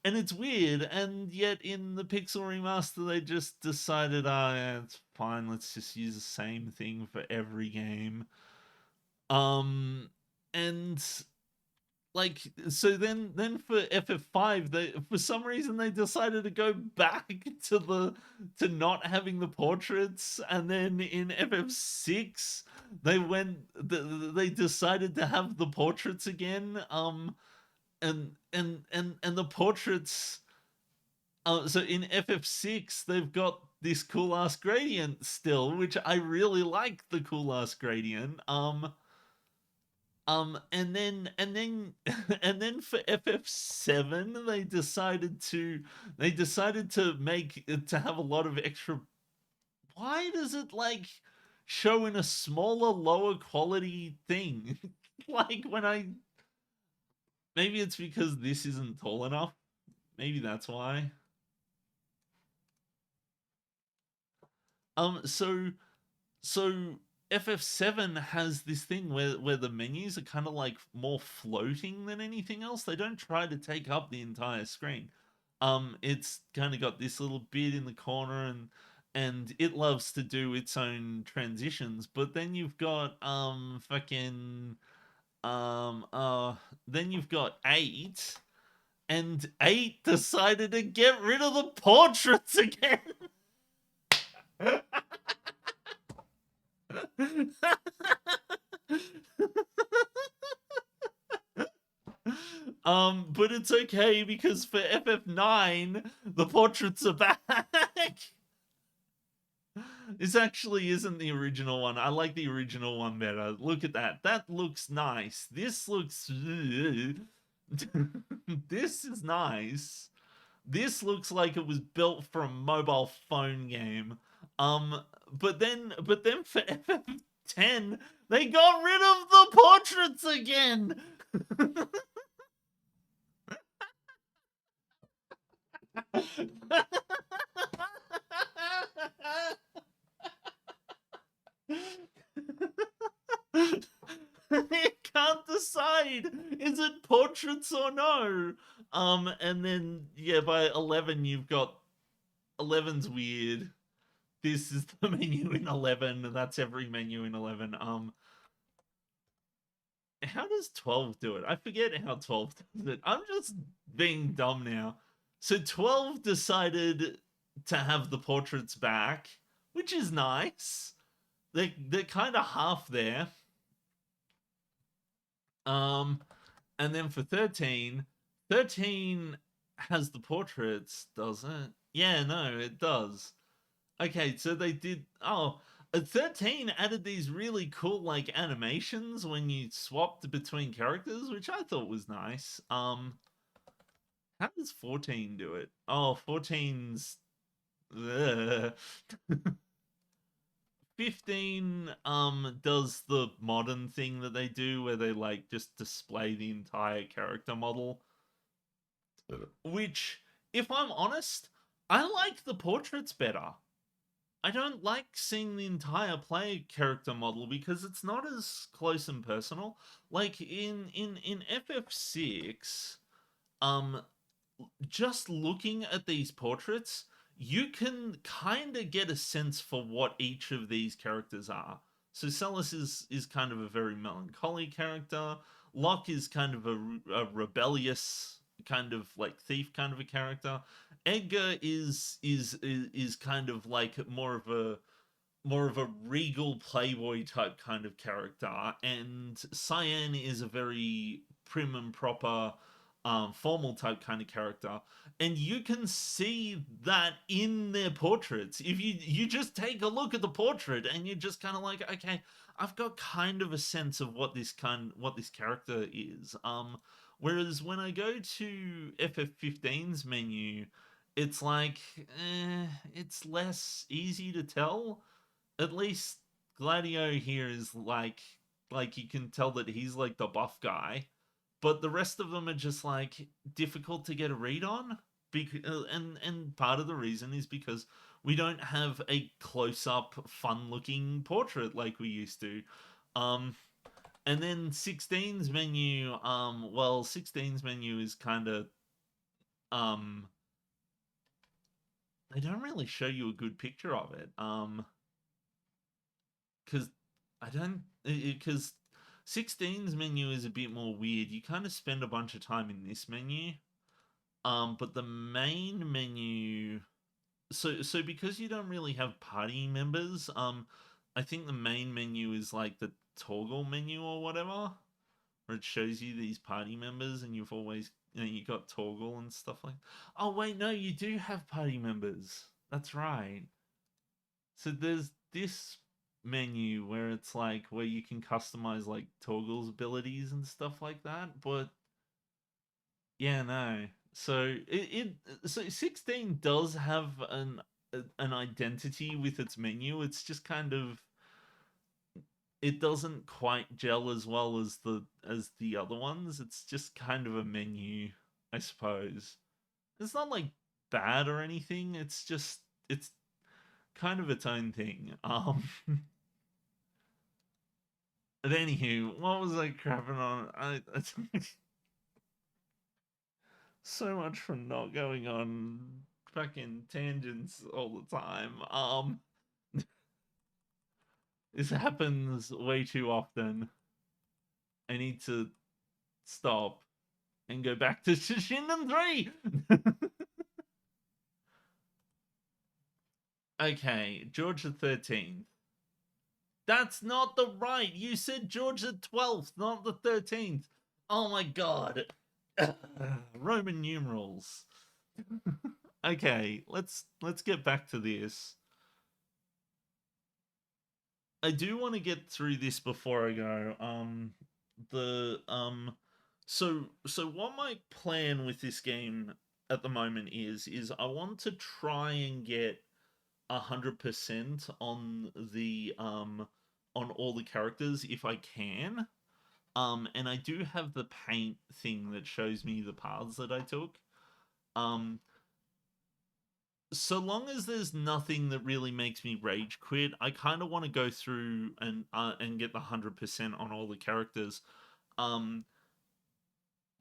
it's weird. And yet in the Pixel remaster they just decided, yeah, it's fine, let's just use the same thing for every game. And like, so then for FF5, they, for some reason, they decided to go back to not having the portraits, and then in FF6 they decided to have the portraits again. And the portraits. So in FF6 they've got this cool ass gradient still, which I really like, the cool ass gradient. And then for FF7 they decided to have a lot of extra. Why does it like show in a smaller, lower quality thing? Like maybe it's because this isn't tall enough. Maybe that's why. So FF7 has this thing where the menus are kind of like more floating than anything else. They don't try to take up the entire screen. It's kind of got this little bit in the corner, and it loves to do its own transitions. But then you've got then you've got 8, and 8 decided to get rid of the portraits again. But it's okay because for FF9, the portraits are back. This actually isn't the original one. I like the original one better. Look at that. That looks nice. This looks... This is nice. This looks like it was built for a mobile phone game. But then for FF10, they got rid of the portraits again. You can't decide, is it portraits or no? And then yeah, by 11 you've got 11's weird. This is the menu in 11, and that's every menu in 11. How does 12 do it? I forget how 12 does it. I'm just being dumb now. So 12 decided to have the portraits back, which is nice. They're kind of half there. And then for 13 has the portraits, does it? Yeah, no, it does. Okay, so they did... Oh, 13 added these really cool, like, animations when you swapped between characters, which I thought was nice. How does 14 do it? Oh, 14's... 15 does the modern thing that they do where they like just display the entire character model, which, if I'm honest, I like the portraits better. I don't like seeing the entire player character model because it's not as close and personal. Like in FF6, just looking at these portraits, you can kind of get a sense for what each of these characters are. So Celis is kind of a very melancholy character. Locke is kind of a rebellious kind of like thief kind of a character. Edgar is kind of like more of a regal playboy type kind of character, and Cyan is a very prim and proper formal type kind of character, and you can see that in their portraits. If you just take a look at the portrait and you're just kind of like, okay, I've got kind of a sense of what this character is. Whereas when I go to FF15's menu, it's like it's less easy to tell. At least Gladio here is like you can tell that he's like the buff guy, but the rest of them are just like difficult to get a read on. And part of the reason is because we don't have a close-up, fun-looking portrait like we used to. And then 16's menu, 16's menu is kind of they don't really show you a good picture of it. Because 16's menu is a bit more weird. You kind of spend a bunch of time in this menu. But the main menu, so because you don't really have party members, I think the main menu is like the toggle menu or whatever, where it shows you these party members, and you've always, you got toggle and stuff like. Oh wait, no, you do have party members. That's right. So there's this menu where it's like where you can customize like toggle's abilities and stuff like that, but yeah, no. So so 16 does have an identity with its menu. It's just kind of, it doesn't quite gel as well as the other ones. It's just kind of a menu, I suppose. It's not like bad or anything. It's just, it's kind of its own thing. But anywho, what was I crapping on? So much for not going on fucking tangents all the time. This happens way too often. I need to stop and go back to Shinden 3. Okay, George the 13th. That's not the right. You said George the 12th, not the 13th. Oh my god. Roman numerals. Okay, let's get back to this. I do want to get through this before I go. So what my plan with this game at the moment is I want to try and get 100% on the on all the characters if I can. And I do have the paint thing that shows me the paths that I took. So long as there's nothing that really makes me rage quit, I kind of want to go through and get the 100% on all the characters.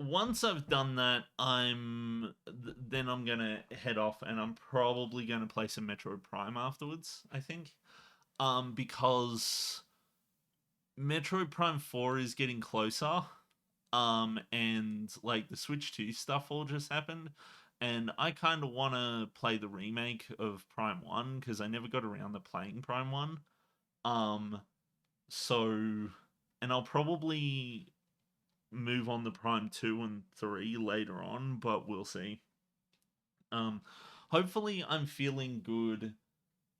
Once I've done that, then I'm gonna head off, and I'm probably gonna play some Metroid Prime afterwards, I think, because Metroid Prime 4 is getting closer, and like the Switch 2 stuff all just happened, and I kind of want to play the remake of Prime 1 because I never got around to playing Prime 1. And I'll probably move on to Prime 2 and 3 later on, but we'll see. Hopefully I'm feeling good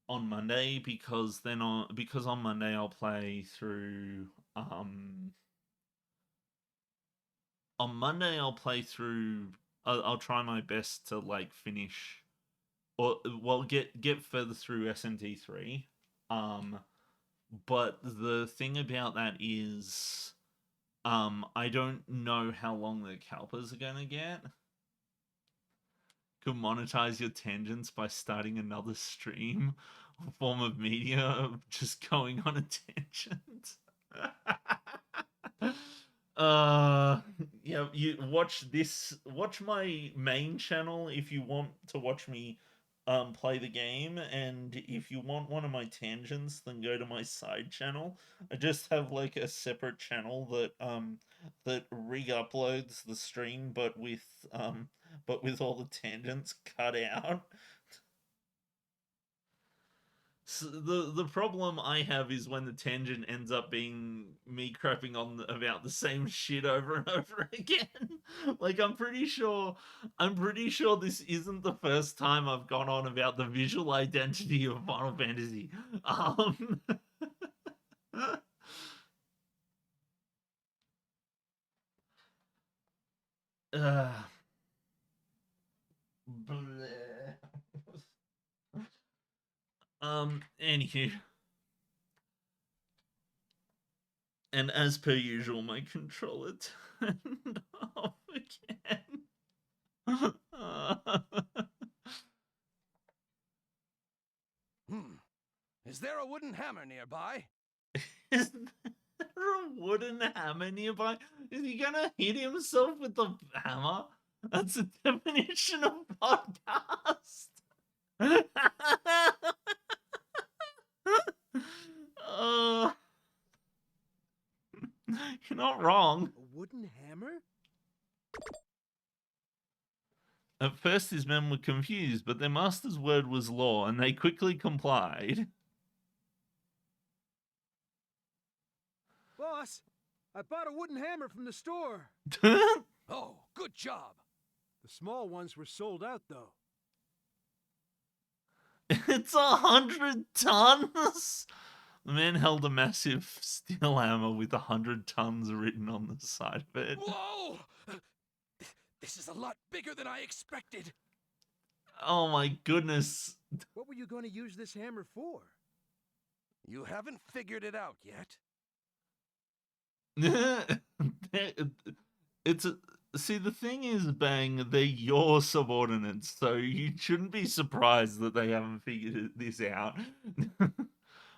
on Monday because on Monday I'll play through I'll try my best to like finish or get further through SMT3. But the thing about that is I don't know how long the Kalpas are gonna get. Could monetize your tangents by starting another stream or form of media of just going on a tangent. Yeah, you watch my main channel if you want to watch me play the game, and if you want one of my tangents, then go to my side channel. I just have like a separate channel that re-uploads the stream but with all the tangents cut out. So the problem I have is when the tangent ends up being me crapping on about the same shit over and over again. Like I'm pretty sure this isn't the first time I've gone on about the visual identity of Final Fantasy. Anywho. And as per usual, my controller turned off again. Is there a wooden hammer nearby? Is there a wooden hammer nearby? Is he gonna hit himself with the hammer? That's the definition of podcast. You're not wrong. A wooden hammer? At first his men were confused, but their master's word was law, and they quickly complied. Boss, I bought a wooden hammer from the store. Oh, good job. The small ones were sold out, though. It's 100 tons! The man held a massive steel hammer with 100 tons written on the side of it. Whoa! This is a lot bigger than I expected. Oh my goodness. What were you going to use this hammer for? You haven't figured it out yet. See, the thing is, Bang, they're your subordinates, so you shouldn't be surprised that they haven't figured this out.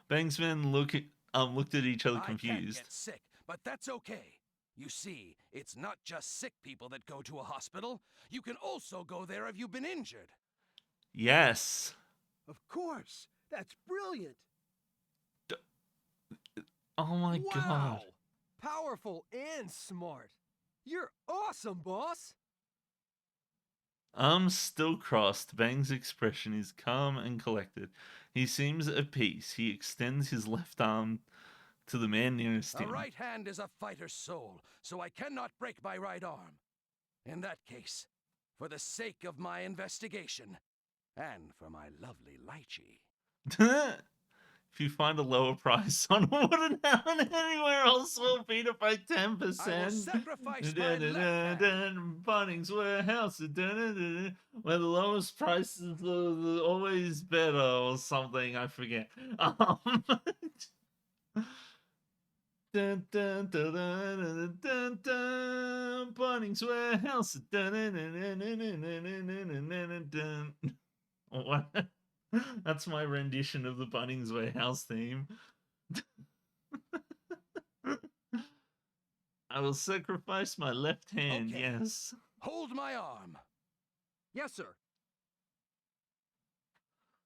Bang's men looked at each other confused. I can't get sick, but that's okay. You see, it's not just sick people that go to a hospital. You can also go there if you've been injured. Yes. Of course. That's brilliant. Oh my god. Powerful and smart. You're awesome, boss. Still crossed. Bang's expression is calm and collected. He seems at peace. He extends his left arm to the man nearest A him. right hand is a fighter's soul, so I cannot break my right arm. In that case, for the sake of my investigation, and for my lovely lychee. If you find a lower price on a wooden helmet anywhere else, we'll beat it by 10%. I will sacrifice my left hand. Bunnings Warehouse, where the lowest price is always better or something. I forget. Dun, dun, dun, dun, dun, dun, dun, Bunnings Warehouse. Dun, dun, dun, dun, dun, dun, dun, dun, dun. What? That's my rendition of the Bunnings Warehouse theme. I will sacrifice my left hand, Okay. yes. Hold my arm. Yes, sir.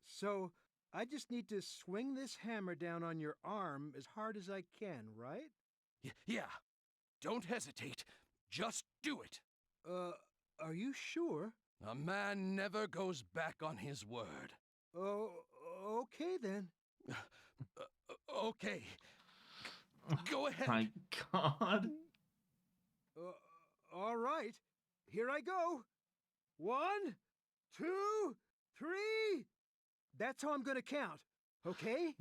So, I just need to swing this hammer down on your arm as hard as I can, right? Yeah. Don't hesitate. Just do it. Are you sure? A man never goes back on his word. Oh, okay then. Okay. Go ahead. My god. All right. Here I go. 1, 2, 3. That's how I'm gonna count. Okay?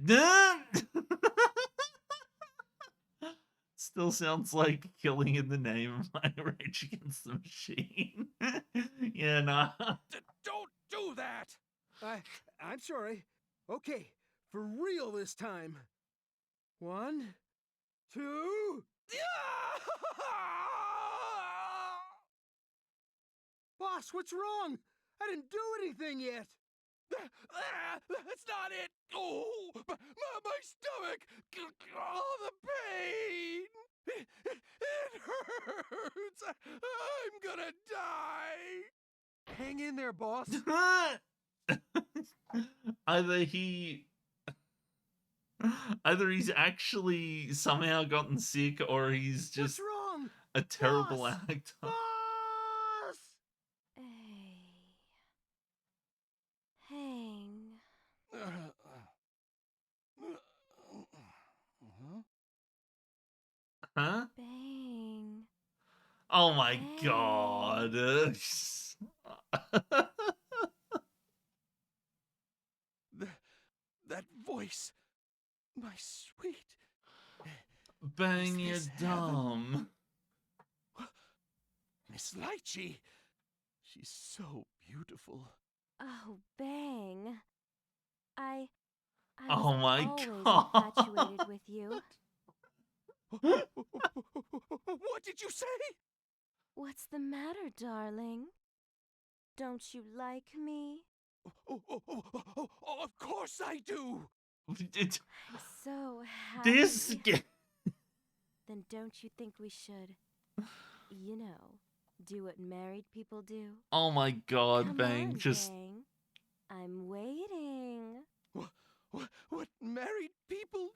Still sounds like Killing in the Name of my Rage Against the Machine. Yeah, nah. Don't do that! I'm sorry. Okay, for real this time. 1, 2. Boss, what's wrong? I didn't do anything yet. That's not it! Oh, my stomach! Oh, the pain! It hurts! I'm gonna die! Hang in there, boss. Either he's actually somehow gotten sick or he's just What's wrong? a terrible Boss! actor. Boss! Hang. Huh? Bang. Oh my Hey. god. That voice, my sweet. Bang, you're this heaven? dumb. Miss Lychee. She's so beautiful. Oh, Bang. I Oh was my always god. infatuated with you. What did you say? What's the matter, darling? Don't you like me? Of course I do. I'm so happy. This Then don't you think we should, you know, do what married people do? Oh my god, Come Bang, on, just Bang. I'm waiting. What married people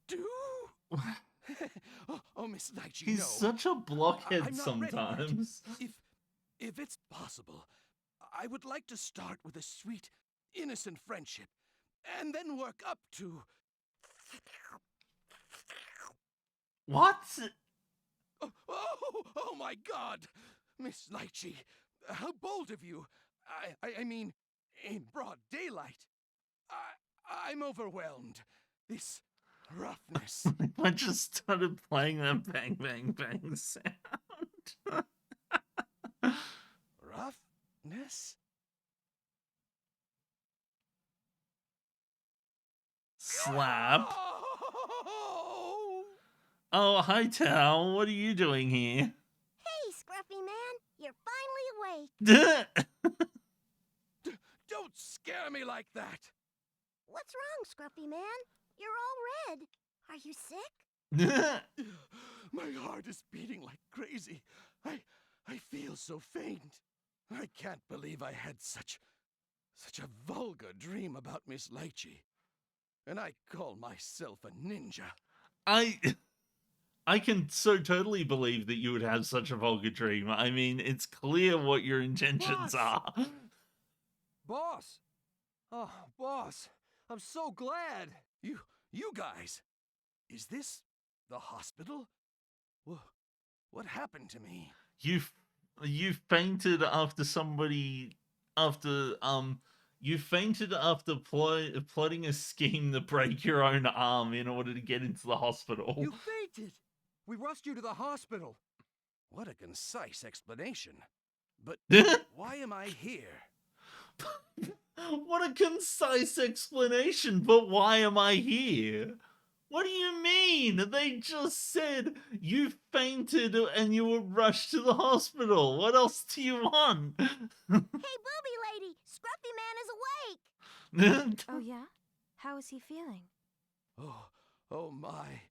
do? Oh, Miss Lychee, he's no. such a blockhead I'm not ready yet. sometimes. If it's possible, I would like to start with a sweet, innocent friendship, and then work up to... What? Oh my God! Miss Lychee, how bold of you. I mean, in broad daylight. I'm overwhelmed. This roughness. I just started playing that bang, bang, bang sound. Roughness? Slap. Oh, hi, Tal. What are you doing here? Hey, Scruffy Man, you're finally awake. Don't scare me like that. What's wrong, Scruffy Man? You're all red. Are you sick? My heart is beating like crazy. I feel so faint. I can't believe I had such a vulgar dream about Miss Lychee. And I call myself a ninja. I can so totally believe that you would have such a vulgar dream. I mean, it's clear what your intentions are. Boss! Oh, boss, I'm so glad. You guys, is this the hospital? What happened to me? You fainted after you fainted after plotting a scheme to break your own arm in order to get into the hospital. You fainted! We rushed you to the hospital. What a concise explanation. But why am I here? What a concise explanation, but why am I here? What do you mean? They just said you fainted and you were rushed to the hospital. What else do you want? Hey, booby lady, Scruffy Man is awake. Oh, yeah? How is he feeling? Oh my.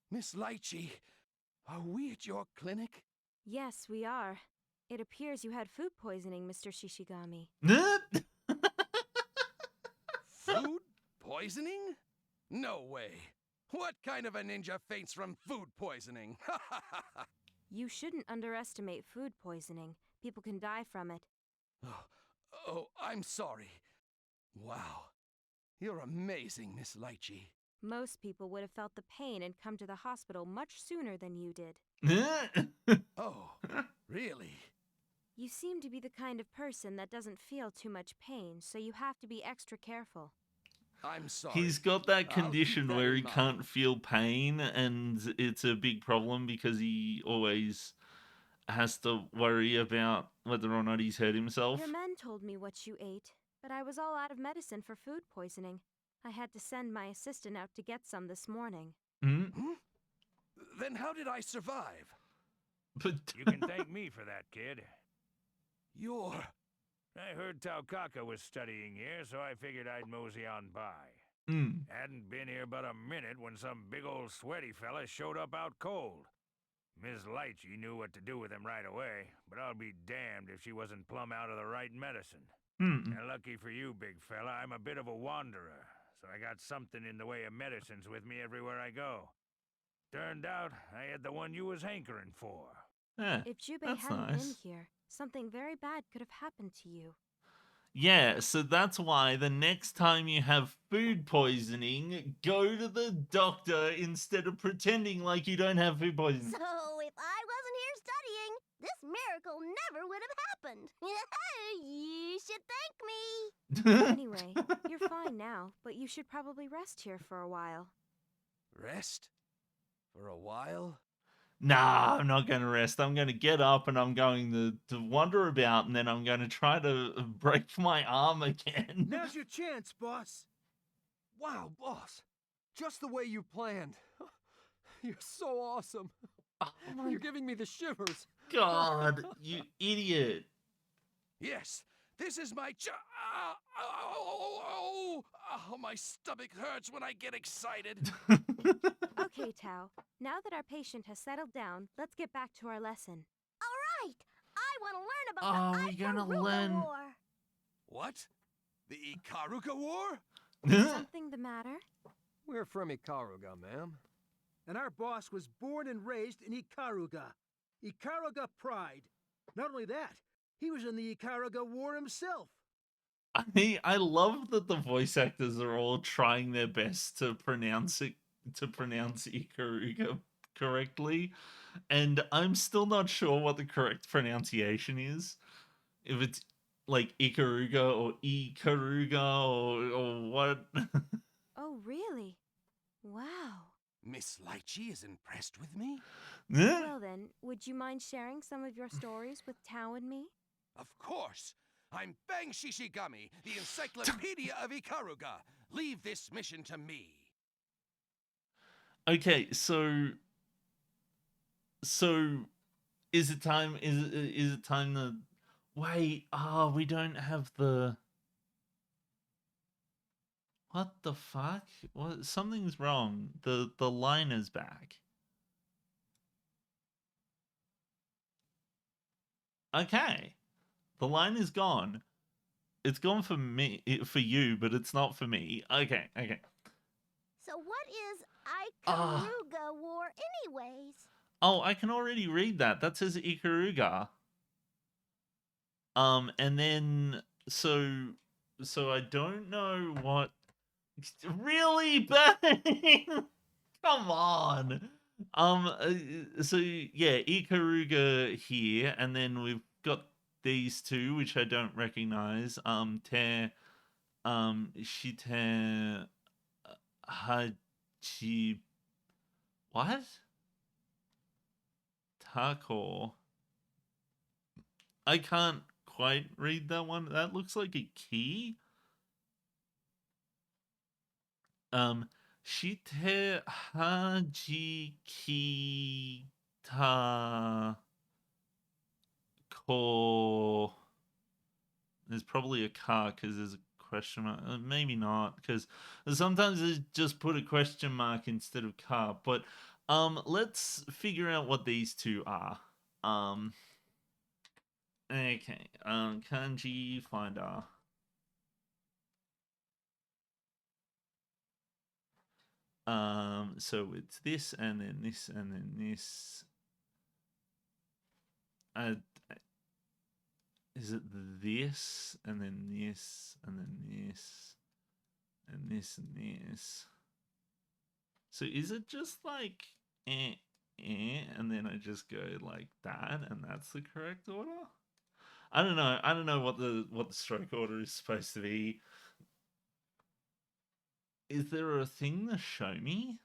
Miss Lychee, are we at your clinic? Yes, we are. It appears you had food poisoning, Mr. Shishigami. Food poisoning? No way. What kind of a ninja faints from food poisoning? You shouldn't underestimate food poisoning. People can die from it. Oh, I'm sorry. Wow. You're amazing, Miss Lychee. Most people would have felt the pain and come to the hospital much sooner than you did. Oh, really? You seem to be the kind of person that doesn't feel too much pain, so you have to be extra careful. I'm sorry. He's got that condition where he can't feel pain, and it's a big problem because he always has to worry about whether or not he's hurt himself. Your men told me what you ate, but I was all out of medicine for food poisoning. I had to send my assistant out to get some this morning. Hmm? Then how did I survive? But you can thank me for that, kid. You're... I heard Taukaka was studying here, so I figured I'd mosey on by. Hadn't been here but a minute when some big old sweaty fella showed up out cold. Miss Lychee knew what to do with him right away, but I'll be damned if she wasn't plumb out of the right medicine. And lucky for you, big fella, I'm a bit of a wanderer, so I got something in the way of medicines with me everywhere I go. Turned out I had the one you was hankering for. If Jubei hadn't been here, something very bad could have happened to you. Yeah, so that's why the next time you have food poisoning, go to the doctor instead of pretending like you don't have food poisoning. So if I wasn't here studying, this miracle never would have happened. You should thank me. Anyway, you're fine now, but you should probably rest here for a while. Rest? For a while? Nah, I'm not going to rest. I'm going to get up and I'm going to wander about, and then I'm going to try to break my arm again. Now's your chance, boss. Wow, boss. Just the way you planned. You're so awesome. You're giving me the shivers. God, you idiot. Yes, this is my my stomach hurts when I get excited. Okay, Tao. Now that our patient has settled down, let's get back to our lesson. All right. I want to learn about the we're gonna Ikaruga learn. War. What? The Ikaruga War? Is something the matter? We're from Ikaruga, ma'am. And our boss was born and raised in Ikaruga. Ikaruga pride. Not only that, he was in the Ikaruga War himself. I love that the voice actors are all trying their best to pronounce Ikaruga correctly, and I'm still not sure what the correct pronunciation is. If it's like Ikaruga or Ikaruga or what. Oh, really? Wow. Miss Lychee is impressed with me? Well then, would you mind sharing some of your stories with Tao and me? Of course. I'm Bang Shishigami, the Encyclopedia of Ikaruga. Leave this mission to me. Okay, so is it time? Is it time to wait? We don't have the. What the fuck? What? Something's wrong. The liner's back. Okay. The line is gone. It's gone for me, for you, but it's not for me. Okay. So what is Ikaruga War anyways? Oh, I can already read that. That says Ikaruga. And then so I don't know what. Really, bang! Come on. So yeah, Ikaruga here, and then we've got these two which I don't recognize. Shite Hachi, what? Tako. I can't quite read that one. That looks like a key. Shite Haji Kita Ko. There's probably a car because there's a question mark. Maybe not, because sometimes they just put a question mark instead of car. But let's figure out what these two are. Okay. Kanji finder. So it's this and then this and then this. Is it this and then this and then this and this and this? So is it just like and then I just go like that and that's the correct order? I don't know. I don't know what the stroke order is supposed to be. Is there a thing to show me?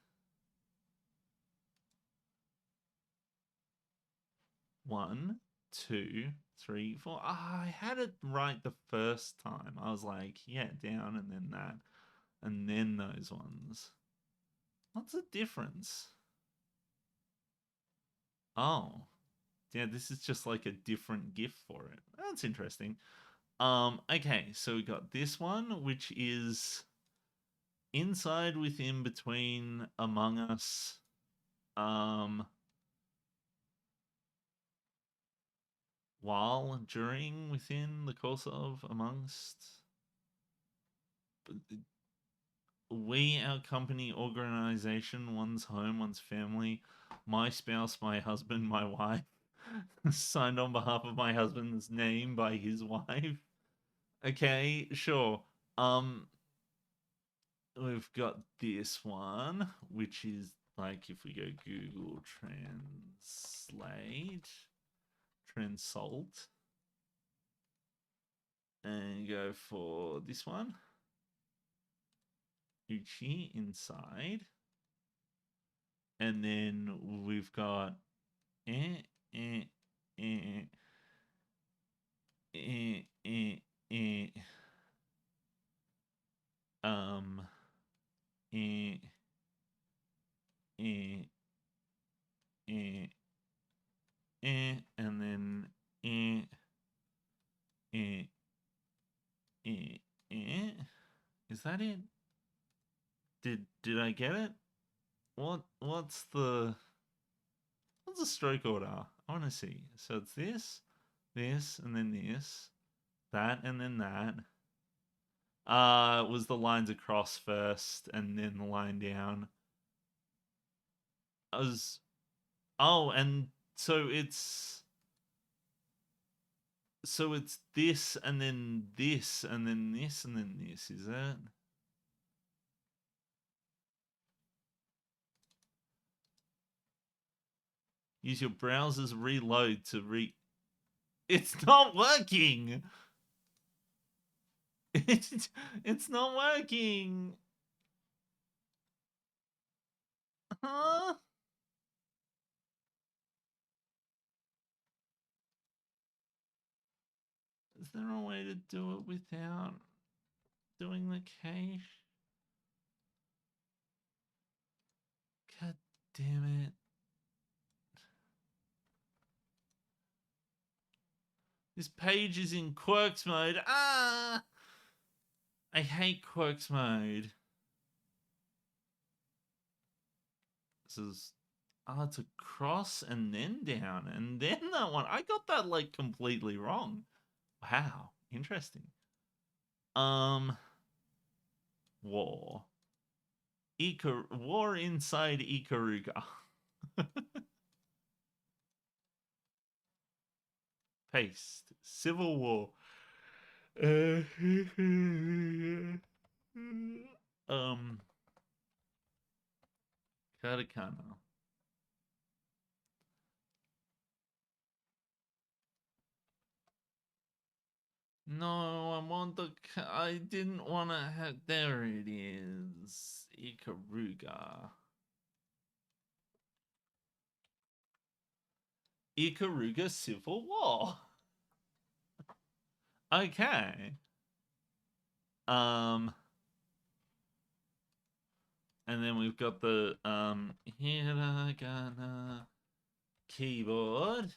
1, 2, 3, 4. I had it right the first time. I was like, yeah, down and then that. And then those ones. What's the difference? Oh. Yeah, this is just like a different GIF for it. That's interesting. Okay, so we got this one, which is inside, within, between, among us. While, during, within, the course of, amongst. We, our company, organization, one's home, one's family, my spouse, my husband, my wife, signed on behalf of my husband's name by his wife. Okay, sure. We've got this one, which is like if we go Google Transalt, and go for this one. Uchi inside. And then we've got and then is that it? Did I get it? What's the stroke order? I want to see. So it's this, and then this, that, and then that. Was the lines across first, and then the line down. And so it's this, and then this, and then this, and then this, is it? Use your browser's reload to It's not working! It's not working! Huh? Is there a way to do it without doing the cache? God damn it. This page is in Quirks mode. I hate Quirks mode. This is... it's a cross and then down. And then that one. I got that, like, completely wrong. Wow, interesting. War. War inside Ikaruga. Paste. Civil War. Katakana. No, I want the. I didn't want to have. There it is. Ikaruga. Ikaruga Civil War. Okay. And then we've got the hiragana keyboard.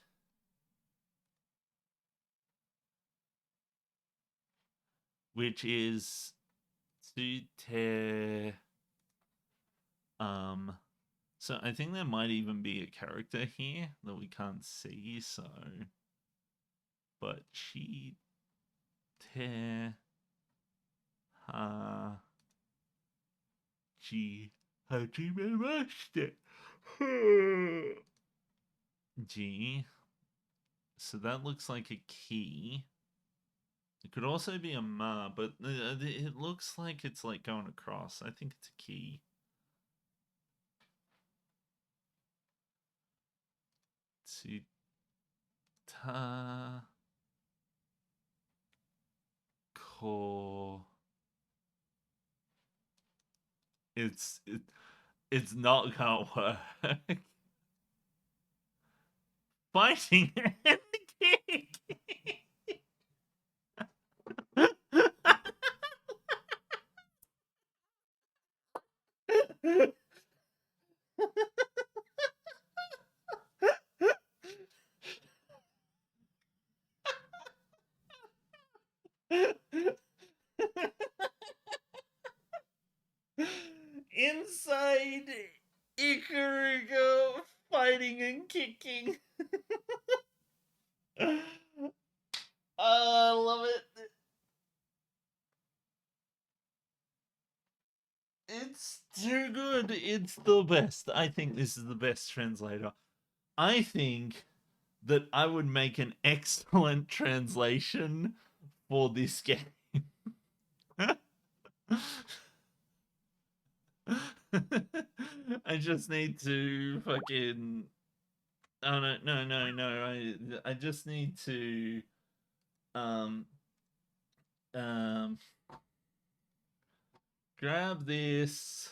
Which is Tsute. So I think there might even be a character here that we can't see, so but she te ha G hajime mashite. G. So that looks like a key. It could also be a ma, but it looks like it's like going across. I think it's a key. Ta ko. It's not gonna work. Fighting and kick. Inside Ikaruga fighting and kicking. I love it. It's too good. It's the best. I think this is the best translator. I think that I would make an excellent translation for this game. I just need to fucking. Oh no! I just need to grab this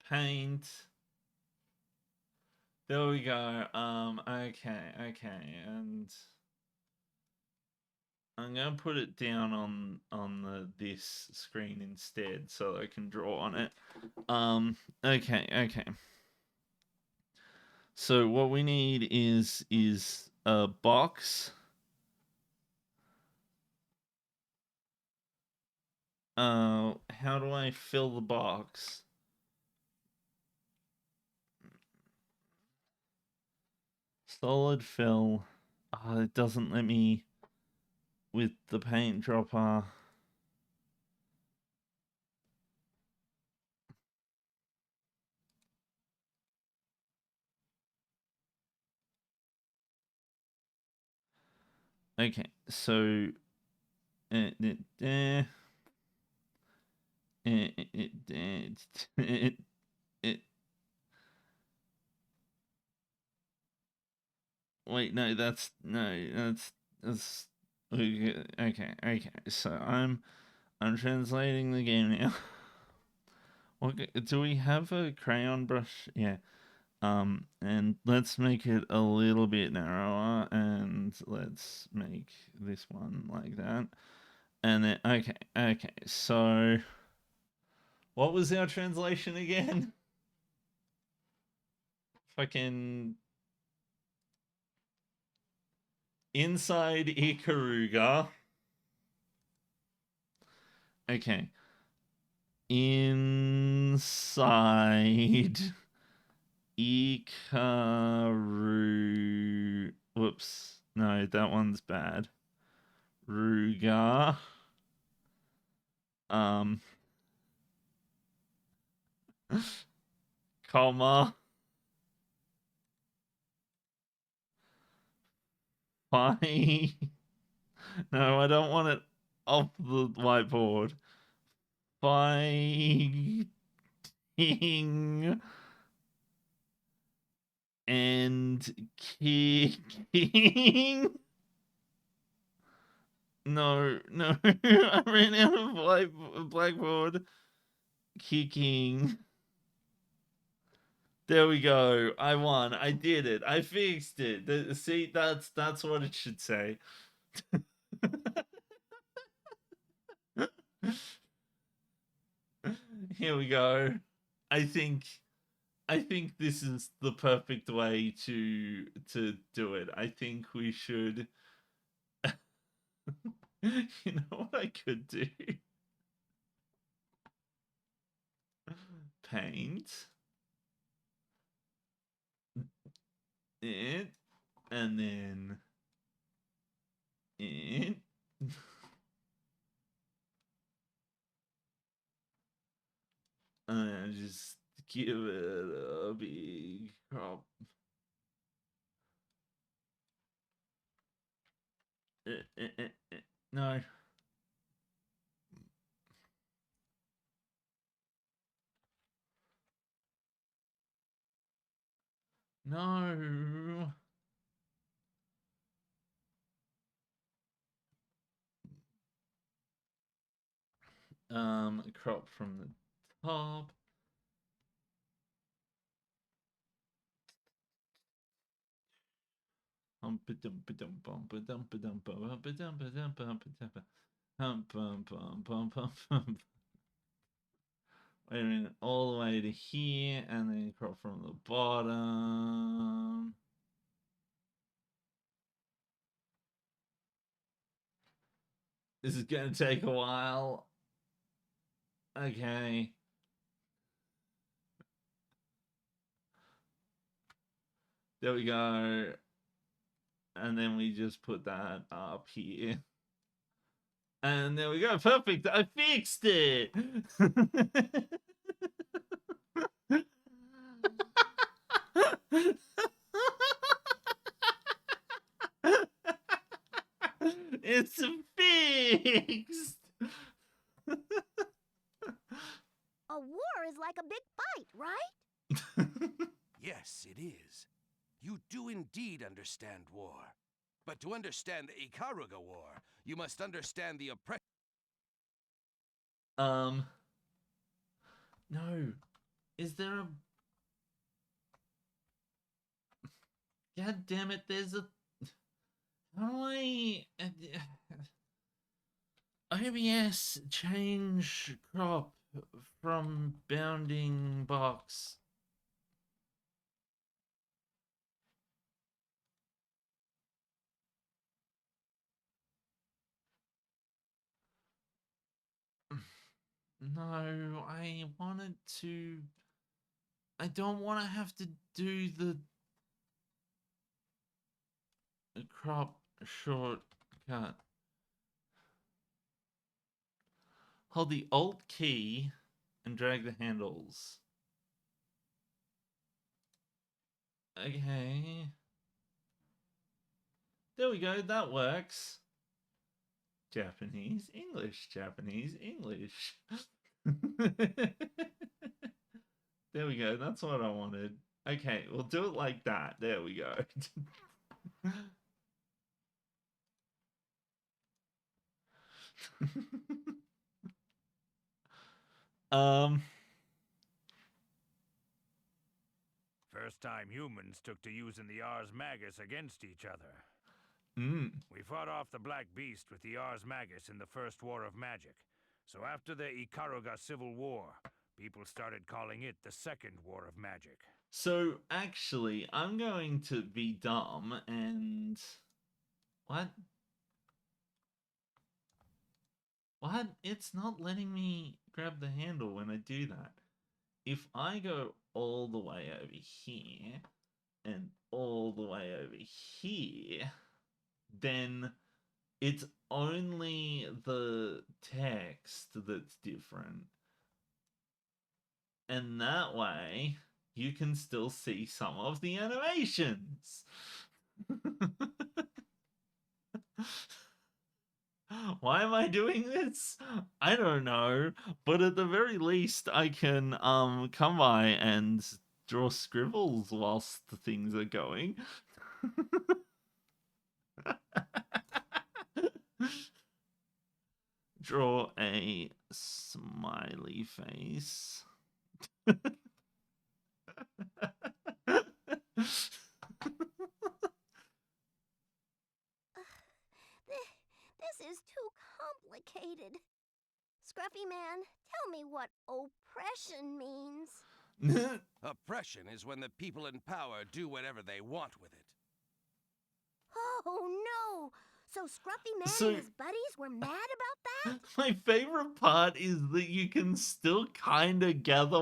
paint. There we go. Okay, and I'm gonna put it down on this screen instead so I can draw on it. Okay. So what we need is a box. How do I fill the box? Solid fill. Oh, it doesn't let me with the paint dropper. Okay, so wait, no, that's okay. So I'm translating the game now. Okay, do we have a crayon brush? Yeah. And let's make it a little bit narrower, and let's make this one like that. And then okay. So what was our translation again? Fucking inside Ikaruga. Okay. Inside Ikaru. Whoops. No, that one's bad. Ruga. Comma. Fine. No, I don't want it off the whiteboard. Fighting and kicking. No, I ran out of blackboard. Kicking. There we go. I won. I did it. I fixed it. See, that's what it should say. Here we go. I think this is the perfect way to do it. I think we should. You know what I could do? Paint it, and then it. And just give it a big crop. No. No. Crop from the top. Wait a minute, all the way to here, and then crop from the bottom. This is gonna take a while. Okay. There we go. And then we just put that up here. And there we go. Perfect. I fixed it. It's fixed. A war is like a big fight, right? Yes, it is. You do indeed understand war. But to understand the Ikaruga War, you must understand the oppression. No. Is there a... God damn it, there's a... How do I... OBS change crop from bounding box. No, I wanted to... I don't want to have to do the crop shortcut. Hold the Alt key and drag the handles. Okay. There we go, that works. Japanese, English, Japanese, English. There we go, that's what I wanted. Okay, we'll do it like that. There we go. First time humans took to using the Ars Magus against each other. We fought off the Black Beast with the Ars Magus in the First War of Magic. So after the Ikaruga Civil War, people started calling it the Second War of Magic. So, actually, I'm going to be dumb and... What? What? It's not letting me grab the handle when I do that. If I go all the way over here and all the way over here, then it's only the text that's different. And that way, you can still see some of the animations. Why am I doing this? I don't know, but at the very least, I can come by and draw scribbles whilst the things are going. Draw a smiley face. This is too complicated. Scruffy Man, tell me what oppression means. Oppression is when the people in power do whatever they want with it. Oh no! So Scruffy Man So- and his buddies were mad about that? My favorite part is that you can still kind of gather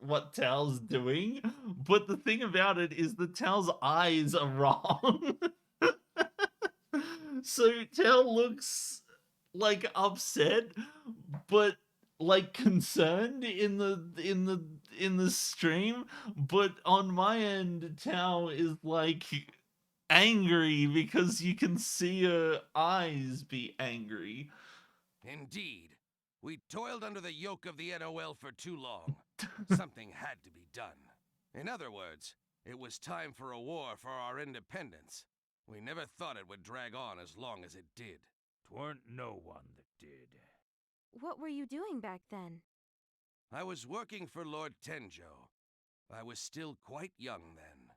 what Tao's doing, but the thing about it is that Tao's eyes are wrong. So Tao looks like upset, but like concerned in the stream, but on my end Tao is like angry because you can see her eyes be angry. Indeed. We toiled under the yoke of the NOL for too long. Something had to be done. In other words, it was time for a war for our independence. We never thought it would drag on as long as it did. 'Tweren't no one that did. What were you doing back then? I was working for Lord Tenjo. I was still quite young then.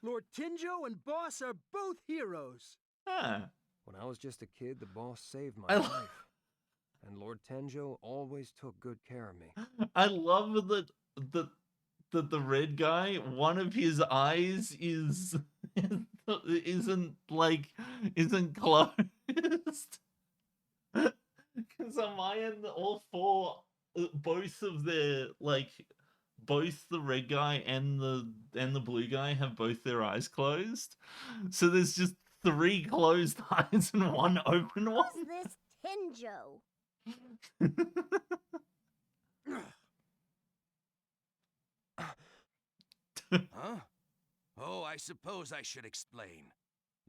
Lord Tinjo and Boss are both heroes. Huh. When I was just a kid, the boss saved my I lo- life. And Lord Tenjo always took good care of me. I love that the red guy, one of his eyes isn't closed. Because on my end, all four, both of their both the red guy and the blue guy have both their eyes closed. So there's just 3 closed eyes and 1 open one. Who's this Tenjo? Huh? Oh, I suppose I should explain.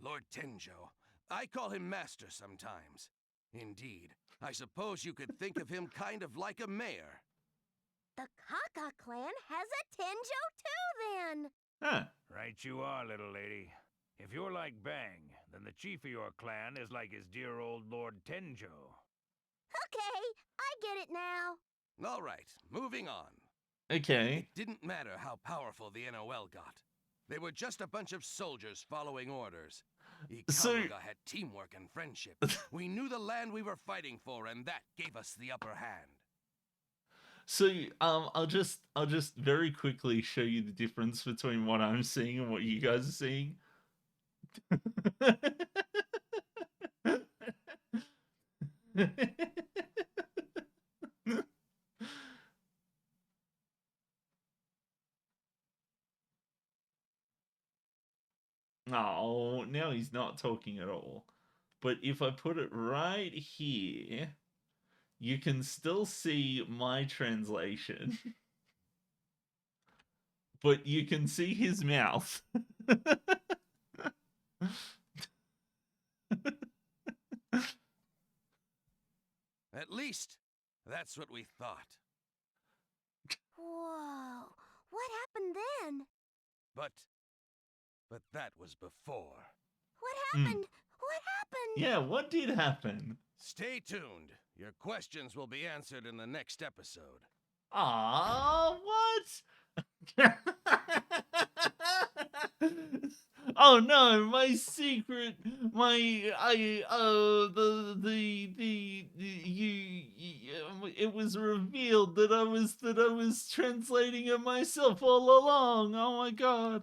Lord Tenjo. I call him Master sometimes. Indeed, I suppose you could think of him kind of like a mayor. The Kaka clan has a Tenjo too, then. Huh. Right you are, little lady. If you're like Bang, then the chief of your clan is like his dear old Lord Tenjo. Okay, I get it now. All right, moving on. Okay. It didn't matter how powerful the NOL got. They were just a bunch of soldiers following orders. So- Ikaruga had teamwork and friendship. We knew the land we were fighting for, and that gave us the upper hand. So I'll just very quickly show you the difference between what I'm seeing and what you guys are seeing. Oh, now he's not talking at all. But if I put it right here, you can still see my translation. But you can see his mouth. At least, that's what we thought. Whoa, what happened then? But that was before. What happened? What happened? Yeah, what did happen? Stay tuned. Your questions will be answered in the next episode. Ah, what? Oh no, my secret, it was revealed that I was translating it myself all along. Oh my god.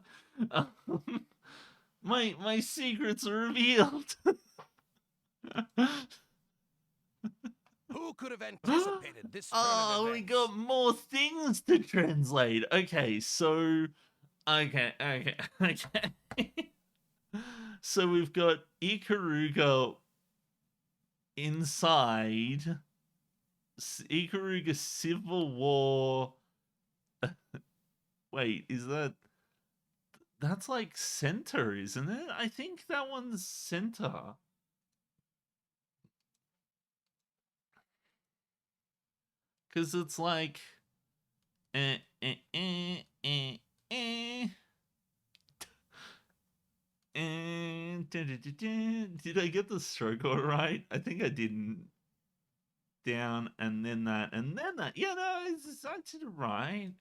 My secrets are revealed. Who could have anticipated this turn Oh, of we events? got more things to translate. Okay, so... Okay. So we've got Ikaruga inside. Ikaruga Civil War. Wait, is that... That's like center, isn't it? I think that one's center. Because it's like... And did I get the stroke all right? I think I didn't. Down and then that and then that. Yeah, no, I did it right.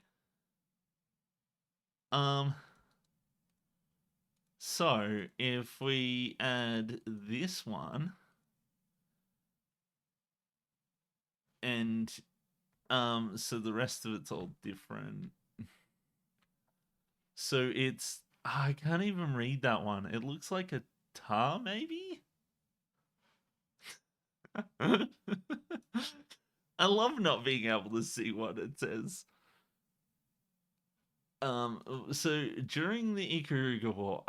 So if we add this one and so the rest of it's all different. So it's I can't even read that one. It looks like a tar, maybe? I love not being able to see what it says. So during the Ikaruga War,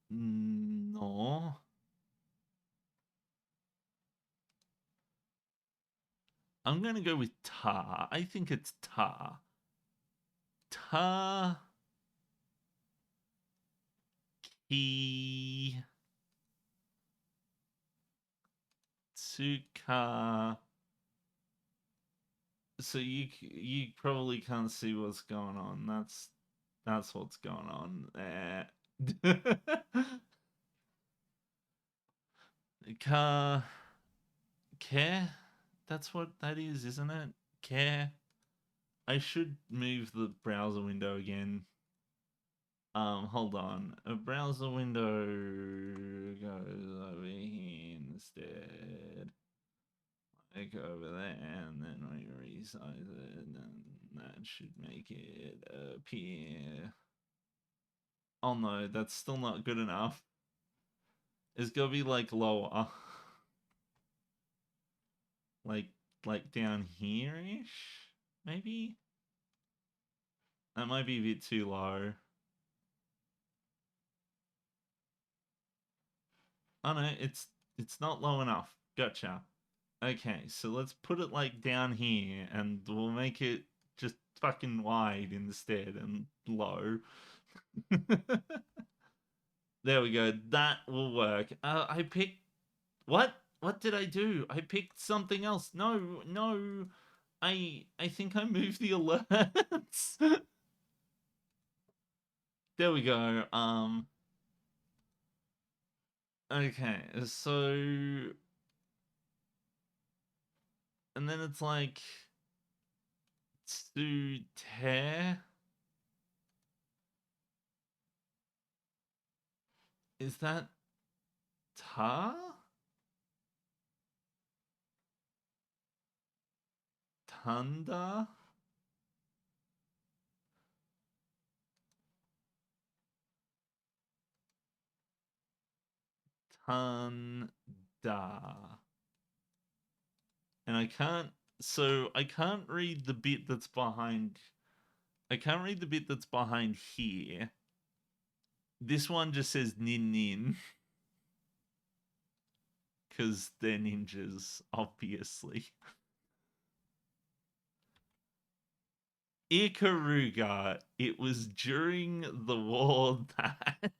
no. I'm gonna go with Ta. I think it's Ta. Ta. Ki. Tsuka. So you probably can't see what's going on. That's what's going on there. Care? That's what that is, isn't it? Care. I should move the browser window again. Hold on. A browser window goes over here instead. I go over there and then we resize it and that should make it appear. Oh no, that's still not good enough. It's gotta be like lower. like down here-ish, maybe? That might be a bit too low. Oh no, it's not low enough. Gotcha. Okay, so let's put it like down here and we'll make it just fucking wide instead and low. There we go. That will work. I picked... What? What did I do? I picked something else. No. I think I moved the alerts. There we go. Okay, so... And then it's like... To tear... Is that... Ta? Tanda? Tanda. And I can't read the bit that's behind. I can't read the bit that's behind here. This one just says nin nin. Because they're ninjas, obviously. Ikaruga. It was during the war that...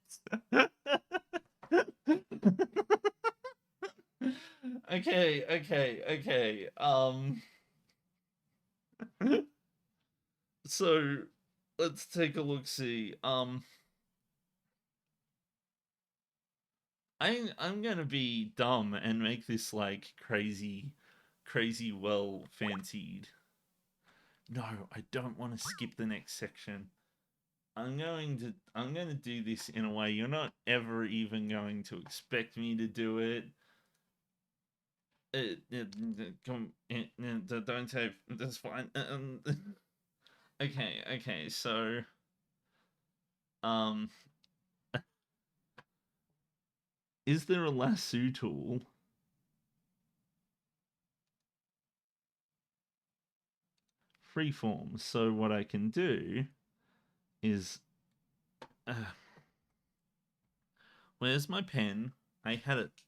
Okay. So let's take a look. See. I'm gonna be dumb and make this like crazy well fancied. No, I don't want to skip the next section. I'm gonna do this in a way you're not ever even going to expect me to do it. Don't say that's fine. Okay, so Is there a lasso tool? Freeform. So what I can do is... where's my pen? I had it.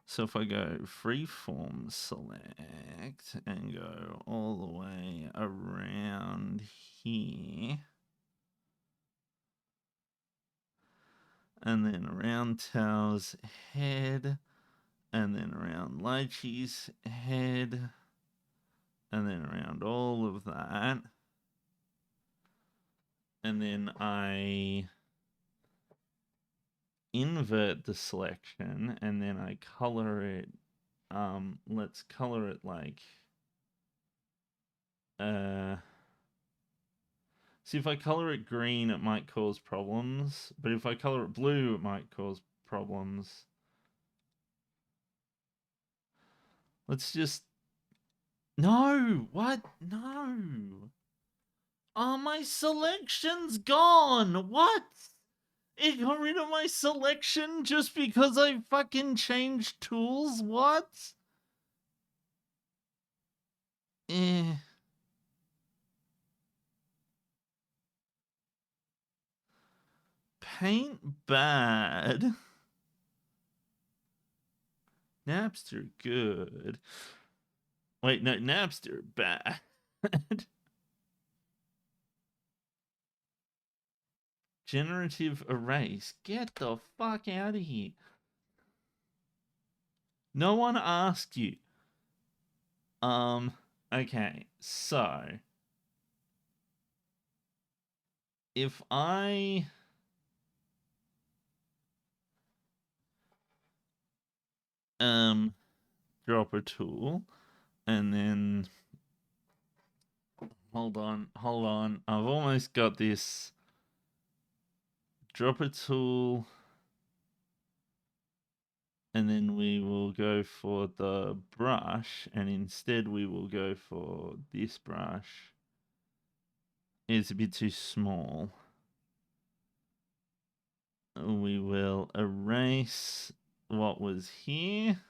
So if I go freeform select and go all the way around here, and then around Tao's head, and then around Lychee's head, and then around all of that, and then I invert the selection, and then I color it. Let's color it like see, if I color it green it might cause problems, but if I color it blue it might cause problems. Let's just... no! What? No! Oh, my selection's gone! What? It got rid of my selection just because I fucking changed tools? What? Paint bad. Napster good. Wait, no, Napster bad. Generative erase. Get the fuck out of here. No one asked you. Okay, so if I drop a tool and then hold on, I've almost got this. Drop a tool and then we will go for the brush, and instead we will go for this brush. It's a bit too small. We will erase what was here.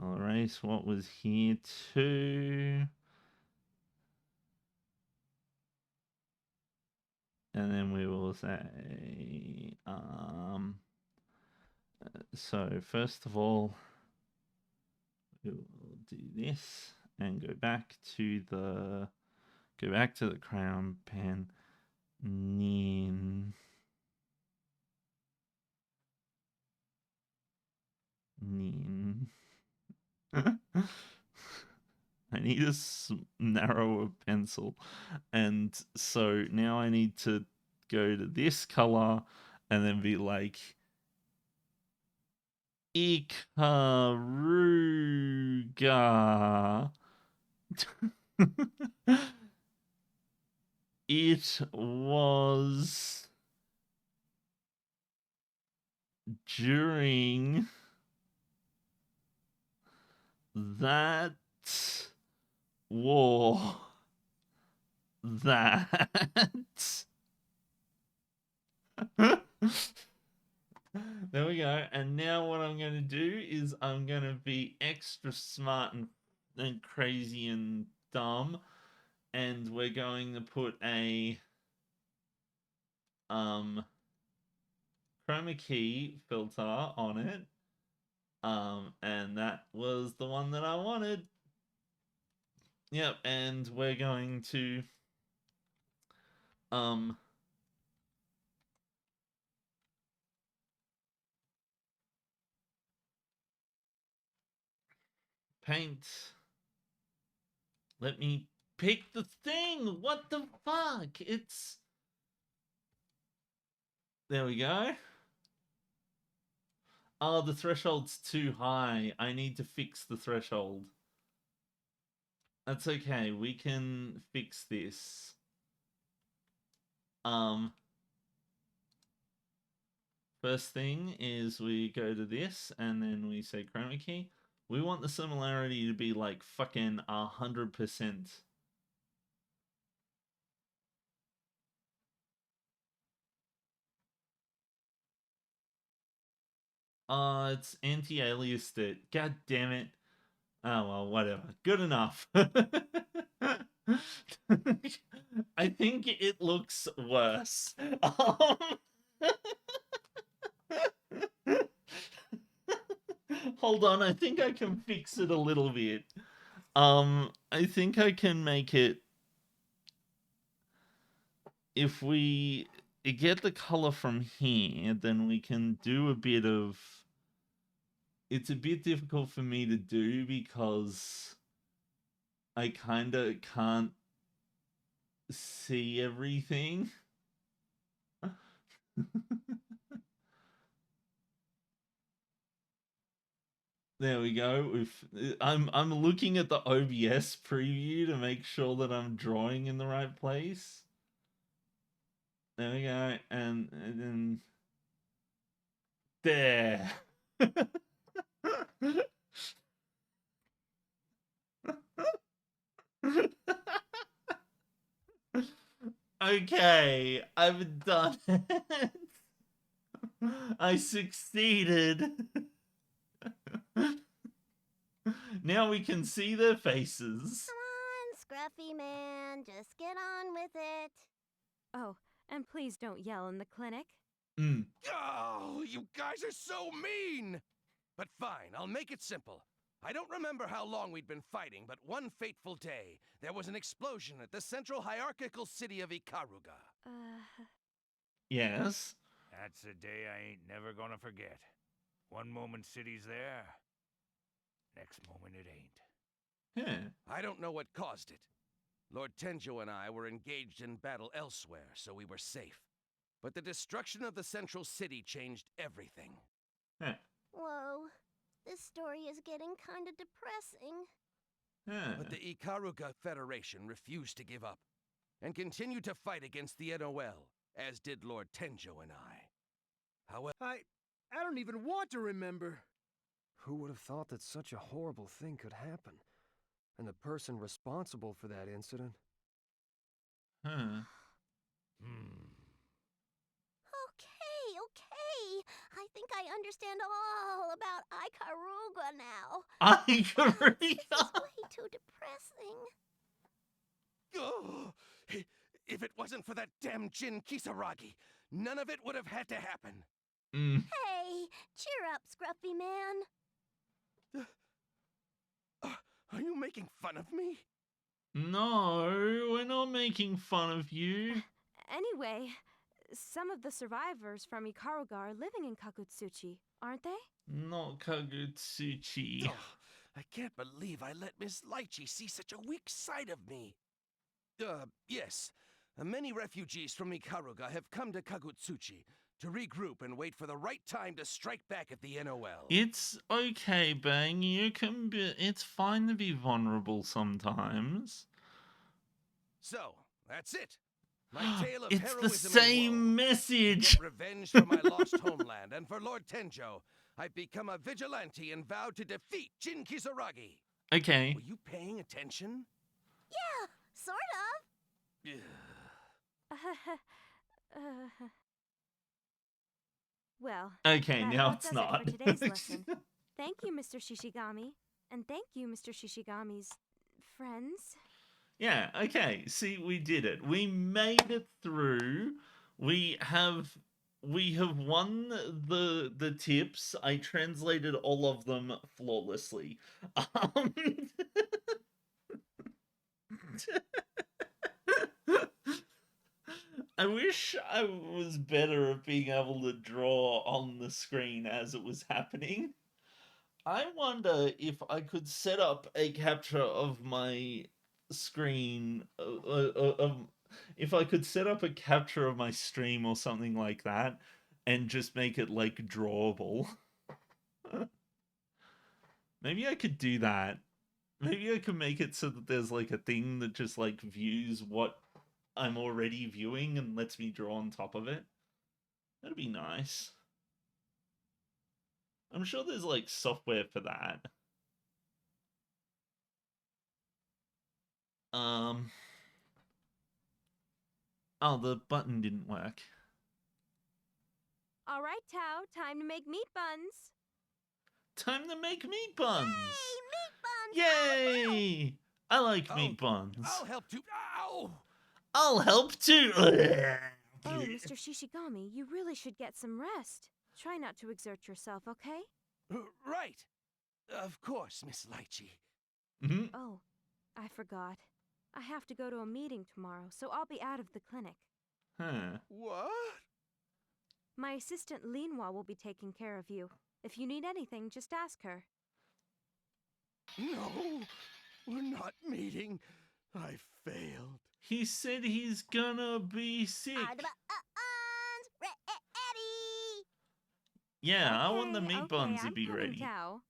I'll erase what was here too. And then we will say, so first of all, we will do this and go back to the crayon pen. Nin. I need a narrower pencil, and so now I need to go to this color and then be like Ikaruga. It was during that war that there we go. And now what I'm going to do is I'm going to be extra smart and crazy and dumb, and we're going to put a chroma key filter on it, and that was the one that I wanted. Yep, and we're going to paint. Let me pick the thing. What the fuck? It's... there we go. Oh, the threshold's too high. I need to fix the threshold. That's okay. We can fix this. First thing is we go to this and then we say chroma key. We want the similarity to be like fucking 100%. It's anti-aliased it. God damn it. Oh, well, whatever. Good enough. I think it looks worse. Hold on, I think I can fix it a little bit. I think I can make it... If we get the color from here, then we can do a bit of... It's a bit difficult for me to do because I kind of can't see everything. There we go. I'm looking at the OBS preview to make sure that I'm drawing in the right place. There we go, and then there. Okay, I've done it. I succeeded. Now we can see their faces. Come on, Scruffy Man, just get on with it. Oh, and please don't yell in the clinic. Oh, you guys are so mean! But fine, I'll make it simple. I don't remember how long we'd been fighting, but one fateful day, there was an explosion at the central hierarchical city of Ikaruga. Yes? That's a day I ain't never gonna forget. One moment city's there, next moment it ain't. I don't know what caused it. Lord Tenjo and I were engaged in battle elsewhere, so we were safe. But the destruction of the central city changed everything. Whoa, this story is getting kind of depressing. But the Ikaruga Federation refused to give up, and continued to fight against the NOL, as did Lord Tenjo and I. However... I don't even want to remember. Who would have thought that such a horrible thing could happen? And the person responsible for that incident? Okay. I think I understand all about Ikaruga now. Ikaruga? This is way too depressing. Oh, if it wasn't for that damn Jin Kisaragi, none of it would have had to happen. Hey, cheer up, Scruffy Man. Are you making fun of me? No, we're not making fun of you. Anyway, some of the survivors from Ikaruga are living in Kakutsuchi, aren't they? Not Kakutsuchi. Oh, I can't believe I let Miss Lychee see such a weak side of me. Yes. Many refugees from Ikaruga have come to Kakutsuchi to regroup and wait for the right time to strike back at the NOL. It's okay, Bang. You can be... It's fine to be vulnerable sometimes. So, that's it. My tale of it's heroism the same and woe. message. To get revenge for my lost homeland and for Lord Tenjo, I've become a vigilante and vowed to defeat Jin Kisaragi. Okay. Were you paying attention? Yeah, sort of. Well, okay, that now about it's does not. it for today's lesson. Thank you, Mr. Shishigami. And thank you, Mr. Shishigami's friends. Yeah, okay. See, we did it. We made it through. We have won the tips. I translated all of them flawlessly. I wish I was better at being able to draw on the screen as it was happening. I wonder if I could set up a capture of my screen, if I could set up a capture of my stream or something like that, and just make it, like, drawable. Maybe I could do that. Maybe I could make it so that there's, like, a thing that just, like, views what I'm already viewing and lets me draw on top of it. That'd be nice. I'm sure there's like software for that. Oh, the button didn't work. All right, Tao, time to make meat buns. Time to make meat buns. Yay, meat buns! Yay! I like meat buns. I'll help too. Ow! I'll help too. Oh, Mr. Shishigami, you really should get some rest. Try not to exert yourself, okay? Right. Of course, Miss Lychee. Oh, I forgot. I have to go to a meeting tomorrow, so I'll be out of the clinic. What? My assistant Linhua will be taking care of you. If you need anything, just ask her. No, we're not meeting. I failed. He said he's gonna be sick. Yeah, I want the meat buns to be ready. Tao.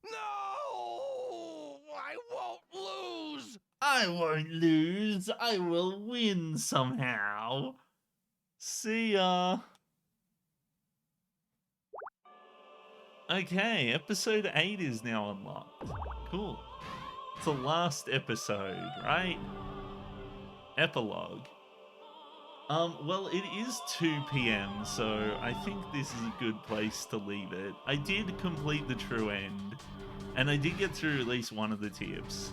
No! I won't lose! I won't lose. I will win somehow. See ya. Okay, episode 8 is now unlocked. Cool. It's the last episode, right? Epilogue. Well, it is 2 p.m, so I think this is a good place to leave it. I did complete the true end, and I did get through at least one of the tips.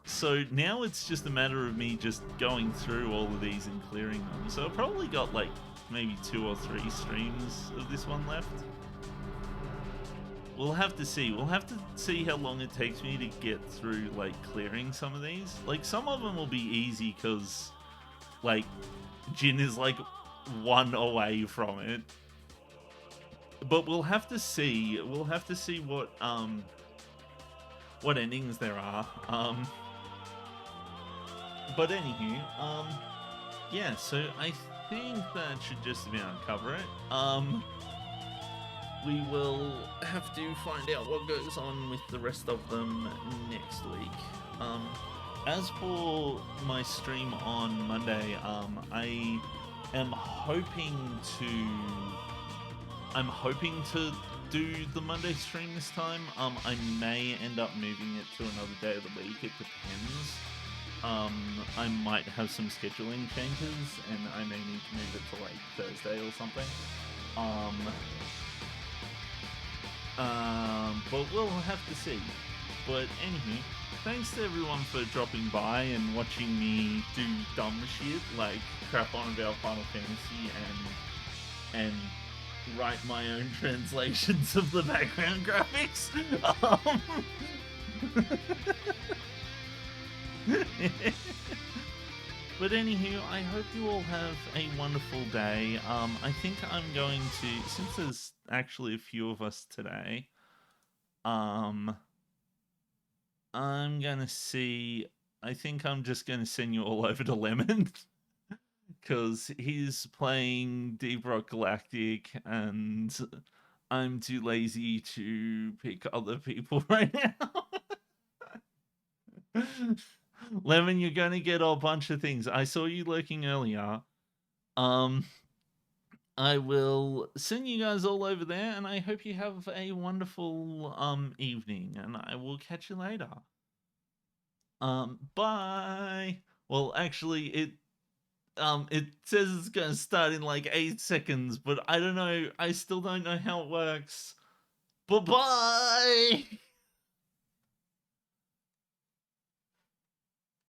So now it's just a matter of me just going through all of these and clearing them. So I've probably got like maybe 2 or 3 streams of this one left. We'll have to see. We'll have to see how long it takes me to get through, like, clearing some of these. Like, some of them will be easy because, like, Jin is, like, 1 away from it. But we'll have to see. We'll have to see what endings there are. But anywho, yeah, so I think that should just about cover it. We will have to find out what goes on with the rest of them next week. As for my stream on Monday, I am hoping to do the Monday stream this time. I may end up moving it to another day of the week. It depends. I might have some scheduling changes, and I may need to move it to like Thursday or something. But we'll have to see. But anywho, thanks to everyone for dropping by and watching me do dumb shit like crap on about Final Fantasy and write my own translations of the background graphics. But anywho, I hope you all have a wonderful day. I think I'm going to, since there's actually a few of us today, I'm gonna see, I think I'm just gonna send you all over to Lemon, because he's playing Deep Rock Galactic, and I'm too lazy to pick other people right now. Lemon, you're gonna get a bunch of things. I saw you lurking earlier. I will send you guys all over there, and I hope you have a wonderful evening, and I will catch you later. Bye. Well, actually, it says it's gonna start in like 8 seconds, but I don't know. I still don't know how it works. Bye-bye.